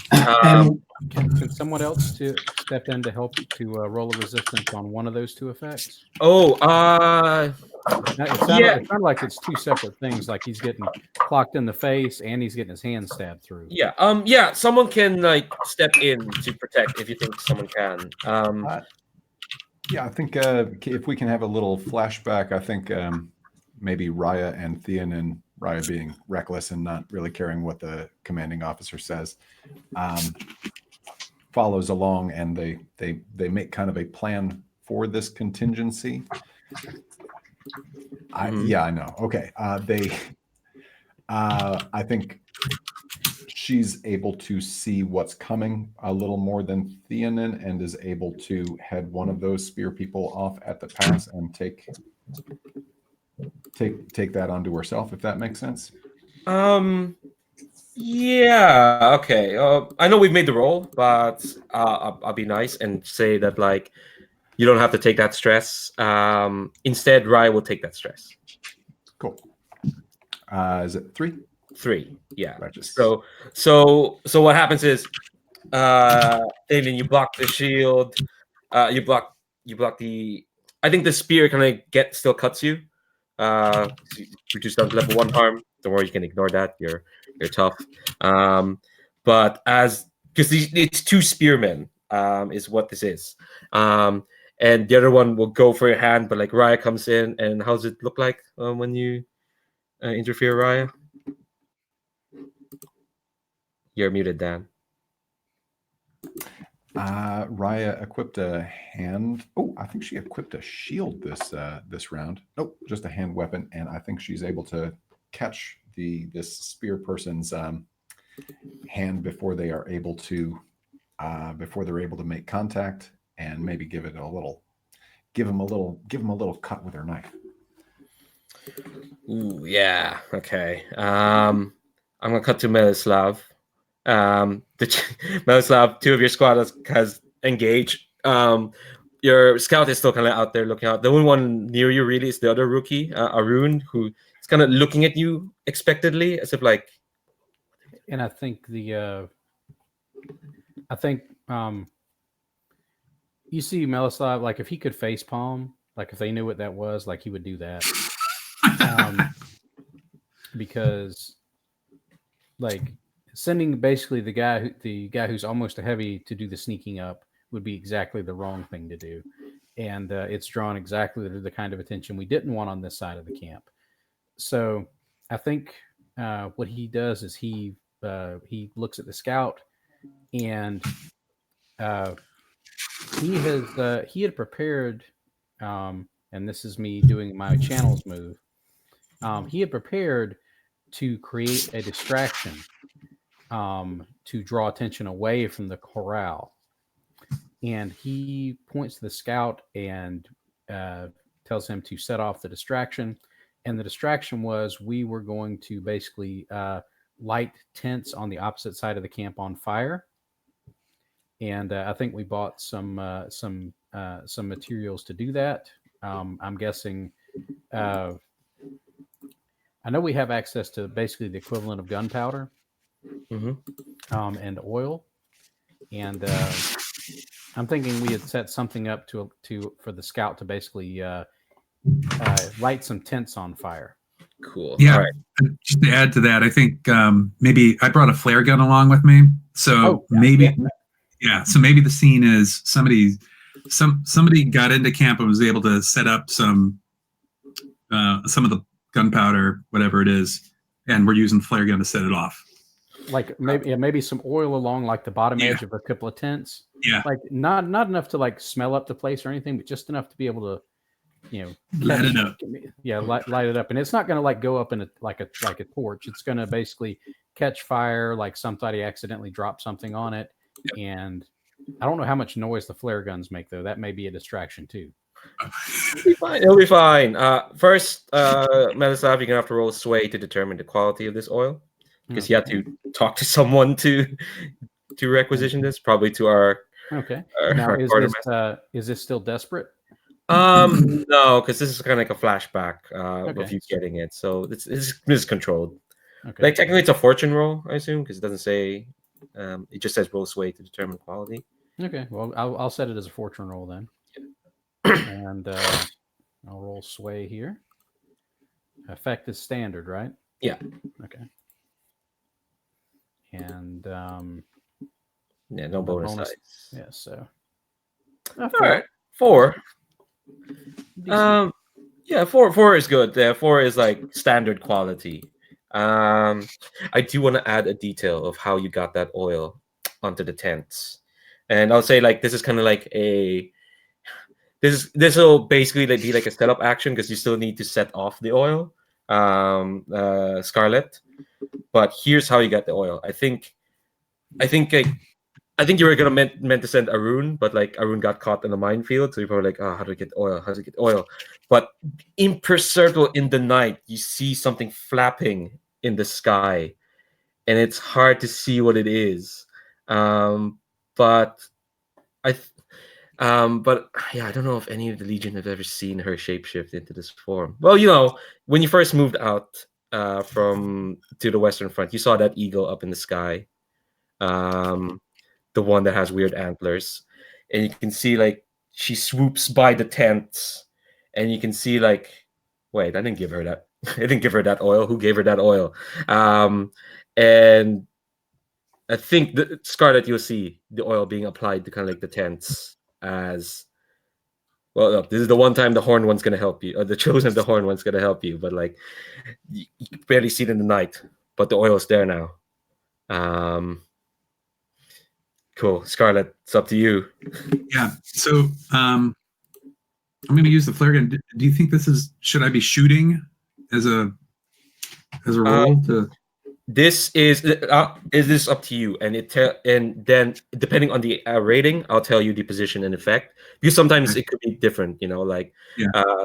Can someone else to step in to help to roll a resistance on one of those 2 effects? Oh, Now, it sounded like it's 2 separate things. Like he's getting clocked in the face and he's getting his hand stabbed through. yeah. Yeah. Someone can like step in to protect if you think someone can. Yeah, I think if we can have a little flashback, I think maybe Raya and Theon, and Raya being reckless and not really caring what the commanding officer says, follows along, and they make kind of a plan for this contingency. Yeah, I know. Okay. I think she's able to see what's coming a little more than Theonin, and is able to head one of those spear people off at the pass and take that onto herself, if that makes sense. Yeah. Okay. I know we've made the roll, but I'll be nice and say that like you don't have to take that stress. Instead, Raya will take that stress. Cool. Is it 3? 3. Yeah. Righteous. So what happens is, David, you block the shield. You block the. I think the spear kind of still cuts you. Reduce down to level 1 harm. Don't worry, you can ignore that. You're tough. But because it's 2 spearmen, is what this is. And the other one will go for your hand, but like Raya comes in, and how's it look like when you interfere, Raya? You're muted, Dan. Raya equipped a hand. Oh, I think she equipped a shield this round. Nope, just a hand weapon, and I think she's able to catch this spear person's hand before they are able to make contact, and maybe give him a little cut with their knife. Ooh, yeah. Okay. I'm gonna cut to Melislav. Melislav, two of your squad has engaged. Your scout is still kind of out there looking out. The only one near you really is the other rookie, Arun, who is kind of looking at you expectantly, as if like. And I think you see Melislav, like if he could face palm, like if they knew what that was, like he would do that. Because like sending basically the guy who's almost a heavy to do the sneaking up would be exactly the wrong thing to do, and it's drawn exactly the kind of attention we didn't want on this side of the camp. So I think what he does is he looks at the scout, and he had prepared, and this is me doing my channels move. He had prepared to create a distraction to draw attention away from the corral. And he points to the scout and tells him to set off the distraction. And the distraction was we were going to basically light tents on the opposite side of the camp on fire. And I think we bought some materials to do that. I'm guessing. I know we have access to basically the equivalent of gunpowder and oil, and I'm thinking we had set something up for the scout to basically light some tents on fire. Cool. Yeah. All right. Just to add to that, I think maybe I brought a flare gun along with me, so maybe so maybe the scene is somebody got into camp and was able to set up some of the gunpowder, whatever it is, and we're using flare gun to set it off. Like maybe some oil along like the bottom edge of a couple of tents. Yeah, like not enough to like smell up the place or anything, but just enough to be able to, light it up. Yeah, light it up, and it's not going to like go up in like a torch. It's going to basically catch fire, like somebody accidentally dropped something on it, and I don't know how much noise the flare guns make though. That may be a distraction too. It'll be fine. First, Melislav, you're gonna have to roll sway to determine the quality of this oil, because you have to talk to someone to requisition this. Probably to our. Okay. Now, is this still desperate? No, because this is kind of like a flashback of you getting it, so it's controlled. Okay. Like technically, it's a fortune roll, I assume, because it doesn't say. It just says roll sway to determine quality. Okay. Well, I'll set it as a fortune roll then. And I'll roll sway here. Effect is standard, right? Yeah. Okay. And no bonus dice. Yeah, so all right, 4. Yeah, 4 is good. Yeah, 4 is like standard quality. I do want to add a detail of how you got that oil onto the tents, and I'll say like this is kind of like this will basically like be like a setup action, because you still need to set off the oil, Scarlet. But here's how you got the oil. I think you were gonna meant to send Arun, but like Arun got caught in the minefield, so you're probably like, oh, how do I get oil? How do I get oil? But imperceptible in the night, you see something flapping in the sky, and it's hard to see what it is. But yeah, I don't know if any of the Legion have ever seen her shapeshift into this form. Well, when you first moved out to the Western Front, you saw that eagle up in the sky, the one that has weird antlers, and you can see like she swoops by the tents, and you can see like, wait, I didn't give her that. I didn't give her that oil. Who gave her that oil? And I think the Scarlet, you'll see the oil being applied to kind of like the tents as well. Look, this is the one time the Horned One's going to help you, or the Chosen of the Horned One's going to help you, but like you can barely see it in the night, but the oil's there now. Cool. Scarlet, it's up to you. Yeah. So I'm going to use the flare gun. Do you think should I be shooting as a as a roll to? This is this up to you, and and then depending on the rating, I'll tell you the position and effect. Because sometimes it could be different, you know. Like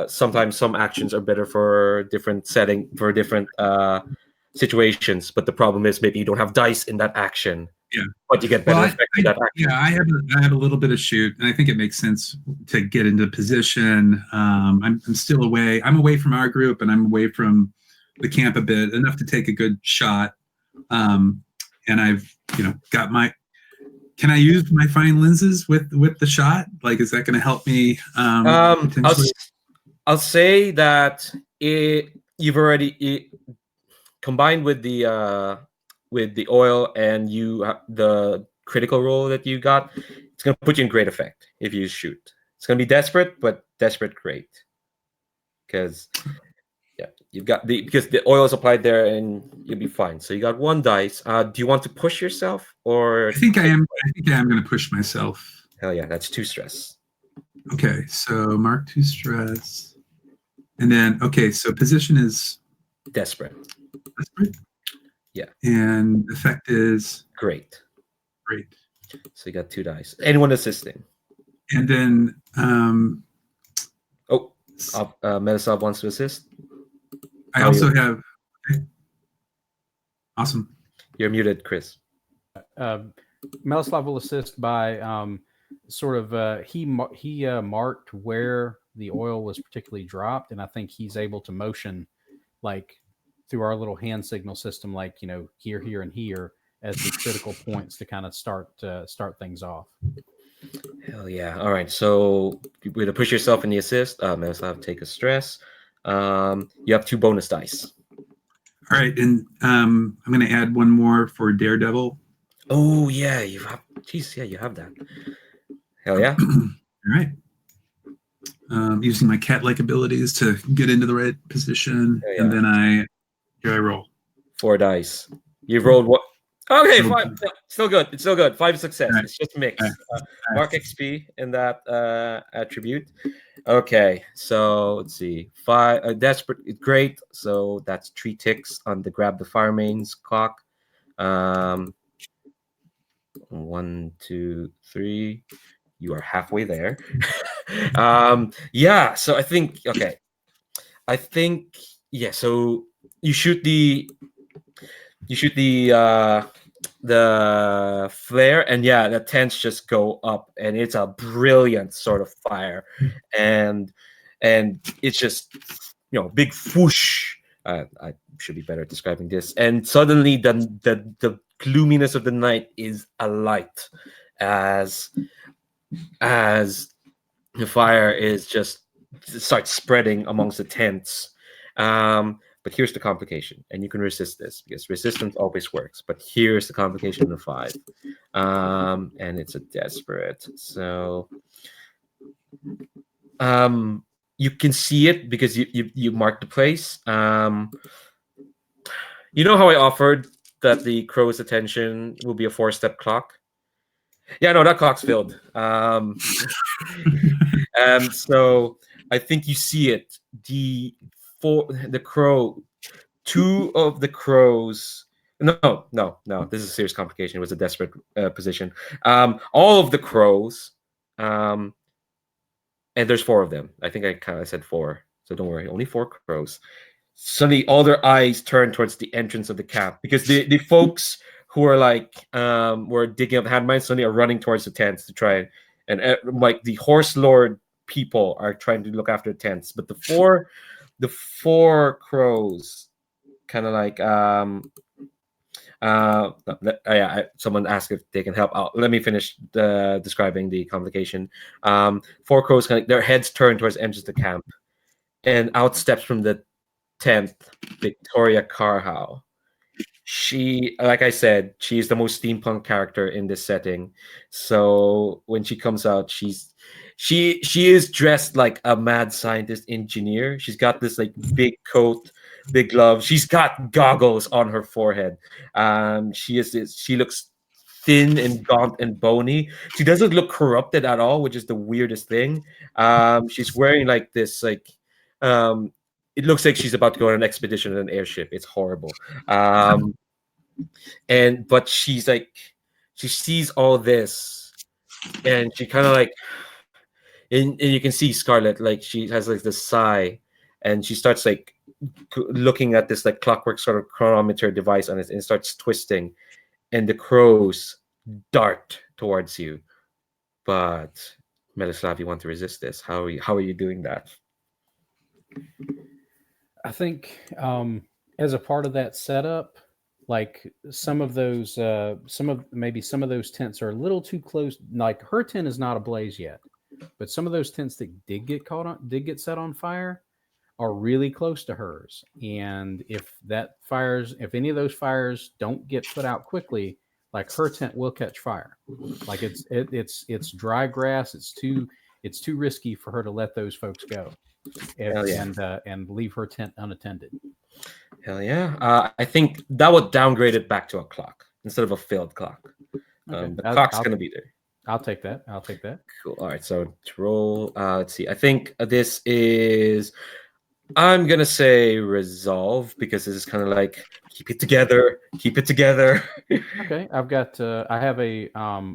sometimes some actions are better for different setting for different situations. But the problem is maybe you don't have dice in that action. Yeah, but you get better effect in that action. Yeah, I have a little bit of shoot, and I think it makes sense to get into position. I'm still away. I'm away from our group, and I'm away from the camp a bit, enough to take a good shot. And I've got my. Can I use my fine lenses with the shot? Like, is that going to help me? Potentially? I'll say that you've already combined with the oil and the critical roll that you got, it's going to put you in great effect if you shoot. It's going to be desperate, but desperate great. Because you've got because the oil is applied there and you'll be fine. So you got one dice. Do you want to push yourself or? I think I am going to push myself. Hell yeah, that's 2 stress. Okay, so mark 2 stress. And then so position is desperate. Desperate? Yeah. And effect is great. Great. So you got 2 dice. Anyone assisting? And then Metasob wants to assist. I also have awesome. You're muted, Chris. Melislav will assist by he marked where the oil was particularly dropped, and I think he's able to motion like through our little hand signal system, like here, here, and here as the critical points to kind of start things off. Hell yeah! All right, so you're gonna push yourself in the assist. Melislav, take a stress. You have 2 bonus dice. All right, and I'm going to add one more for Daredevil. Oh yeah, you have. Geez, yeah, you have that. Hell yeah! All right. Using my cat-like abilities to get into the right position, and then I roll 4 dice. You've rolled what? Okay, 5. No, still good. It's still good. 5 success. Right. It's just a mix. Mark XP in that attribute. Okay, so let's see. 5 desperate. Great. So that's 3 ticks on the grab the firemanes clock. 1, 2, 3. You are halfway there. Yeah. So I think So you shoot the flare, and the tents just go up, and it's a brilliant sort of fire, and it's just big whoosh. I should be better at describing this. And suddenly the gloominess of the night is alight as the fire is just starts spreading amongst the tents. But here's the complication, and you can resist this because resistance always works. But here's the complication of 5, and it's a desperate. So, you can see it because you marked the place. You know how I offered that the crow's attention will be a 4-step clock? Yeah, no, that clock's filled. So I think you see it. The crow, 2 of the crows. No. This is a serious complication. It was a desperate position. All of the crows, and there's 4 of them. I think I kind of said 4, so don't worry. Only 4 crows. Suddenly, all their eyes turn towards the entrance of the camp because the folks who are were digging up the hand mines suddenly are running towards the tents to try and like the horse lord people are trying to look after the tents, but the four crows kind of someone asked if they can help out. Let me finish describing the complication. 4 crows their heads turn towards the entrance of the camp, and out steps from the tent Victoria Carhow. She, like I said, she's the most steampunk character in this setting. So when she comes out, she is dressed like a mad scientist engineer. She's got this big coat, big gloves. She's got goggles on her forehead. She looks thin and gaunt and bony. She doesn't look corrupted at all, which is the weirdest thing. She's wearing this it looks like she's about to go on an expedition in an airship. It's horrible. But she's like, she sees all this, and she kind of like, and you can see Scarlet, like she has like this sigh, and she starts like looking at this like clockwork sort of chronometer device on it, and starts twisting, and the crows dart towards you. But Melislav, you want to resist this? How are you doing that? I think as a part of that setup, like some of those some of those tents are a little too close. Like her tent is not ablaze yet, but some of those tents that did get set on fire are really close to hers. And if any of those fires don't get put out quickly, like her tent will catch fire. Like it's dry grass. It's too risky for her to let those folks go and leave her tent unattended. Hell yeah. I think that would downgrade it back to a clock instead of a failed clock. Okay. The clock's going to be there. I'll take that. Cool. All right. So to roll, let's see. I think this is, I'm going to say resolve, because this is kind of like keep it together. Okay. I've got, I have a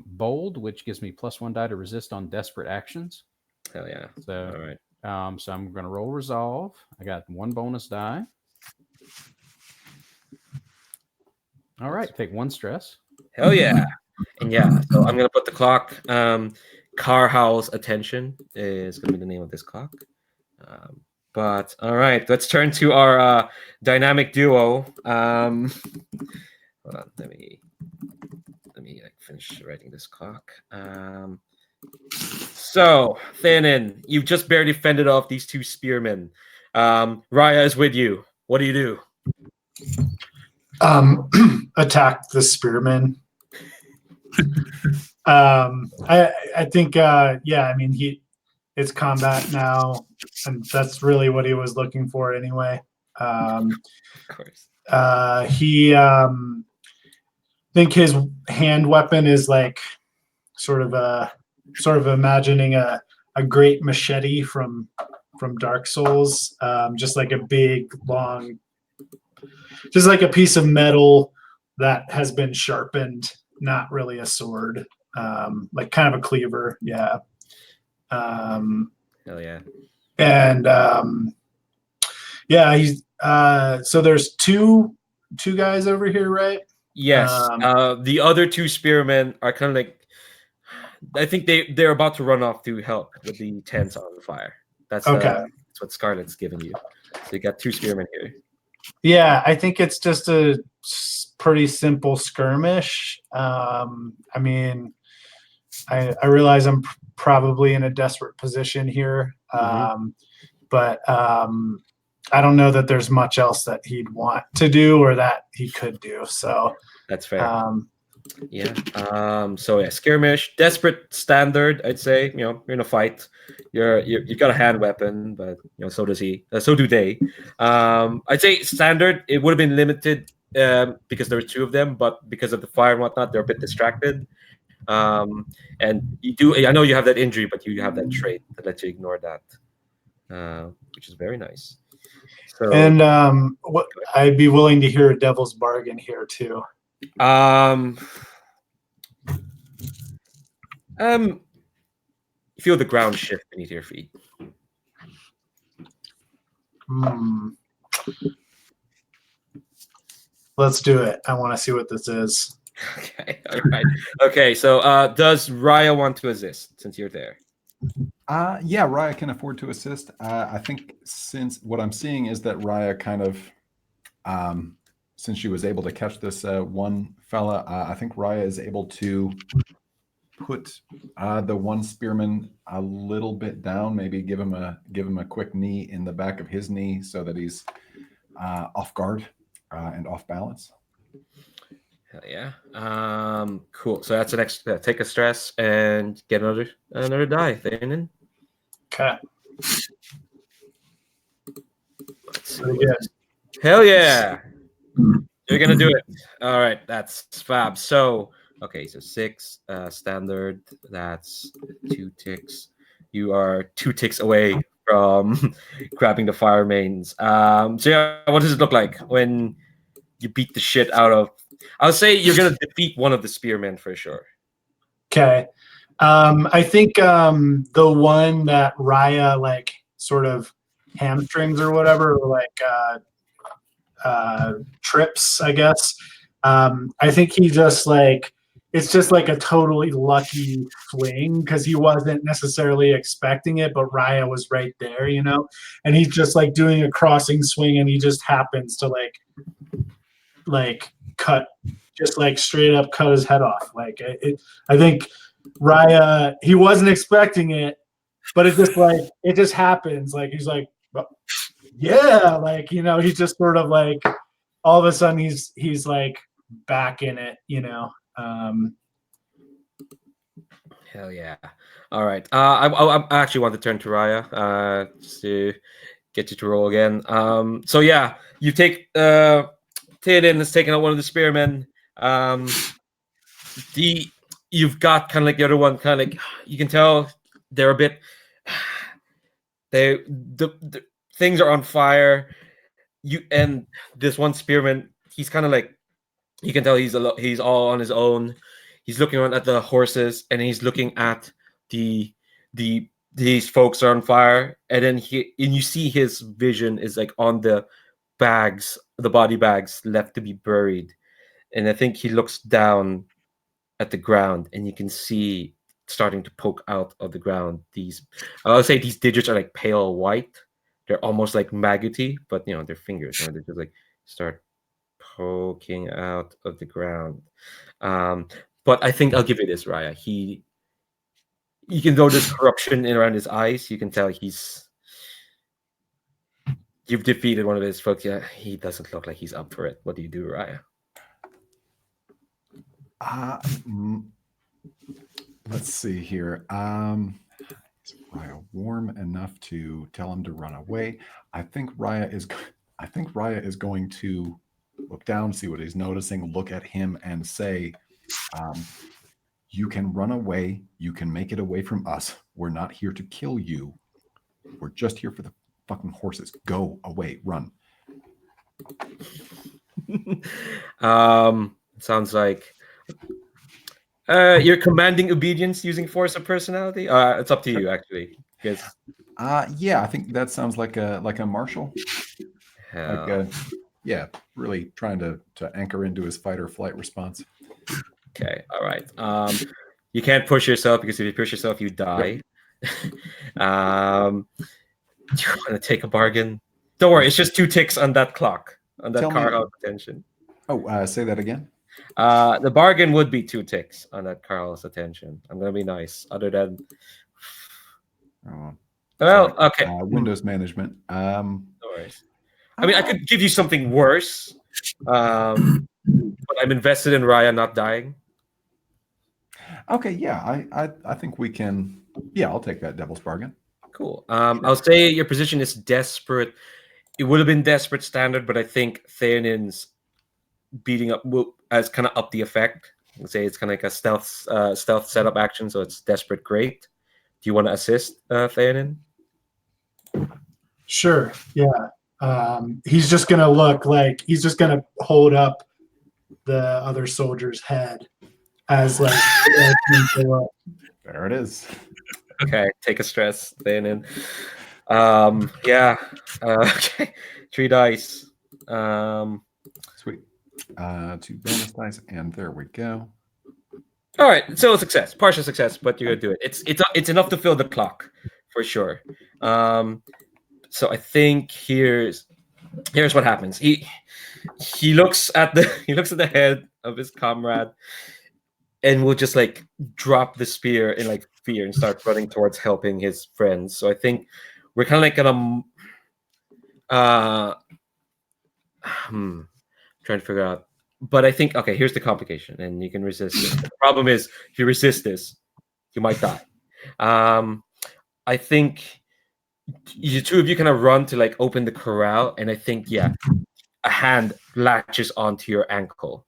bold, which gives me +1 die to resist on desperate actions. Hell yeah. So, all right. So I'm going to roll resolve. I got 1 bonus die. All right, take 1 stress. Hell yeah. And yeah, so I'm going to put the clock. Carhowl's Attention is going to be the name of this clock. But all right, let's turn to our dynamic duo. Hold on, let me like finish writing this clock. So, Thanon, you've just barely fended off these 2 spearmen. Raya is with you. What do you do? Attack the spearmen. I think I mean it's combat now, and that's really what he was looking for anyway. Of course. I think his hand weapon is like sort of imagining a great machete from Dark Souls, just like a big long, just like a piece of metal that has been sharpened, not really a sword, like kind of a cleaver. Yeah. Hell yeah. And yeah, he's so there's two guys over here, right? Yes. The other 2 spearmen are kind of like, I think they're about to run off to help with the tents on fire. That's okay. That's what Scarlet's given you. So you got 2 spearmen here. Yeah, I think it's just a pretty simple skirmish. I mean, I realize I'm probably in a desperate position here, but I don't know that there's much else that he'd want to do or that he could do. So that's fair. Yeah. So yeah, skirmish, desperate standard. I'd say, you're in a fight. You've got a hand weapon, but so does he. So do they. I'd say standard. It would have been limited because there were 2 of them, but because of the fire and whatnot, they're a bit distracted. And you do. I know you have that injury, but you have that trait that lets you ignore that, which is very nice. So, and I'd be willing to hear a devil's bargain here too. Feel the ground shift beneath your feet. Let's do it. I want to see what this is. Okay. All right. Okay. So, does Raya want to assist since you're there? Yeah, Raya can afford to assist. I think since what I'm seeing is that Raya kind of, since she was able to catch this one fella, I think Raya is able to put the one spearman a little bit down, maybe give him a quick knee in the back of his knee so that he's off guard and off balance. Hell yeah. Cool. So that's an extra. Take a stress and get another die. Thanon. Okay. Let's see. Hell yeah. You're gonna do it. All right. That's fab. So okay. So 6 standard. That's 2 ticks. You are 2 ticks away from grabbing the firemanes. So yeah, what does it look like when you beat the shit out of? I'll say you're gonna defeat one of the spearmen for sure. Okay. I think the one that Raya like sort of hamstrings or whatever, or like trips, I guess. I think he just like it's just like a totally lucky swing because he wasn't necessarily expecting it, but Raya was right there, you know, and he's just like doing a crossing swing, and he just happens to like cut, just like straight up cut his head off. Like I think Raya, he wasn't expecting it, but it just happens. Like he's like, yeah, like, you know, he's just sort of like all of a sudden he's like back in it, you know. Hell yeah! All right. I actually want to turn to Raya just to get you to roll again. So yeah, you take Theoden has taken out one of the spearmen. You've got kind of like the other one, kind of like you can tell they're a bit. The things are on fire. And this one spearman, he's kind of like, you can tell he's all on his own. He's looking around at the horses, and he's looking at these folks are on fire, and then you see his vision is like on the bags, the body bags left to be buried, and I think he looks down at the ground, and you can see starting to poke out of the ground. I'll say these digits are like pale white. They're almost like maggoty, but you know, they're fingers. You know, they just like start poking out of the ground. But I think I'll give it this, Raya. You can know there's corruption in around his eyes. You can tell you've defeated one of his folks. Yeah, he doesn't look like he's up for it. What do you do, Raya? Let's see here. Is Raya warm enough to tell him to run away? I think Raya is going to look down, see what he's noticing, look at him, and say, "You can run away. You can make it away from us. We're not here to kill you. We're just here for the fucking horses. Go away. Run." Sounds like you're commanding obedience using force of personality. It's up to you, actually. Yes. Yeah, I think that sounds like a marshal. Hell. Yeah, really trying to anchor into his fight or flight response. Okay, all right. You can't push yourself, because if you push yourself, you die. Do you want to take a bargain? Don't worry, it's just 2 ticks on that clock, on that car out attention. Oh, say that again. The bargain would be 2 ticks on that Carl's attention. I'm gonna be nice. Other than, well, okay. Windows management. No worries. I mean, I could give you something worse, but I'm invested in Raya not dying. Okay, yeah, I think we can. Yeah, I'll take that devil's bargain. Cool. I'll say your position is desperate. It would have been desperate standard, but I think Theonen's beating up has kind of upped the effect. I'll say it's kind of like a stealth setup action, so it's desperate great. Do you want to assist Theonen? Sure. Yeah. He's just gonna look like he's just gonna hold up the other soldier's head as like. There it is. Okay, take a stress, Theonen. Yeah. Okay, 3 dice. Sweet. 2 bonus dice, and there we go. All right, so success, partial success, but you're gonna do it. It's enough to fill the clock for sure. So I think here's what happens. He looks at the head of his comrade, and will just like drop the spear in like fear and start running towards helping his friends. So I think we're kind of like gonna trying to figure out. But I think, okay, here's the complication, and you can resist it. The problem is, if you resist this, you might die. I think you 2 of you kind of run to like open the corral, and I think, yeah, a hand latches onto your ankle,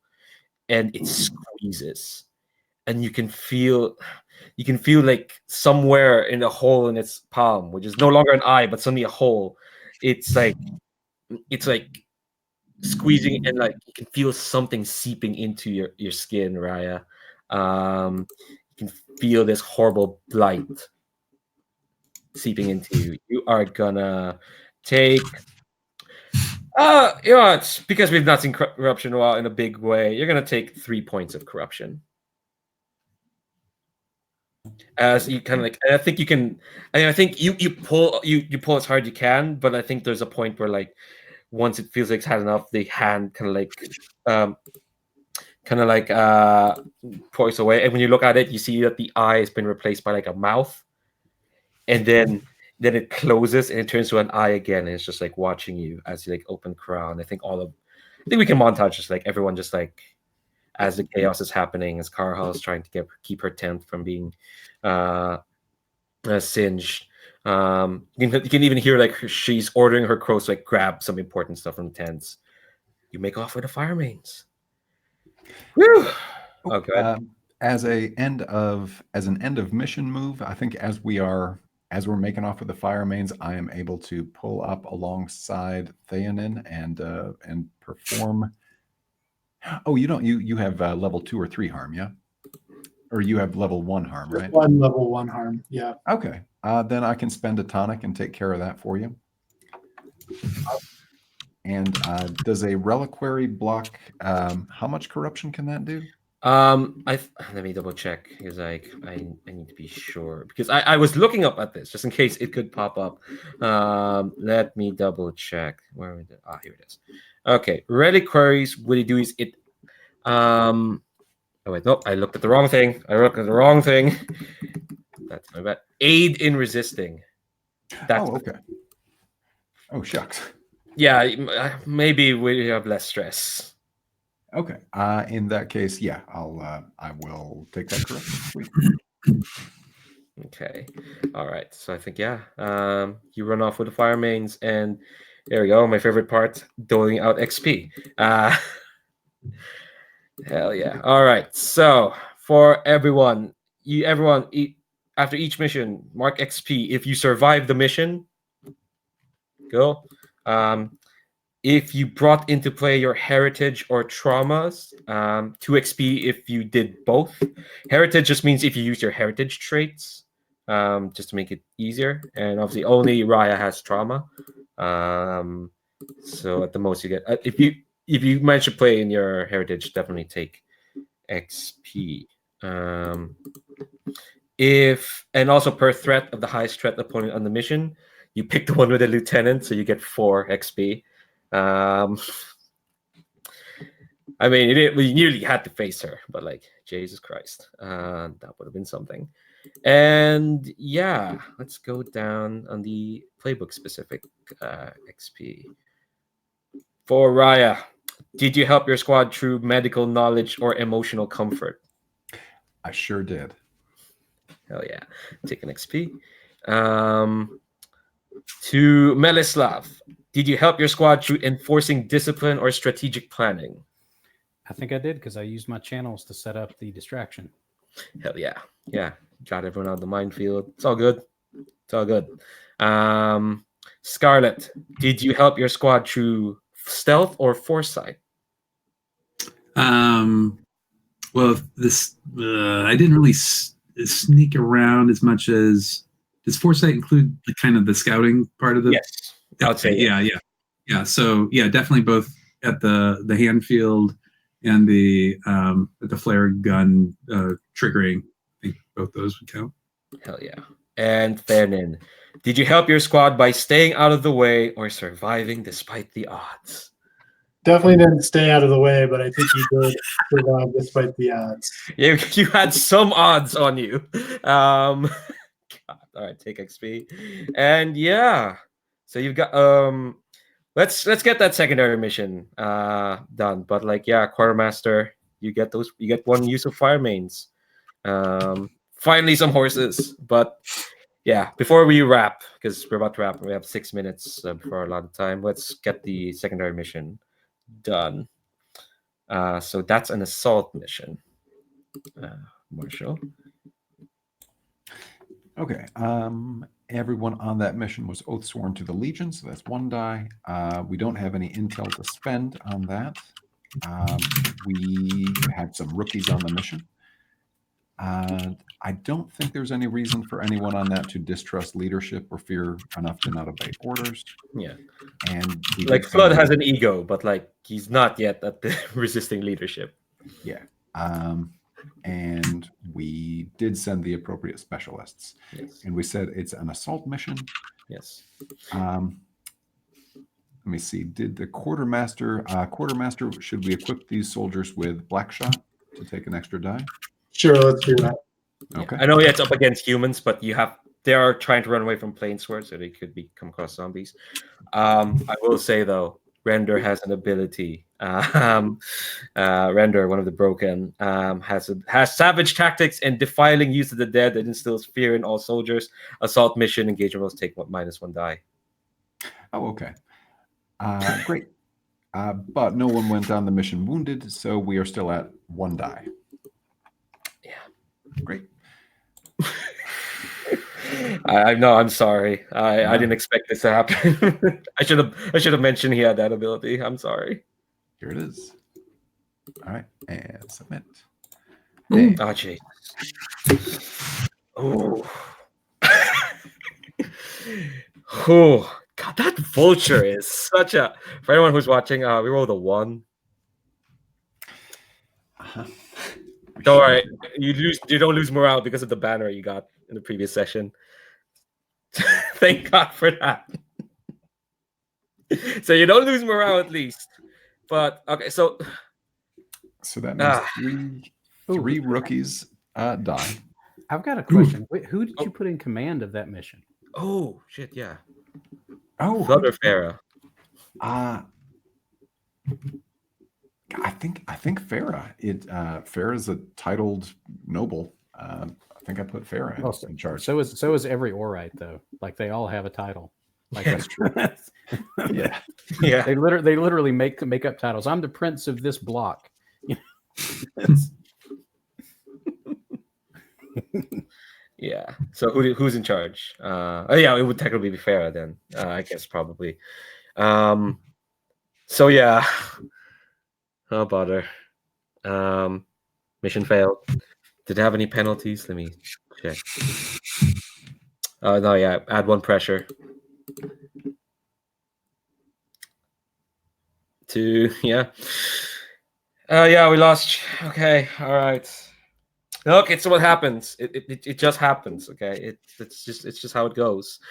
and it squeezes. and you can feel like somewhere in a hole in its palm, which is no longer an eye but suddenly a hole. It's like squeezing, and like you can feel something seeping into your skin, Raya. You can feel this horrible blight seeping into you. You are gonna take it's because we've not seen corruption in a while in a big way. You're gonna take 3 points of corruption. As you kind of like, and I think you can. I think you pull as hard as you can, but I think there's a point where like once it feels like it's had enough, the hand kind of like points away, and when you look at it, you see that the eye has been replaced by like a mouth, and then it closes and it turns to an eye again, and it's just like watching you as you like open crown. I think we can montage just like everyone just like as the chaos is happening, as Carhal is trying to keep her tent from being singed. You can even hear like she's ordering her crows to like grab some important stuff from the tents. You make off with the firemanes. Woo! Okay. As an end of mission move, I think as we're making off with the firemanes, I am able to pull up alongside Theonin and perform. Oh, you have level 2 or 3 harm, yeah? Or you have level 1 harm, right? One level 1 harm, yeah. Okay. Then I can spend a tonic and take care of that for you. And does a reliquary block, how much corruption can that do? Let me double check because I need to be sure, because I was looking up at this just in case it could pop up. Let me double check. Where is it? Here it is. Okay, reliquaries. What it do is it. Oh wait, no, I looked at the wrong thing. That's my bad. Aid in resisting. That's okay. Oh shucks. Yeah, maybe we have less stress. Okay. In that case, yeah, I will take that correction. Sweet. Okay. All right. So I think you run off with the firemanes, and there we go. My favorite part: doling out XP. Hell yeah! All right. So for everyone, after each mission, mark XP. If you survive the mission, go. If you brought into play your heritage or traumas, 2 XP if you did both. Heritage just means if you use your heritage traits, just to make it easier. And obviously only Raya has trauma. So at the most you get, if you manage to play in your heritage, definitely take XP. And also per threat of the highest threat opponent on the mission, you pick the one with a lieutenant, so you get 4 XP. I mean, we nearly had to face her, but like, Jesus Christ, that would have been something. And yeah, let's go down on the playbook specific XP. For Raya, did you help your squad through medical knowledge or emotional comfort? I sure did. Hell yeah, take an XP. To Melislav, did you help your squad through enforcing discipline or strategic planning? I think I did because I used my channels to set up the distraction. Hell yeah. Yeah. Got everyone out of the minefield. It's all good. Scarlet, did you help your squad through stealth or foresight? Well, this I didn't really sneak around as much as. Does foresight include the kind of the scouting part of the? Yes, I would say yeah. So yeah, definitely both at the hand field and the at the flare gun triggering. I think both those would count. Hell yeah. And Fernin, did you help your squad by staying out of the way or surviving despite the odds? Definitely didn't stay out of the way, but I think you did survive despite the odds. You had some odds on you. God, all right, take XP. And yeah, so you've got let's get that secondary mission done. But like, yeah, quartermaster, you get 1 use of firemanes. Finally some horses. But yeah, before we wrap, because we're about to wrap, we have 6 minutes before a lot of time. Let's get the secondary mission done. So that's an assault mission. Marshall. Okay. Everyone on that mission was oath sworn to the Legion, so that's 1 die. We don't have any intel to spend on that. We had some rookies on the mission. I don't think there's any reason for anyone on that to distrust leadership or fear enough to not obey orders. Yeah. And we Like did Flood send has an ego, but like he's not yet at the resisting leadership. Yeah. And we did send the appropriate specialists. Yes. And we said it's an assault mission. Yes. Let me see. Did the quartermaster, should we equip these soldiers with black shot to take an extra die? Sure, let's do that. Okay. I know it's up against humans, but they are trying to run away from planesword, so they could come across zombies. I will say though, Render has an ability. Render, one of the broken, has savage tactics and defiling use of the dead that instills fear in all soldiers. Assault mission engagement rolls take -1 die. Oh, okay. Great. But no one went on the mission wounded, so we are still at 1 die. Yeah. Great. I'm sorry. I didn't expect this to happen. I should have mentioned he had that ability. I'm sorry. Here it is. All right, and submit. Oh, jeez. Oh. Oh, God, that vulture is such a. For anyone who's watching, we rolled a 1. Don't worry, you don't lose morale because of the banner you got in the previous session. Thank God for that. So you don't lose morale at least. But okay, so that means three rookies die. I've got a question. Wait, who did you put in command of that mission? oh shit, yeah. Oh, Brother Farah. I think Farah. Farah's a titled noble. I think I put Farah in charge. So is every Orite though. Like they all have a title. Like Yeah. that's true. Yeah. Yeah. They literally make up titles. I'm the prince of this block. Yeah. So who's in charge? Yeah, it would technically be Farah then. I guess probably. So yeah. Oh bother. Mission failed. Did it have any penalties? Let me check. Oh no, yeah. Add 1 pressure. 2, yeah. Yeah, we lost. Okay, all right. Look, it's what happens. It just happens. Okay, it's just how it goes.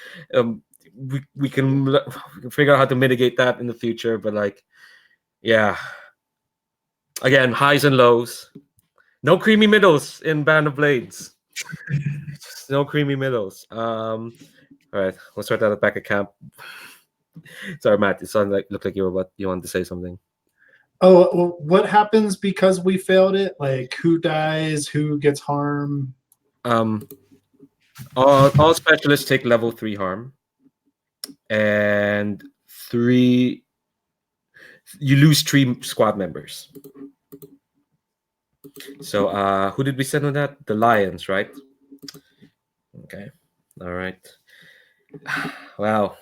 We can figure out how to mitigate that in the future, but like, yeah. Again, highs and lows. No creamy middles in Band of Blades. Just no creamy middles. All right, we'll start that at back at camp. Sorry, Matt. It looked like you wanted to say something. Oh, well, what happens because we failed it? Like, who dies? Who gets harm? All specialists take level 3 harm, and you lose 3 squad members. So, who did we send on that? The Lions, right? Okay. All right. Wow.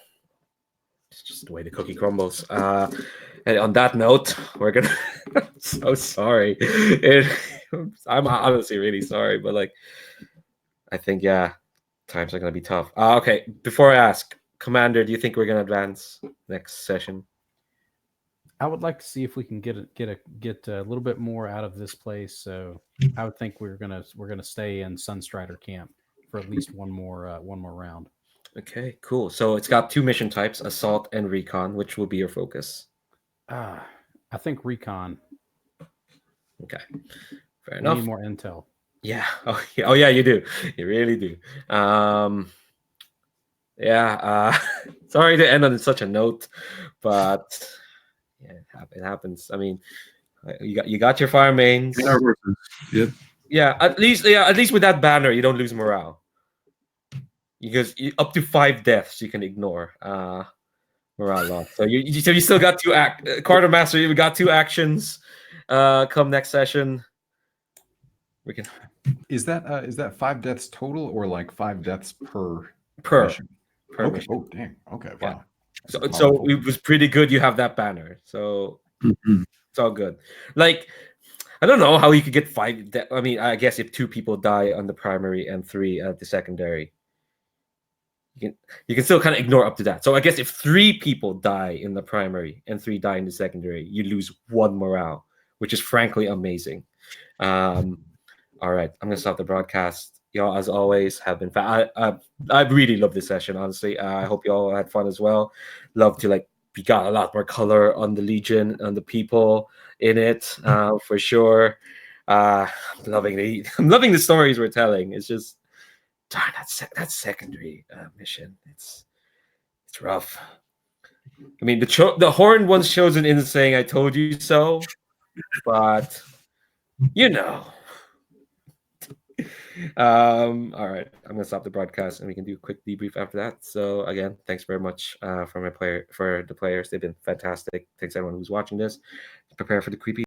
It's just the way the cookie crumbles. And on that note, we're gonna. I'm so sorry. I'm honestly really sorry, but like, I think times are gonna be tough. Okay. Before I ask, Commander, do you think we're gonna advance next session? I would like to see if we can get a little bit more out of this place. So I would think we're gonna stay in Sunstrider Camp for at least one more round. Okay, cool. So it's got 2 mission types: assault and recon. Which will be your focus? I think recon. Okay, fair We enough. need more intel. Yeah. Oh yeah. You do. You really do. Yeah. Sorry to end on such a note, but yeah, it happens. I mean, you got your firemanes. Yep. Yeah. At least with that banner, you don't lose morale. Because up to 5 deaths you can ignore morale loss. So you still got 2 quartermaster. You got 2 actions. Come next session. We can Is that 5 deaths total or like 5 deathts per per mission? per Okay. mission. Oh, dang. Okay. Yeah. Wow. That's So powerful. it was pretty good. You have that banner, so Mhm. it's all good. Like, I don't know how you could get 5. I mean, I guess if 2 people die on the primary and 3 at the secondary, you can still kind of ignore up to that. So I guess if 3 people die in the primary and 3 die in the secondary, you lose 1 morale, which is frankly amazing. All right, I'm gonna stop the broadcast. Y'all, as always, have been. I really love this session. Honestly, I hope y'all had fun as well. Love to we got a lot more color on the Legion and the people in it, for sure. I'm loving I'm loving the stories we're telling. It's just darn that secondary mission. It's rough. I mean, the horned one's chosen in saying "I told you so," but you know. All right, I'm gonna stop the broadcast and we can do a quick debrief after that. So again, thanks very much for the players. They've been fantastic. Thanks everyone who's watching this. Prepare for the creepy